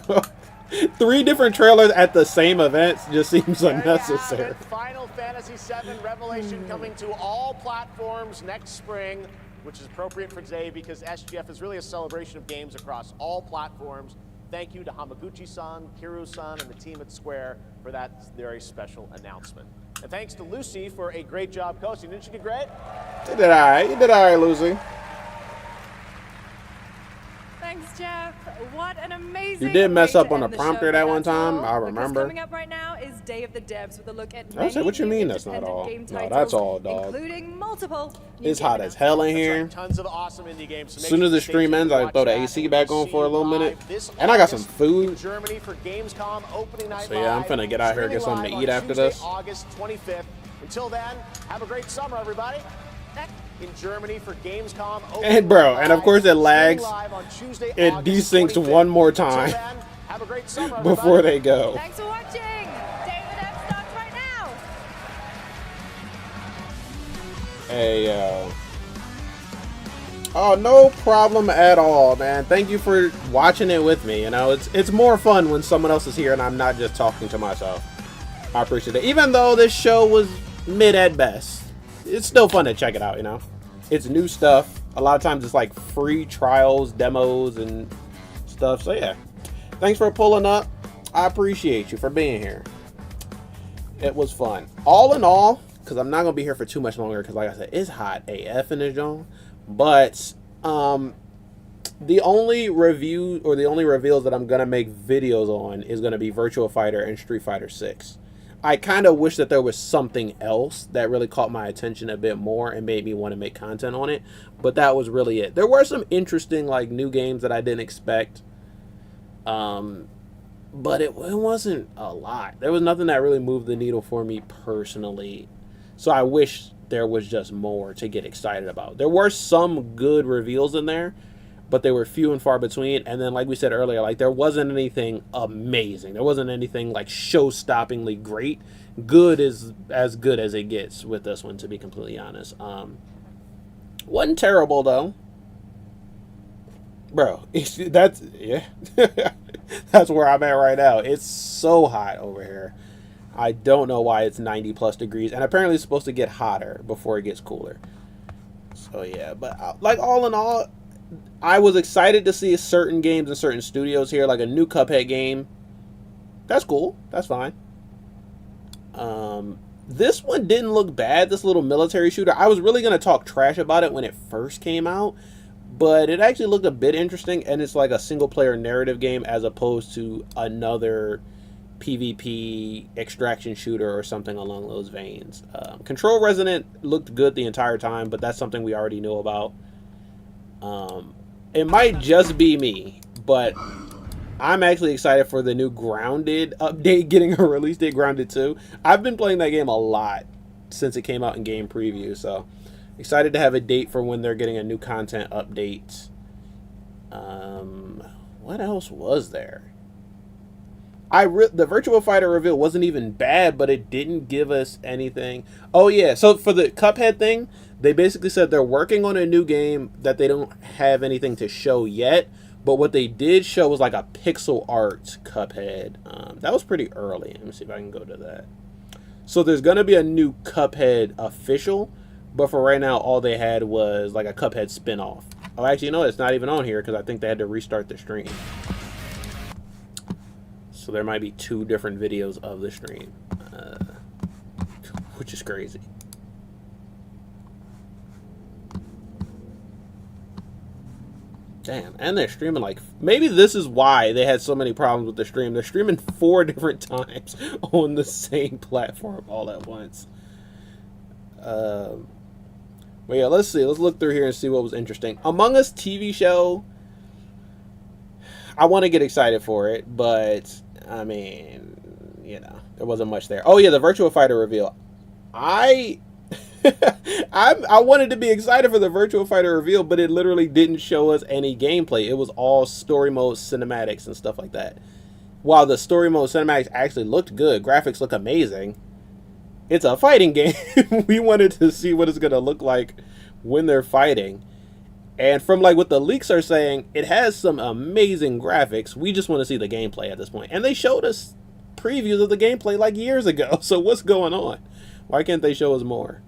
3 different trailers at the same event just seems unnecessary. Final Fantasy VII Revelation coming to all platforms next spring, which is appropriate for today because SGF is really a celebration of games across all platforms. Thank you to Hamaguchi-san, Kiru-san, and the team at Square for that very special announcement. And thanks to Lucy for a great job coaching. Didn't she do great? You did alright. You did alright, Lucy. Thanks, Jeff. What an amazing You did mess way up to on the end the prompter show, that but one that's all, time. I because remember. Coming up right now is Day of the Devs with a look at I was like, what you many mean new that's not independent all? game No, titles, that's all, dog. including multiple new It's game hot as hell in here. Tons of awesome indie games. So As make soon sure as the you stay stream tuned ends, to I watch throw the that, AC and back we'll on see for a you little minute. live this And I got some August food. in Germany for Gamescom opening night. So yeah, I'm finna get out here and get something to eat after this. August 25th. Until then, have a great summer, everybody. In Germany for Gamescom. And bro, and of course it lags. Live on Tuesday, It August desyncs 25th. one more Until time then, have a great summer, before everybody. they go. Thanks for watching. Day of the Devs starts right now. Hey, oh, no problem at all, man. Thank you for watching it with me. You know, it's more fun when someone else is here and I'm not just talking to myself. I appreciate it. Even though this show was mid at best, it's still fun to check it out, you know? It's new stuff. A lot of times it's like free trials, demos, and stuff. So yeah, thanks for pulling up. I appreciate you for being here. It was fun. All in all, because I'm not going to be here for too much longer, because like I said, it's hot AF in this joint. But the only review or the only reveals that I'm gonna make videos on is gonna be Virtua Fighter and Street Fighter 6. I kind of wish that there was something else that really caught my attention a bit more and made me want to make content on it, but that was really it. There were some interesting like new games that I didn't expect, but it wasn't a lot. There was nothing that really moved the needle for me personally, so I wish there was just more to get excited about. There were some good reveals in there, but they were few and far between. And then, like we said earlier, like there wasn't anything amazing. There wasn't anything like show-stoppingly great. Good is as good as it gets with this one, to be completely honest. Wasn't terrible though, bro. That's yeah. That's where I'm at right now. It's so hot over here. I don't know why it's 90 plus degrees, and apparently it's supposed to get hotter before it gets cooler. So yeah, but like all in all, I was excited to see certain games in certain studios here, like a new Cuphead game. That's cool. That's fine. This one didn't look bad, this little military shooter. I was really going to talk trash about it when it first came out, but it actually looked a bit interesting, and it's like a single-player narrative game as opposed to another PvP extraction shooter or something along those veins. Control Resonant looked good the entire time, but that's something we already know about. It might just be me, but I'm actually excited for the new Grounded update getting a release date, Grounded 2. I've been playing that game a lot since it came out in game preview, so excited to have a date for when they're getting a new content update. What else was there? The Virtua Fighter reveal wasn't even bad, but it didn't give us anything. Oh yeah, so for the Cuphead thing, they basically said they're working on a new game that they don't have anything to show yet, but what they did show was like a pixel art Cuphead. That was pretty early. Let me see if I can go to that. So there's going to be a new Cuphead official, but for right now, all they had was like a Cuphead spin-off. Oh, actually, no, it's not even on here because I think they had to restart the stream. So there might be 2 different videos of the stream, which is crazy. Damn, and they're streaming like... Maybe this is why they had so many problems with the stream. They're streaming 4 different times on the same platform all at once. But yeah, let's see. Let's look through here and see what was interesting. Among Us TV show, I want to get excited for it, but... I mean, you know, there wasn't much there. Oh yeah, the Virtua Fighter reveal. I wanted to be excited for the Virtua Fighter reveal, but it literally didn't show us any gameplay. It was all story mode cinematics and stuff like that. While the story mode cinematics actually looked good, graphics look amazing, it's a fighting game. We wanted to see what it's going to look like when they're fighting. And from like what the leaks are saying, it has some amazing graphics. We just want to see the gameplay at this point. And they showed us previews of the gameplay like years ago. So what's going on? Why can't they show us more?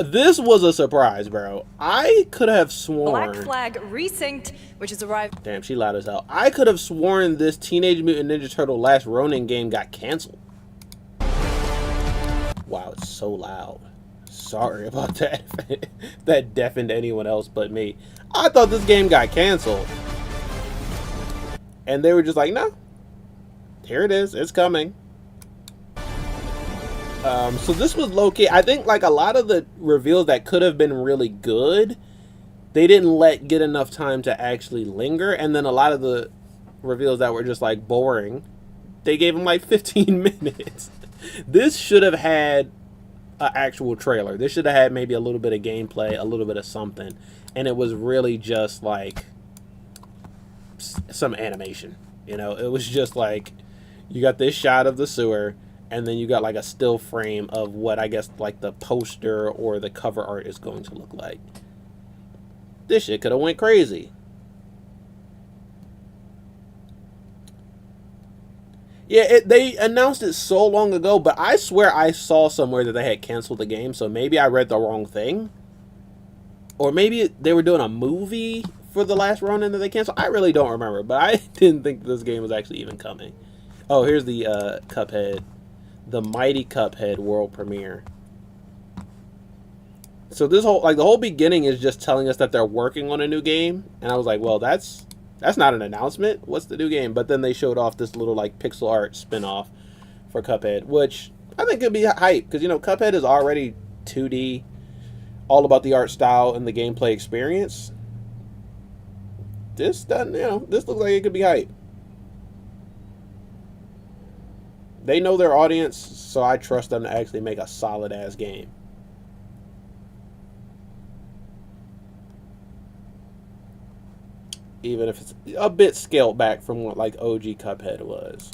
This was a surprise, bro. I could have sworn... Black Flag Resynced, which has arrived... Damn, she loud as hell. I could have sworn this Teenage Mutant Ninja Turtle Last Ronin game got canceled. Wow, it's so loud. Sorry about that. That deafened anyone else but me. I thought this game got canceled. And they were just like, no. Here it is. It's coming. So this was low-key. I think like a lot of the reveals that could have been really good, they didn't get enough time to actually linger. And then a lot of the reveals that were just like boring, they gave them like 15 minutes. This should have had an actual trailer. This should have had maybe a little bit of gameplay, a little bit of something, and it was really just like some animation. You know, it was just like you got this shot of the sewer, and then you got like a still frame of what I guess like the poster or the cover art is going to look like. This shit could have went crazy. Yeah, they announced it so long ago, but I swear I saw somewhere that they had canceled the game, so maybe I read the wrong thing. Or maybe they were doing a movie for the last Ronin that they canceled. I really don't remember, but I didn't think this game was actually even coming. Oh, here's the Cuphead. The Mighty Cuphead world premiere. So this whole, like, the whole beginning is just telling us that they're working on a new game, and I was like, well, that's not an announcement. What's the new game? But then they showed off this little, like, pixel art spin-off for Cuphead, which I think could be hype, because, you know, Cuphead is already 2D, all about the art style and the gameplay experience. This doesn't, you know, this looks like it could be hype. They know their audience, so I trust them to actually make a solid-ass game. Even if it's a bit scaled back from what, like, OG Cuphead was.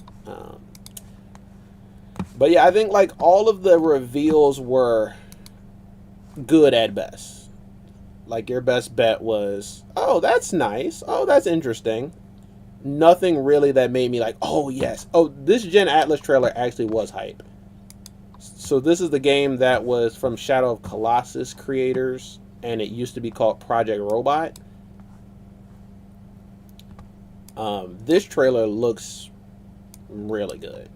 But yeah, I think, like, all of the reveals were good at best. Like, your best bet was, oh, that's nice. Oh, that's interesting. Nothing really that made me like, oh, yes. Oh, this Gen Atlas trailer actually was hype. So this is the game that was from Shadow of Colossus creators, and it used to be called Project Robot. This trailer looks really good.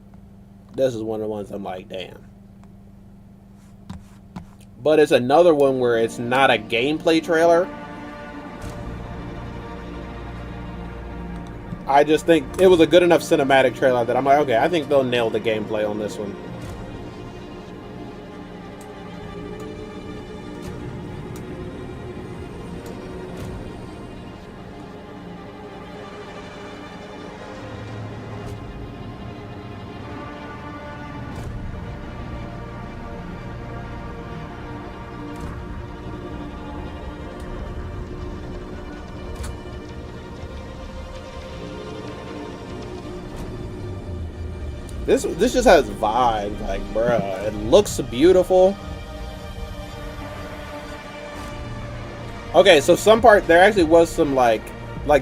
This is one of the ones I'm like, damn. But it's another one where it's not a gameplay trailer. I just think it was a good enough cinematic trailer that I'm like, okay, I think they'll nail the gameplay on this one. This just has vibes, like, bruh. It looks beautiful. Okay, so some part, there actually was some, like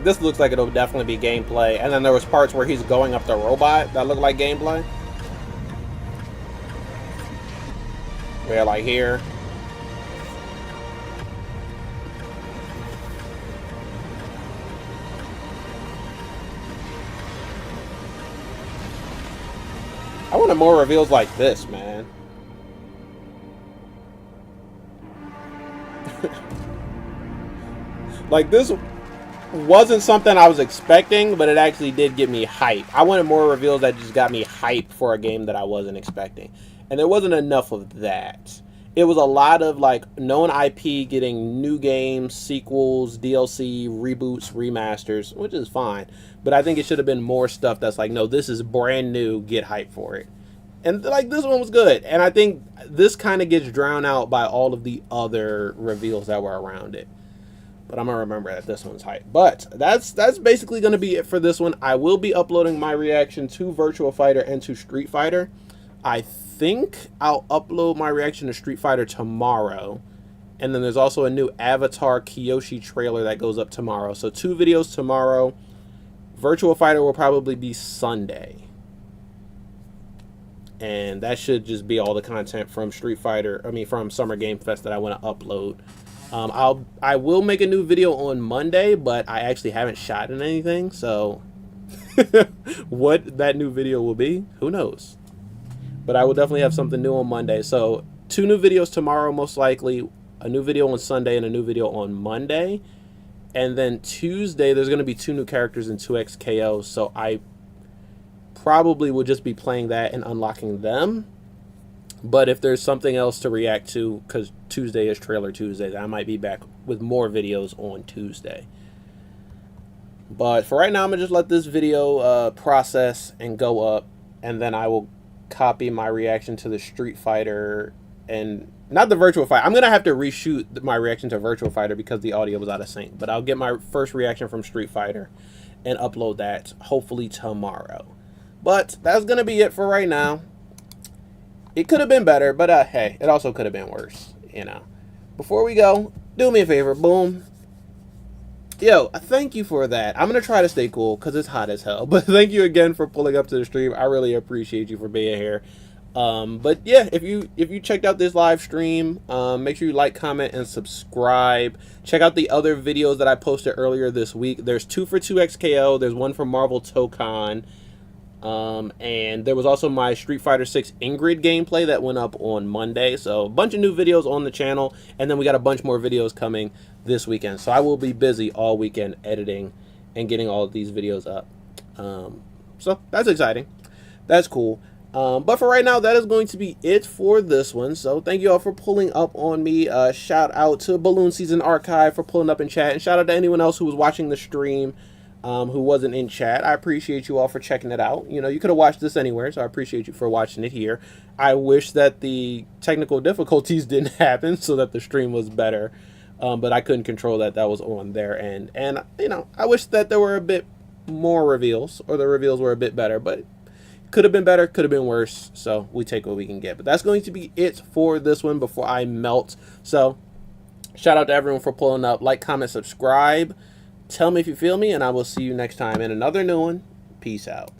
this looks like it'll definitely be gameplay. And then there was parts where he's going up the robot that look like gameplay. Where, like, here. I wanted more reveals like this, man. Like, this wasn't something I was expecting, but it actually did get me hype. I wanted more reveals that just got me hype for a game that I wasn't expecting. And there wasn't enough of that. It was a lot of, like, known IP getting new games, sequels, DLC, reboots, remasters, which is fine. But I think it should have been more stuff that's like, no, this is brand new, get hype for it. And, like, this one was good. And I think this kind of gets drowned out by all of the other reveals that were around it. But I'm going to remember that this one's hype. But that's basically going to be it for this one. I will be uploading my reaction to Virtua Fighter and to Street Fighter. I think I'll upload my reaction to Street Fighter tomorrow. And then there's also a new Avatar Kyoshi trailer that goes up tomorrow. So 2 videos tomorrow. Virtua Fighter will probably be Sunday. And that should just be all the content from from Summer Game Fest that I want to upload. I will make a new video on Monday, but I actually haven't shot in anything, so what that new video will be, who knows? But I will definitely have something new on Monday. So 2 new videos tomorrow, most likely, a new video on Sunday and a new video on Monday. And then Tuesday, there's going to be 2 new characters in 2XKO, so I probably will just be playing that and unlocking them. But if there's something else to react to, because Tuesday is Trailer Tuesday, I might be back with more videos on Tuesday. But for right now, I'm going to just let this video process and go up, and then I will copy my reaction to the Street Fighter and not the Virtua Fighter. I'm going to have to reshoot my reaction to Virtua Fighter because the audio was out of sync. But I'll get my first reaction from Street Fighter and upload that hopefully tomorrow. But that's going to be it for right now. It could have been better, but hey, it also could have been worse, you know. Before we go, do me a favor, boom. Yo, thank you for that. I'm going to try to stay cool because it's hot as hell. But thank you again for pulling up to the stream. I really appreciate you for being here. But yeah, if you checked out this live stream, make sure you like, comment, and subscribe. Check out the other videos that I posted earlier this week. There's 2 for 2XKO. There's one from Marvel Tokon. And there was also my Street Fighter 6 Ingrid gameplay that went up on Monday. So a bunch of new videos on the channel, and then we got a bunch more videos coming this weekend. So I will be busy all weekend editing and getting all of these videos up. So that's exciting. That's cool. But for right now, that is going to be it for this one. So thank you all for pulling up on me. Shout out to Balloon Season Archive for pulling up in chat, and shout out to anyone else who was watching the stream who wasn't in chat. I appreciate you all for checking it out. You know, you could have watched this anywhere, so I appreciate you for watching it here. I wish that the technical difficulties didn't happen so that the stream was better, but I couldn't control that. That was on their end. And, you know, I wish that there were a bit more reveals, or the reveals were a bit better, but could have been better, could have been worse, so we take what we can get. But that's going to be it for this one before I melt. So shout out to everyone for pulling up. Like, comment, subscribe. Tell me if you feel me, and I will see you next time in another new one. Peace out.